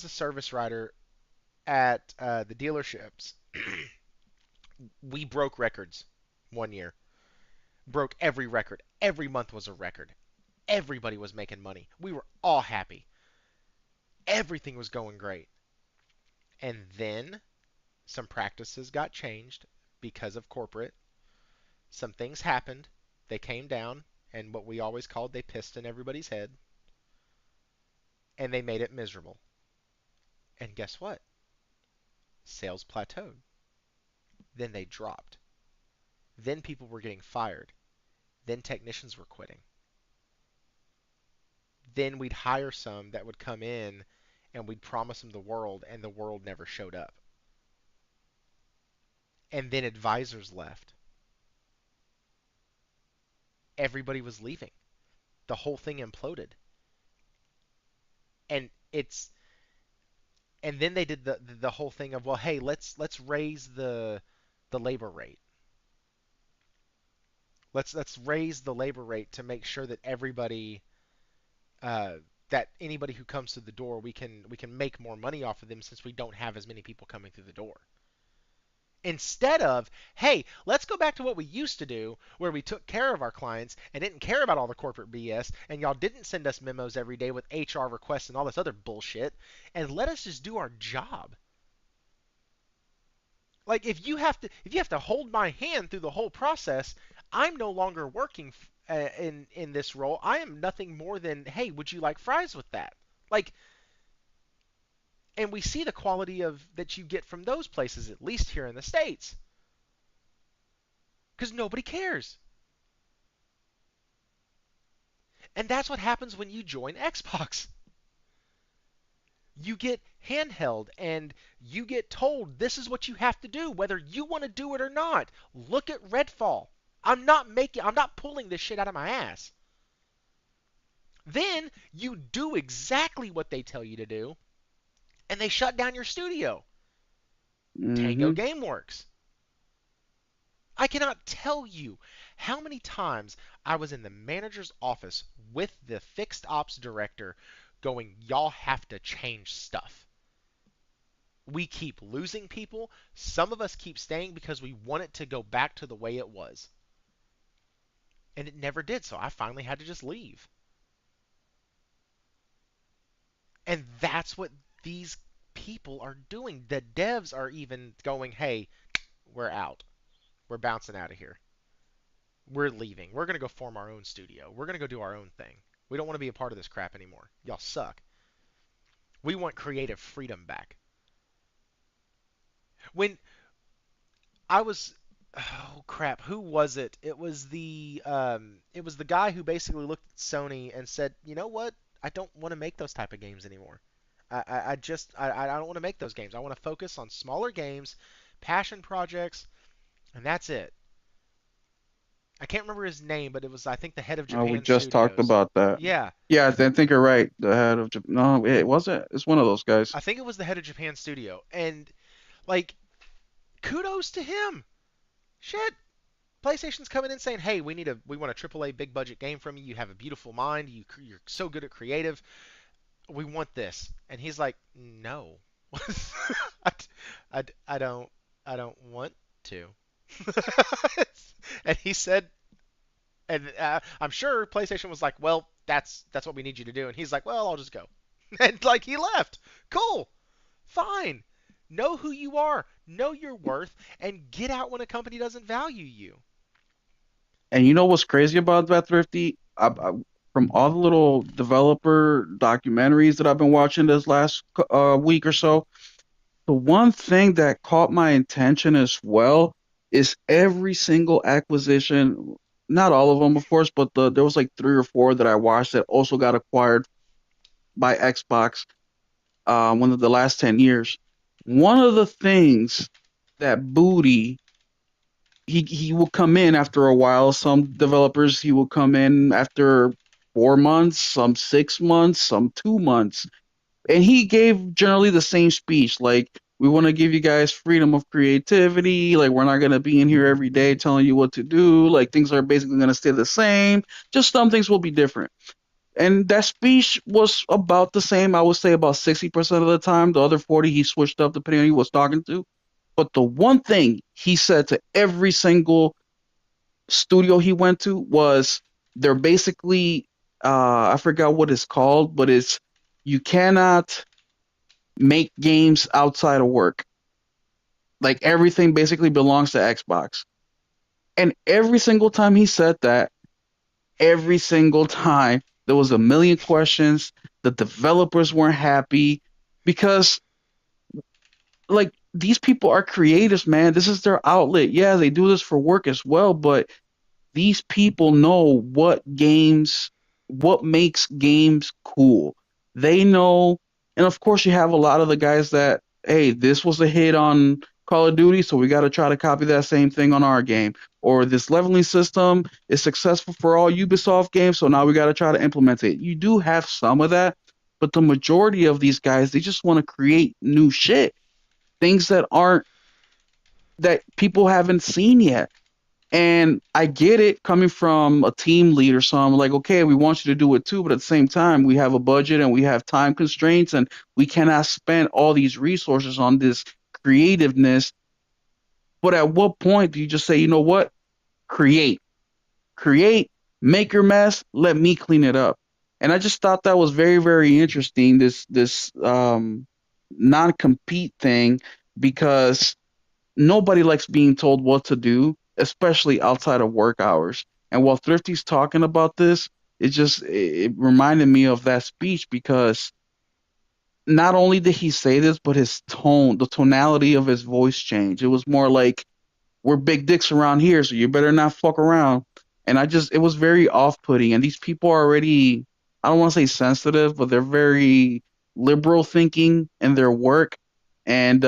service writer at the dealerships, we broke records one year. Broke every record. Every month was a record. Everybody was making money. We were all happy. Everything was going great. And then some practices got changed because of corporate. Some things happened. They came down, and what we always called they pissed in everybody's head, and they made it miserable. And guess what? Sales plateaued. Then they dropped. Then people were getting fired. Then technicians were quitting. Then we'd hire some that would come in and we'd promise them the world, and the world never showed up. And then advisors left. Everybody was leaving. The whole thing imploded. And it's and then they did the whole thing of, well, hey, let's raise the labor rate. Let's raise the labor rate to make sure that everybody uh, that anybody who comes through the door, we can make more money off of them since we don't have as many people coming through the door. Instead of, hey, let's go back to what we used to do, where we took care of our clients and didn't care about all the corporate BS, and y'all didn't send us memos every day with HR requests and all this other bullshit, and let us just do our job. Like, if you have to hold my hand through the whole process, I'm no longer working in this role. I am nothing more than, hey, would you like fries with that? Like, and we see the quality of that you get from those places, at least here in the states, because nobody cares. And that's what happens when you join Xbox. You get handheld and you get told this is what you have to do, whether you want to do it or not. Look at Redfall. I'm not pulling this shit out of my ass. Then you do exactly what they tell you to do, and they shut down your studio. Tango Hmm. Gameworks. I cannot tell you how many times I was in the manager's office with the fixed ops director going, y'all have to change stuff. We keep losing people. Some of us keep staying because we want it to go back to the way it was. And it never did, so I finally had to just leave. And that's what these people are doing. The devs are even going, hey, we're out. We're bouncing out of here. We're leaving. We're going to go form our own studio. We're going to go do our own thing. We don't want to be a part of this crap anymore. Y'all suck. We want creative freedom back. When I was oh crap, who was it? It was the guy who basically looked at Sony and said, "You know what? I don't want to make those type of games anymore. I don't want to make those games. I want to focus on smaller games, passion projects, and that's it." I can't remember his name, but it was, I think, the head of We Japan just talked Studios. about that. Yeah, Yeah, I think you're right. The head of no, it wasn't. It's one of those guys. I think it was the head of Japan Studio, and like, kudos to him. Shit, PlayStation's coming in saying, "Hey, we want a AAA big budget game from you. You have a beautiful mind. You're so good at creative. We want this." And he's like, "No, I, I I don't want to." And he said, and I'm sure PlayStation was like, "Well, that's what we need you to do." And he's like, "Well, I'll just go." And like he left. Cool, fine. Know who you are, know your worth, and get out when a company doesn't value you. And you know what's crazy about that, Thrifty? From all the little developer documentaries that I've been watching this last week or so, the one thing that caught my attention as well is every single acquisition. Not all of them, of course, but there was like three or four that I watched that also got acquired by Xbox one of the last 10 years. One of the things that Booty he will come in after a while. Some developers he will come in after 4 months, some 6 months, some 2 months, and he gave generally the same speech like. We want to give you guys freedom of creativity. Like, we're not going to be in here every day telling you what to do. Like, things are basically going to stay the same. Just some things will be different. And that speech was about the same. I would say about 60% of the time. The other 40 he switched up depending on who he was talking to. But the one thing he said to every single studio he went to was they're basically I forgot what it's called, but it's you cannot make games outside of work. Like everything basically belongs to Xbox. And every single time he said that, every single time there was a million questions. The developers weren't happy because like these people are creatives, man. This is their outlet. Yeah, they do this for work as well, but these people know what makes games cool. They know, and of course, you have a lot of the guys that, hey, this was a hit on Call of Duty, so we got to try to copy that same thing on our game. Or this leveling system is successful for all Ubisoft games, so now we got to try to implement it. You do have some of that, but the majority of these guys, they just want to create new shit, things that people haven't seen yet. And I get it coming from a team leader. So I'm like, okay, we want you to do it too. But at the same time, we have a budget and we have time constraints and we cannot spend all these resources on this creativeness. But at what point do you just say, you know what? Create, create, make your mess, let me clean it up. And I just thought that was very, very interesting, this non-compete thing, because nobody likes being told what to do, especially outside of work hours. And while Thrifty's talking about this, it reminded me of that speech because not only did he say this, but his tone, the tonality of his voice changed. It was more like, we're big dicks around here, so you better not fuck around. And it was very off putting. And these people are already, I don't want to say sensitive, but they're very liberal thinking in their work. And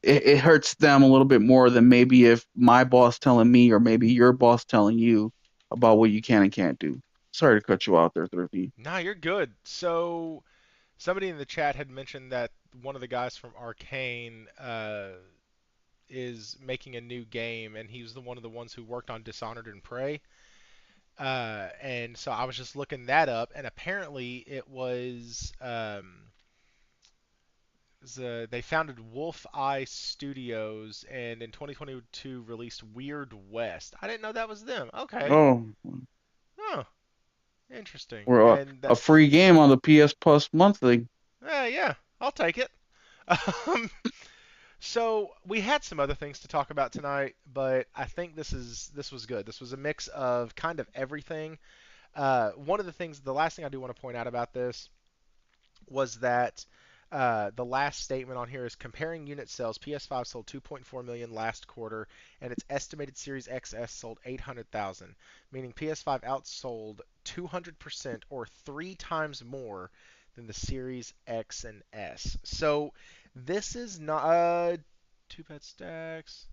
it hurts them a little bit more than maybe if my boss telling me or maybe your boss telling you about what you can and can't do. Sorry to cut you out there, Thrifty. Nah, you're good. So somebody in the chat had mentioned that one of the guys from Arcane is making a new game, and he was one of the ones who worked on Dishonored and Prey. And so I was just looking that up, and apparently they founded Wolf Eye Studios, and in 2022 released Weird West. I didn't know that was them. Okay. Oh, Oh, interesting. we're And a free game on the PS Plus monthly. yeah, I'll take it. Um, So we had some other things to talk about tonight, but I think this was good. This was a mix of kind of everything. One of the things, the last thing I do want to point out about this was that the last statement on here is comparing unit sales. PS5 sold 2.4 million last quarter, and its estimated Series XS sold 800,000, meaning PS5 outsold 200% or three times more than the Series X and S. So this is not two pet stacks.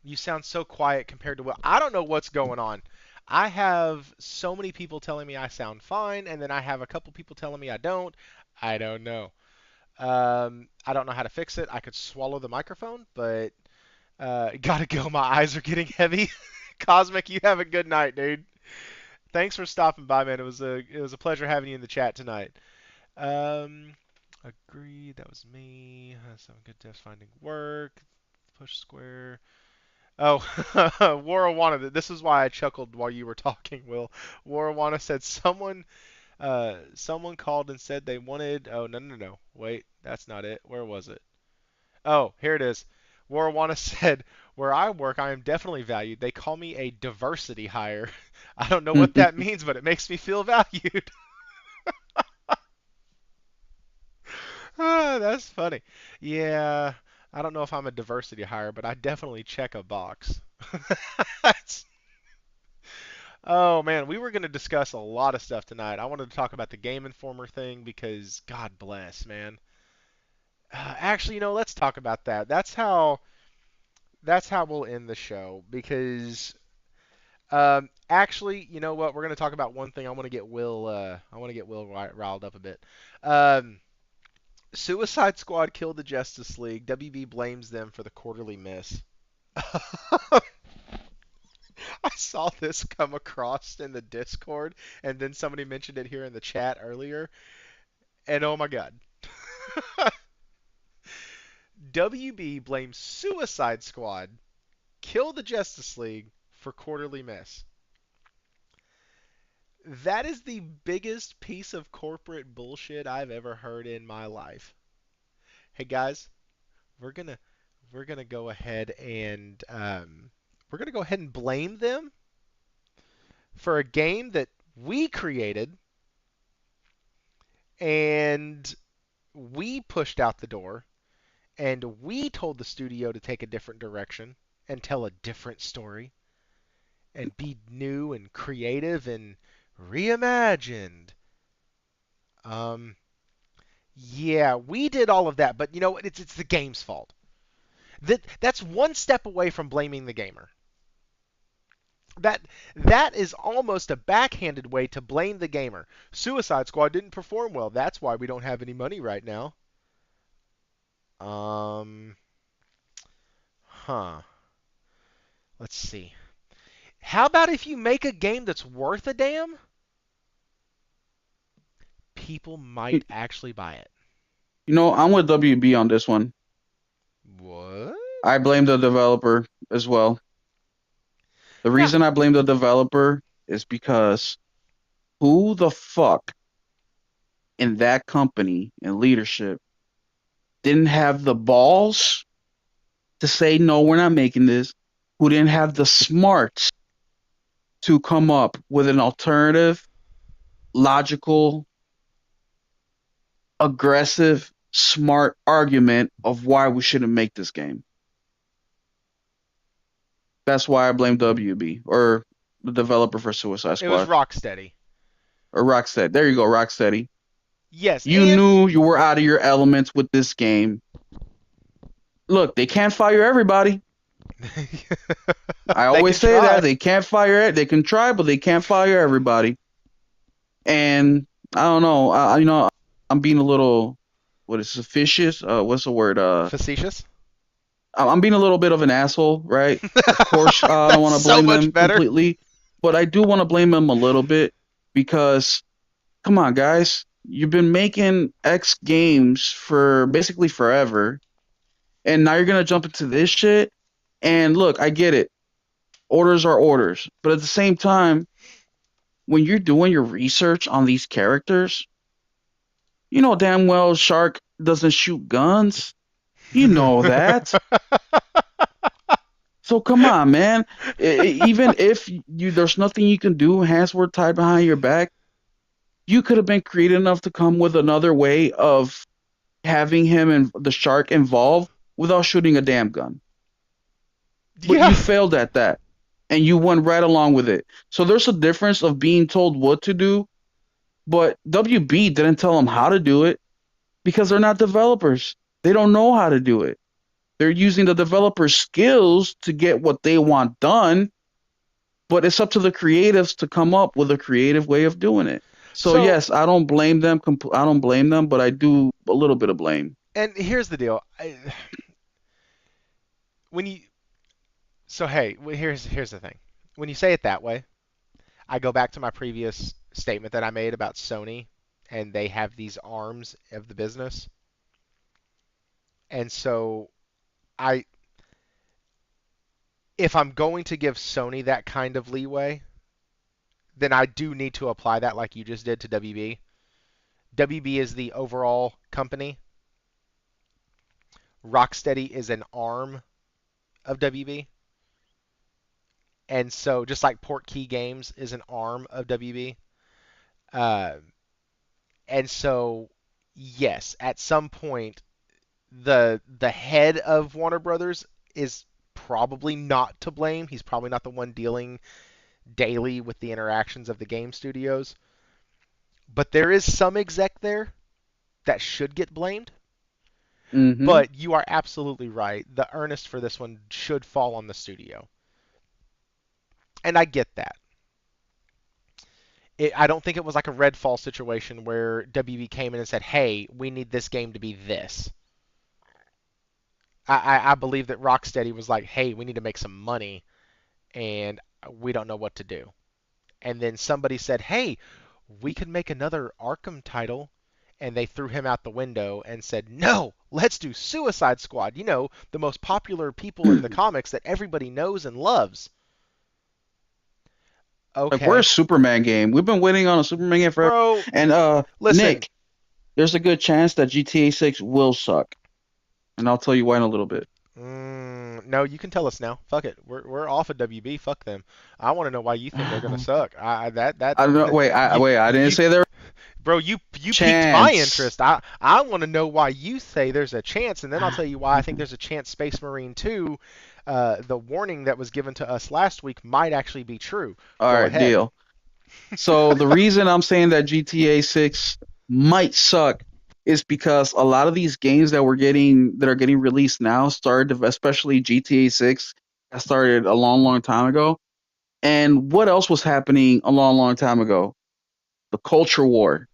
You sound so quiet compared to what I don't know what's going on. I have so many people telling me I sound fine, and then I have a couple people telling me I don't. I don't know. I don't know how to fix it. I could swallow the microphone, but gotta go. My eyes are getting heavy. Cosmic, you have a good night, dude. Thanks for stopping by, man. It was a pleasure having you in the chat tonight. Um, Agreed. That was me. Some good devs finding work. Push square. Oh, Warawana. This is why I chuckled while you were talking, Will. Warawana said someone called and said they wanted. Oh, no, no, no. Wait, that's not it. Where was it? Oh, here it is. Warawana said, "Where I work, I am definitely valued. They call me a diversity hire. I don't know what that means, but it makes me feel valued." That's funny. Yeah, I don't know if I'm a diversity hire, but I definitely check a box. That's Oh man, we were going to discuss a lot of stuff tonight. I wanted to talk about the Gameinformer thing because God bless, man. Actually, let's talk about that. That's how we'll end the show because actually, you know what? We're going to talk about one thing. I want to get Will riled up a bit. Um, Suicide Squad killed the Justice League. WB blames them for the quarterly miss. I saw this come across in the Discord, and then somebody mentioned it here in the chat earlier, and oh my god. WB blames Suicide Squad, kill the Justice League for quarterly miss. That is the biggest piece of corporate bullshit I've ever heard in my life. Hey guys, we're gonna we're gonna go ahead and blame them for a game that we created and we pushed out the door. And we told the studio to take a different direction and tell a different story and be new and creative and reimagined. Um, yeah, we did all of that, but you know what? It's the game's fault. That's one step away from blaming the gamer. That that is almost a backhanded way to blame the gamer. Suicide Squad didn't perform well. That's why we don't have any money right now. Um, huh. Let's see. How about if you make a game that's worth a damn? People You, might actually buy it. you know, I'm with WB on this one. What? I blame the developer as well. The Now, reason I blame the developer is because who the fuck in that company and leadership didn't have the balls to say, no, we're not making this? Who didn't have the smarts to come up with an alternative, logical, aggressive, smart argument of why we shouldn't make this game? That's why I blame WB or the developer for Suicide it was Squad Rocksteady. or Rocksteady. There you go, Rocksteady. Yes, You and knew you were out of your elements with this game. Look, they can't fire everybody. I they always can say that try. they can't fire it. They can try, but they can't fire everybody. And I don't know. I'm being a little what is officious? What's the word? Facetious. I'm being a little bit of an asshole, right? Of course, I don't That's want to so blame much them better. completely, but I do want to blame them a little bit because come on, guys, you've been making X games for basically forever, and now you're gonna jump into this shit. And look, I get it. Orders are orders, but at the same time, when you're doing your research on these characters, you know damn well Shark doesn't shoot guns. You know that. So come on, man. Even if you there's nothing you can do, hands were tied behind your back, you could have been creative enough to come with another way of having him and the shark involved without shooting a damn gun. But Yeah. you failed at that, and you went right along with it. So there's a difference of being told what to do, but WB didn't tell them how to do it because they're not developers. They don't know how to do it. They're using the developer's skills to get what they want done, but it's up to the creatives to come up with a creative way of doing it. So So, yes, I don't blame them. I don't blame them, but I do a little bit of blame. and here's the deal. When you so hey, here's the thing. When you say it that way, I go back to my previous statement that I made about Sony and they have these arms of the business. And so I if I'm going to give Sony that kind of leeway, then I do need to apply that like you just did to WB. WB is the overall company. Rocksteady is an arm of WB. And so just like Portkey Games is an arm of WB. Uh, and so yes, at some point the head of Warner Brothers is probably not to blame. He's probably not the one dealing daily with the interactions of the game studios. But there is some exec there that should get blamed. Mm-hmm. But you are absolutely right. The earnest for this one should fall on the studio. And I get that. I don't think it was like a Redfall situation where WB came in and said, hey, we need this game to be this. I believe that Rocksteady was like, hey, we need to make some money and we don't know what to do. And then somebody said, hey, we could make another Arkham title. And they threw him out the window and said, no, let's do Suicide Squad. You know, the most popular people in the comics that everybody knows and loves. Like where's Okay. Superman game? We've been waiting on a Superman game forever. Bro, And listen. Nick, there's a good chance that GTA 6 will suck, and I'll tell you why in a little bit. No, you can tell us now. Fuck it. We're off of WB. Fuck them. I want to know why you think they're gonna I suck. I that that don't know. Wait, you I didn't you say there. Bro, you piqued my Chance. interest. I want to know why you say there's a chance, and then I'll tell you why I think there's a chance Space Marine 2, the warning that was given to us last week, might actually be true. All Go right, ahead. deal. So the reason I'm saying that GTA 6 might suck is because a lot of these games that are getting released now started, especially GTA 6, that started a long, long time ago. And what else was happening a long, long time ago? The culture war,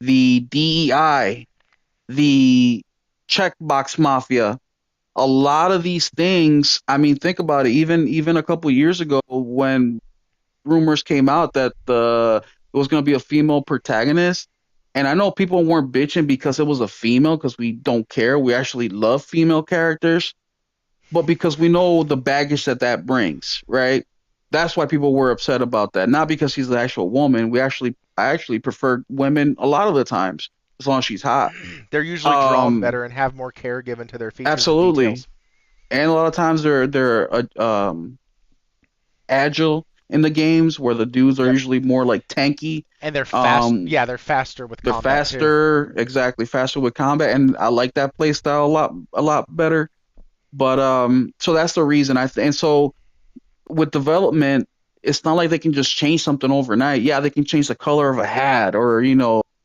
the DEI, the checkbox mafia. A lot of these things. I mean, think about it. Even a couple years ago, when rumors came out that it was going to be a female protagonist. And I know people weren't bitching because it was a female because we don't care. We actually love female characters, but because we know the baggage that that brings, right? That's why people were upset about that. Not because she's the actual woman. I actually prefer women a lot of the times as long as she's hot. They're usually drawn Um, better and have more care given to their features and Absolutely. details. And a lot of times they're agile in the games where the dudes are Yep. usually more like tanky. And they're fast. Um, Yeah, they're faster with they're combat too. faster, exactly, faster with combat, and I like that play style a lot better. But so that's the reason and so with development, it's not like they can just change something overnight. Yeah, they can change the color of a hat or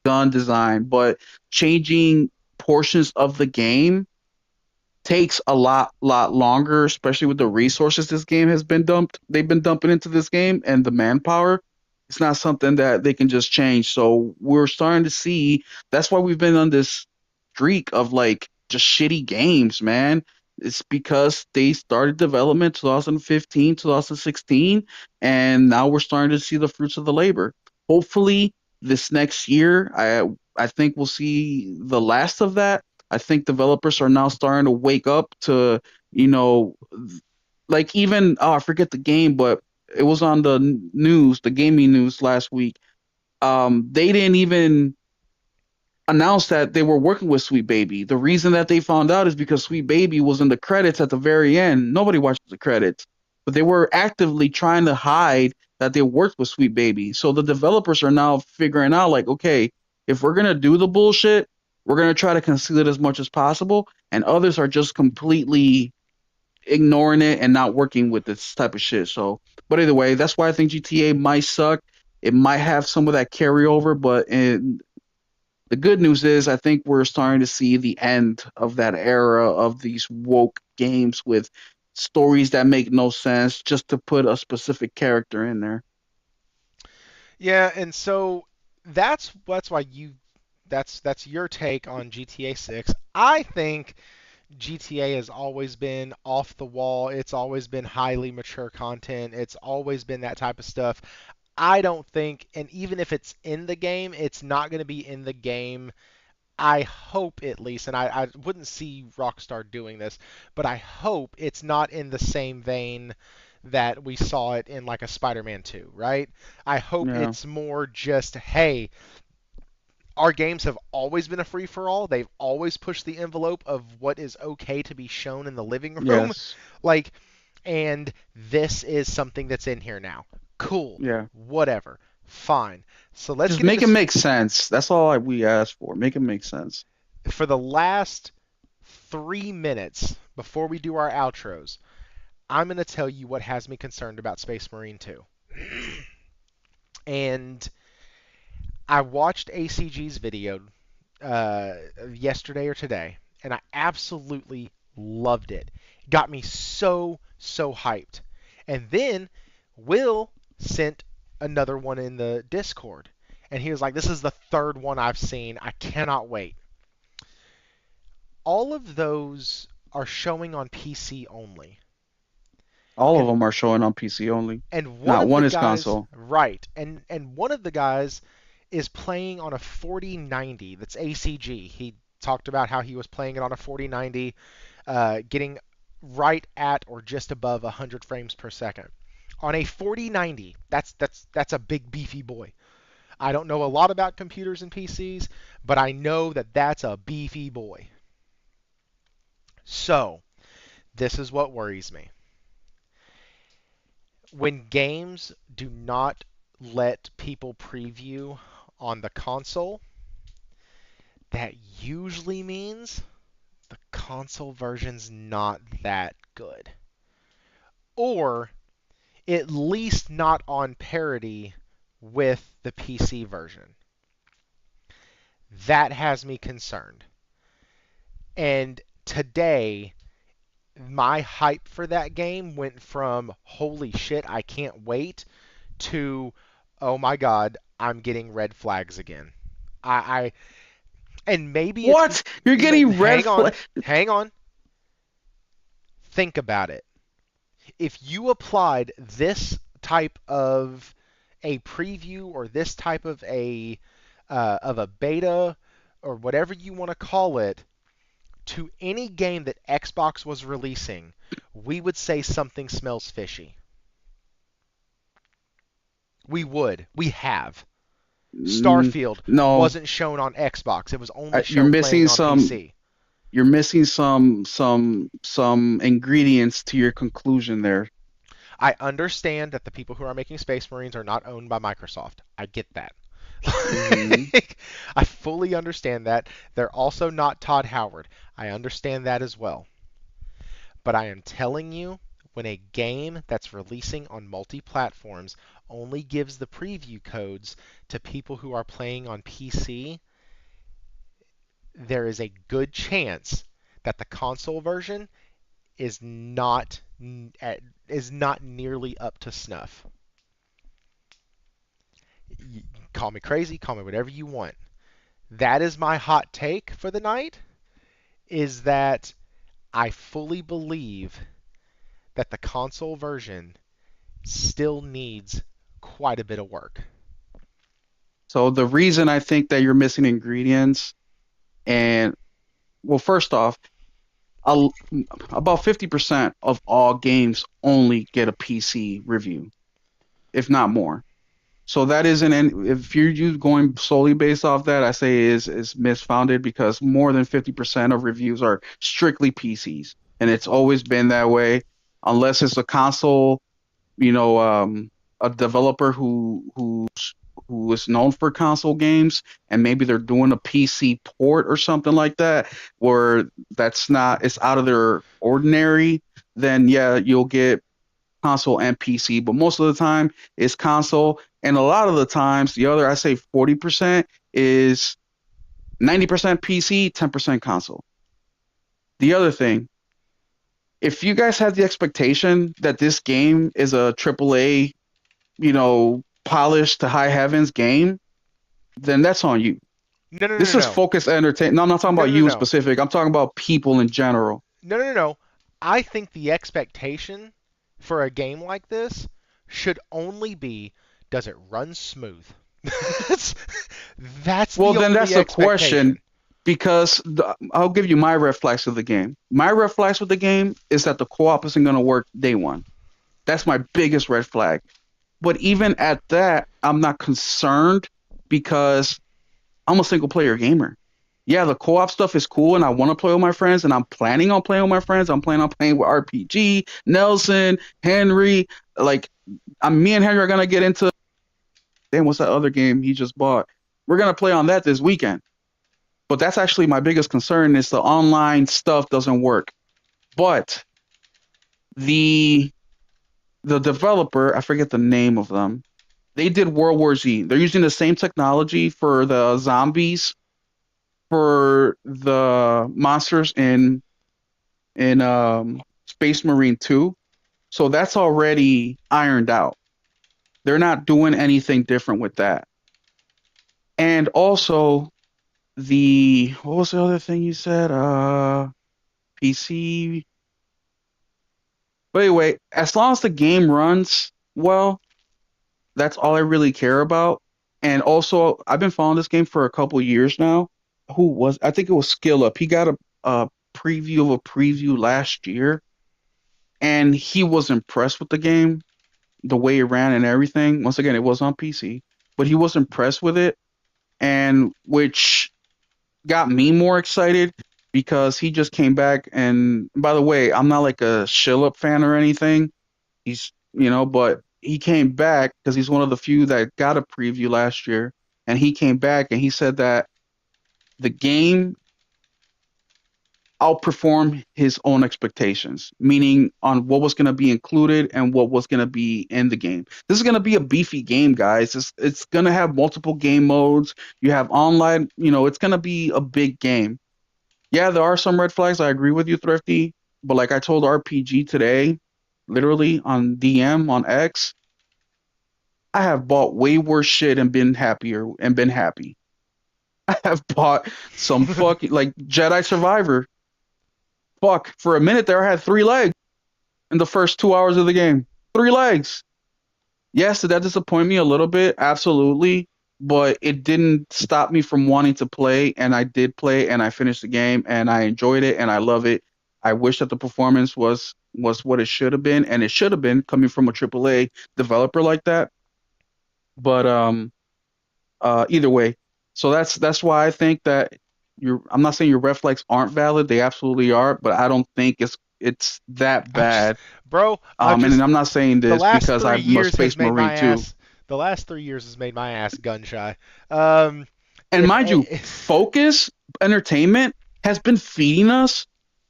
gun design, but changing portions of the game takes a lot longer, especially with the resources this game has been dumped. They've been dumping into this game and the manpower. It's not something that they can just change. So we're starting to see. That's why we've been on this streak of like just shitty games, man. It's because they started development 2015, 2016, and now we're starting to see the fruits of the labor. Hopefully, this next year, I think we'll see the last of that. I think developers are now starting to wake up to, you know, like even I forget the game, but it was on the news, the gaming news last week. They didn't even announce that they were working with Sweet Baby. The reason that they found out is because Sweet Baby was in the credits at the very end. Nobody watches the credits, but they were actively trying to hide that they worked with Sweet Baby. So the developers are now figuring out, like, okay, if we're gonna do the bullshit, we're gonna try to conceal it as much as possible, and others are just completely ignoring it and not working with this type of shit. So, but either way, that's why I think GTA might suck. It might have some of that carryover, but the good news is I think we're starting to see the end of that era of these woke games with stories that make no sense just to put a specific character in there. Yeah, and so that's why you that's your take on GTA 6. I think GTA has always been off the wall. It's always been highly mature content. It's always been that type of stuff. I don't think, and even if it's in the game, it's not going to be in the game. I hope at least, and I wouldn't see Rockstar doing this, but I hope it's not in the same vein that we saw it in like a Spider-Man 2, right? I hope Yeah. it's more just, hey, our games have always been a free for all. They've always pushed the envelope of what is okay to be shown in the living room. Yes. Like, and this is something that's in here now. Cool. Yeah. Whatever. Fine. So let's Just get make it into make sense. That's all we ask for. Make it make sense. for the last 3 minutes before we do our outros. I'm going to tell you what has me concerned about Space Marine 2. And I watched ACG's video uh, yesterday or today, and I absolutely loved it. Got me so hyped. And then Will sent another one in the Discord, and he was like, "This is the third one I've seen. I cannot wait." All of those are showing on PC only, All of and them are showing on PC only. one Not of the one is guys, console. right, and one of the guys is playing on a 4090. That's ACG. He talked about how he was playing it on a 4090, getting right at or just above 100 frames per second. On a 4090, that's a big beefy boy. I don't know a lot about computers and PCs, but I know that that's a beefy boy. So, this is what worries me. When games do not let people preview on the console, that usually means the console version's not that good. Or at least not on parity with the PC version. That has me concerned. And today, my hype for that game went from holy shit, I can't wait to oh my god, I'm getting red flags again. I and maybe it's What? You're getting red hang on, flag? hang on. Think about it. If you applied this type of a preview or this type of a beta or whatever you want to call it to any game that Xbox was releasing, we would say something smells fishy. We would. We have. Mm, Starfield no, wasn't shown on Xbox. It was only you're shown playing missing on some. PC. You're missing some ingredients to your conclusion there. I understand that the people who are making Space Marines are not owned by Microsoft. I get that. Hmm. I fully understand that. They're also not Todd Howard. I understand that as well. But I am telling you, when a game that's releasing on multi platforms only gives the preview codes to people who are playing on PC, there is a good chance that the console version is not is not nearly up to snuff. Call me crazy, call me whatever you want. That is my hot take for the night, is that I fully believe that the console version still needs quite a bit of work. So the reason I think that you're missing ingredients, and well, first off, a, about 50% of all games only get a PC review, if not more. So that isn't any, if you're going solely based off that, I say is misfounded because more than 50% of reviews are strictly PCs, and it's always been that way, unless it's a console, you know, a developer who is known for console games, and maybe they're doing a PC port or something like that, where that's not it's out of their ordinary. Then yeah, you'll get console and PC, but most of the time it's console. And a lot of the times, the other, I say 40% is 90% PC, 10% console. The other thing, if you guys have the expectation that this game is a AAA, polished to high heavens game, then that's on you. No, no, no, This is no. focused entertainment. No, I'm not talking No, about no, no, you in no. specific. I'm talking about people in general. No, no, no, no. I think the expectation for a game like this should only be, does it run smooth? that's, that's Well, the then that's only the question expectation. because I'll give you my red flags of the game. My red flags with the game is that the co-op isn't going to work day one. That's my biggest red flag. But even at that, I'm not concerned because I'm a single player gamer. Yeah, the co-op stuff is cool and I want to play with my friends and I'm planning on playing with my friends. I'm planning on playing with RPG, Nelson, Henry. Like, me and Henry are going to get into, damn, what's that other game he just bought? We're going to play on that this weekend. But that's actually my biggest concern is the online stuff doesn't work. But the the developer, I forget the name of them. They did World War Z. They're using the same technology for the zombies, for the monsters in Space Marine 2. So that's already ironed out. They're not doing anything different with that. And also the what was the other thing you said? PC. But anyway, as long as the game runs well, that's all I really care about. And also, I've been following this game for a couple years now. I think it was Skill Up. He got a preview of a preview last year, and he was impressed with the game, the way it ran and everything. Once again, it was on PC, but he was impressed with it, and which got me more excited because he just came back. And by the way, I'm not like a Shill Up fan or anything. But he came back because he's one of the few that got a preview last year. and he came back and he said that the game outperformed his own expectations, meaning on what was going to be included and what was going to be in the game. This is going to be a beefy game, guys. It's going to have multiple game modes. You have online, it's going to be a big game. Yeah, there are some red flags. I agree with you, Thrifty. But like I told RPG today, literally on DM on X, I have bought way worse shit and been happier and been happy. I have bought some fucking like Jedi Survivor. Fuck, for a minute there, I had 3 legs in the first 2 hours of the game. 3 legs. Yes, did that disappoint me a little bit? Absolutely. But it didn't stop me from wanting to play, and I did play, and I finished the game, and I enjoyed it, and I love it. I wish that the performance was what it should have been, and it should have been coming from a AAA developer like that. But either way, so that's why I think that I'm not saying your red flags aren't valid. They absolutely are, but I don't think it's that I'm just, bad. bro. And I'm not saying The this last because three I'm a years has space made my marine too. ass. The last 3 years has made my ass gun shy. Um, And if mind you, a, Focus Entertainment has been feeding us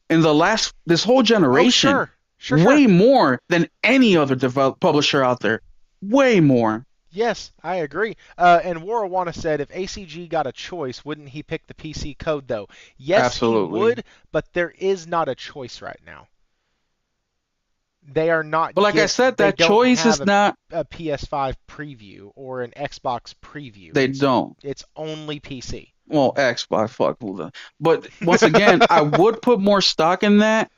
in the last this whole oh generation sure, sure, sure. way more than any other publisher out there. Way more. Yes, I agree. And Warawana said if ACG got a choice, wouldn't he pick the PC code though? Yes, he Absolutely. would, but there is not a choice right now. They are not But like I get. said, They that don't choice have is not. a PS5 preview or an Xbox preview. They don't. It's only PC. Well, Xbox, fuck. But once again, I would put more stock in that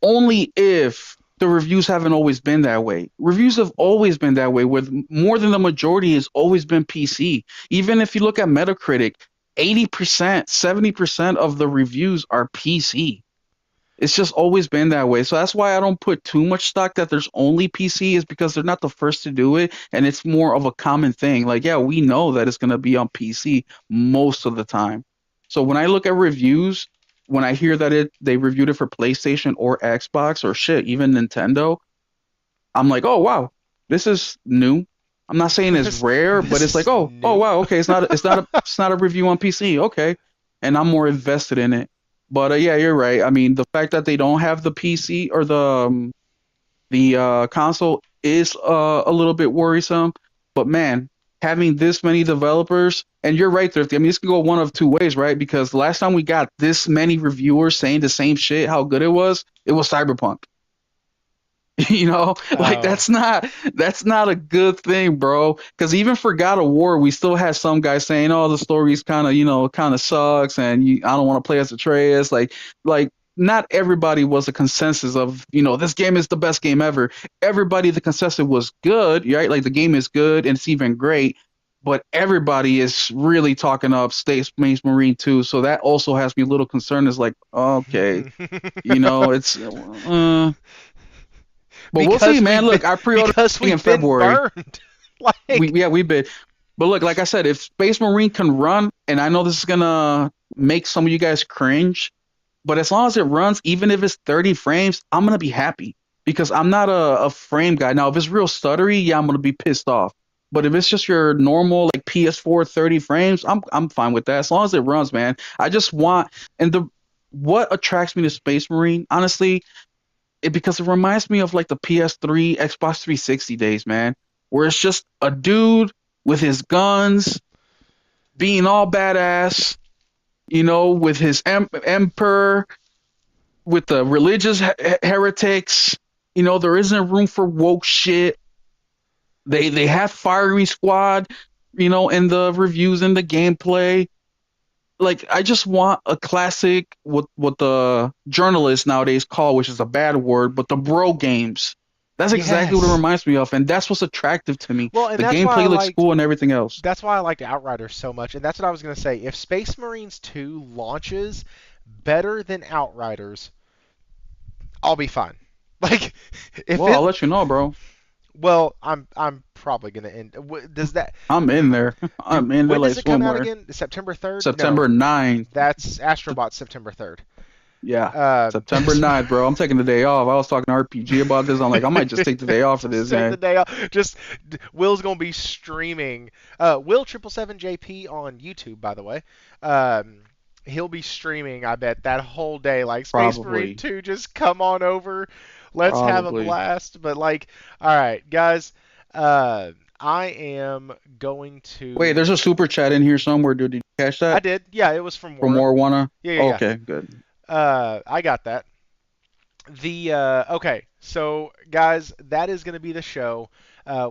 only if the reviews haven't always been that way. Reviews have always been that way, with more than the majority has always been PC. Even if you look at Metacritic, 80%, 70% of the reviews are PC. It's just always been that way. So that's why I don't put too much stock that there's only PC, is because they're not the first to do it, and it's more of a common thing. Like, yeah, we know that it's going to be on PC most of the time. So when I look at reviews, when I hear that they reviewed it for PlayStation or Xbox or shit, even Nintendo, I'm like, "Oh, wow. This is new." I'm not saying it's this rare, but this it's like, is "Oh, new. wow, okay, it's not a review on PC." Okay. And I'm more invested in it. But yeah, you're right. I mean, the fact that they don't have the PC or the console is a little bit worrisome. But man, having this many developers, and you're right, Thrifty. I mean, this can go one of two ways, right? Because the last time we got this many reviewers saying the same shit, how good it was Cyberpunk. Like Oh. that's not a good thing, bro. Because even for God of War, we still had some guys saying, "Oh, the story's kind of sucks, and I don't want to play as Atreus." Like not everybody was a consensus of, this game is the best game ever. Everybody, the consensus was good, right? Like the game is good and it's even great, but everybody is really talking up Space Marine 2, so that also has me a little concerned. Is like, okay, it's. But we'll see, because man. we've been Look, I pre-ordered because in we've been February. burned. Like We bid. But look, like I said, if Space Marine can run, and I know this is gonna make some of you guys cringe, but as long as it runs, even if it's 30 frames, I'm gonna be happy because I'm not a frame guy. Now, if it's real stuttery, yeah, I'm gonna be pissed off. But if it's just your normal like PS4 30 frames, I'm fine with that as long as it runs, man. I just want and the what attracts me to Space Marine, honestly, because it reminds me of like the PS3, Xbox 360 days, man, where it's just a dude with his guns, being all badass, with his emperor, with the religious heretics. There isn't room for woke shit. They have fiery squad, in the reviews and the gameplay. Like I just want a classic, what the journalists nowadays call, which is a bad word, but the bro games. That's exactly what it yes. reminds me of, and that's what's attractive to me. Well, and The gameplay looks cool and everything else. that's why I liked Outriders so much, and that's what I was gonna say. If Space Marines 2 launches better than Outriders, I'll be fine. Like if Well, it I'll let you know, bro. well, I'm probably gonna end. Does that I'm in there. do? I'm in there When like does it come out swimwear. again? September 3rd? No, September 9th. that's Astrobot September 3rd. Yeah. Uh, September 9th, bro. I'm taking the day off. I was talking to RPG about this. I'm like, I might just take the day off for just this take the game. day off. Just Will's gonna be streaming. Will 777JP on YouTube, by the way. Um, he'll be streaming. I bet that whole day, like Space Marine Probably. 2. Just come on over. Let's have a Probably. blast. But like, all right, guys. Uh, I am going Wait, to. there's a super chat in here somewhere, dude. Did you catch I that? did. Yeah, it was from From Wara. more wanna? Yeah, yeah, Okay, good. yeah. I got that. Okay, so guys, that is going to be the show.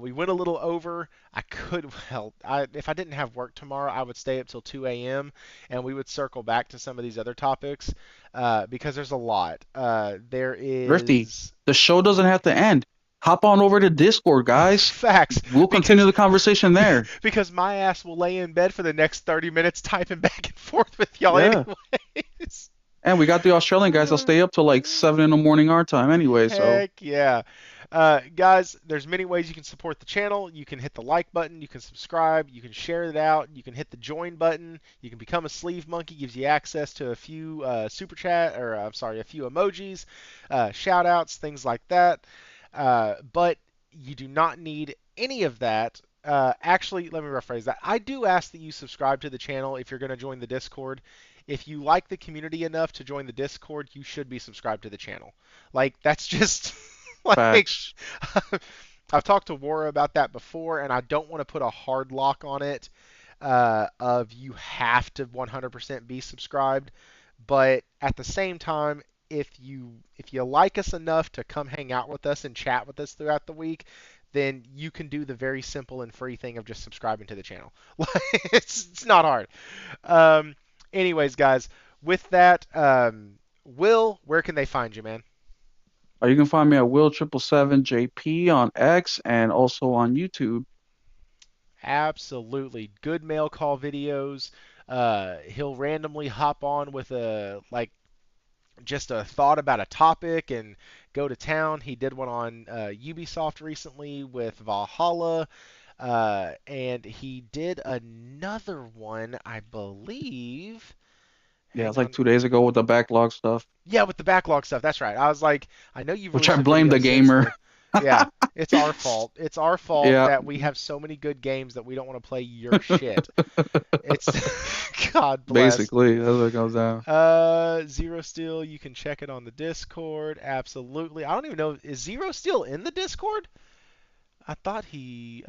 We went a little over. I could well, if I didn't have work tomorrow, I would stay up till 2 a.m. and we would circle back to some of these other topics because there's a lot. There Thrifty, is the show doesn't have to end. Hop on over to Discord, guys. facts We'll continue because the conversation there. because my ass will lay in bed for the next 30 minutes typing back and forth with y'all Yeah. anyways. And we got the Australian guys. They'll stay up till like 7 in the morning our time anyway, so Heck yeah. Guys, there's many ways you can support the channel. You can hit the like button, you can subscribe, you can share it out, you can hit the join button, you can become a sleeve monkey, gives you access to a few super chat, or I'm sorry, a few emojis, shout outs, things like that. But you do not need any of that. Actually, let me rephrase that. I do ask that you subscribe to the channel if you're going to join the Discord. If you like the community enough to join the Discord, you should be subscribed to the channel. Like, that's just like facts. I've talked to Wara about that before, and I don't want to put a hard lock on it of you have to 100% be subscribed. But at the same time, if you like us enough to come hang out with us and chat with us throughout the week, then you can do the very simple and free thing of just subscribing to the channel. It's not hard. Um, anyways, guys, with that, Will, where can they find you, man? You can find me at Will777JP on X and also on YouTube. Absolutely. Good mail call videos. He'll randomly hop on with a like just a thought about a topic and go to town. He did one on Ubisoft recently with Valhalla, and he did another one, I believe. Yeah, Hang it's like on. 2 days ago with the backlog stuff, Yeah, with the backlog stuff. That's right. I was like, I know you've which I released a blame video the since gamer. then. Yeah, it's our fault. It's our fault Yeah, that we have so many good games that we don't want to play your shit. It's God bless. basically, that's what it comes down. Zero Steel, you can check it on the Discord. Absolutely. I don't even know, is Zero Steel in the Discord? I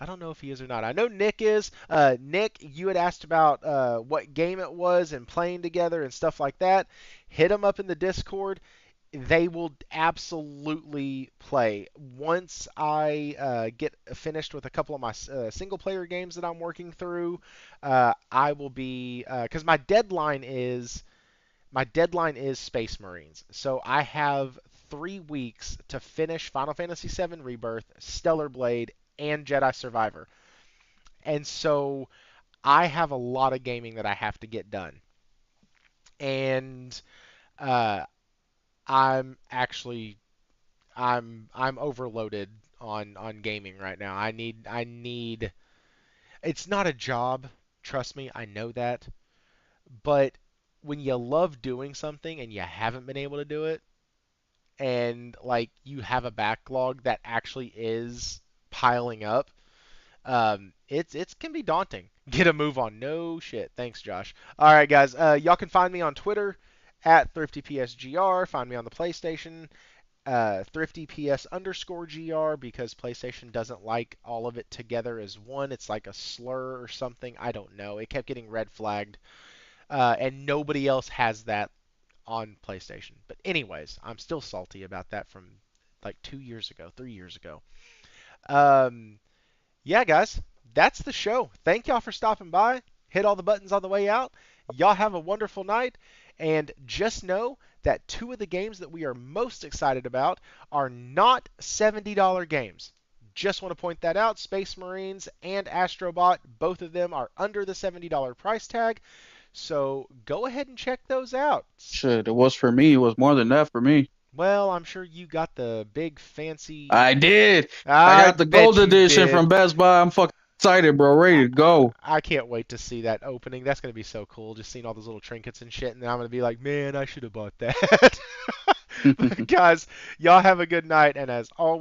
don't know if he is or not. I know Nick is. Nick, you had asked about what game it was and playing together and stuff like that. Hit him up in the Discord. They will absolutely play. Once I get finished with a couple of my single player games that I'm working through, I will be because my deadline is Space Marines. So I have 3 weeks to finish Final Fantasy VII Rebirth, Stellar Blade, and Jedi Survivor. And so I have a lot of gaming that I have to get done. And uh, I'm actually I'm overloaded on gaming right now. I need it's not a job, trust me, I know that. But when you love doing something and you haven't been able to do it, and like you have a backlog that actually is piling up, it can be daunting. Get a move on. No shit. Thanks, Josh. All right, guys. Y'all can find me on Twitter at thriftypsgr. Find me on the PlayStation, thriftyps_gr, because PlayStation doesn't like all of it together as one. It's like a slur or something. I don't know. It kept getting red flagged, and nobody else has that on PlayStation. But anyways, I'm still salty about that from like 2 years ago, 3 years ago. Um, yeah, guys, that's the show. Thank y'all for stopping by. Hit all the buttons on the way out. Y'all have a wonderful night. And just know that two of the games that we are most excited about are not $70 games. Just want to point that out. Space Marines and Astrobot, both of them are under the $70 price tag. So go ahead and check those out. Shit, it was for me. It was more than that for me. Well, I'm sure you got the big fancy. I did. I I got the gold bet you edition did. from Best Buy. I'm fucking excited, bro. Ready I, to go. I can't wait to see that opening. That's gonna be so cool. Just seeing all those little trinkets and shit, and then I'm gonna be like, man, I should have bought that. But guys, y'all have a good night, and as always.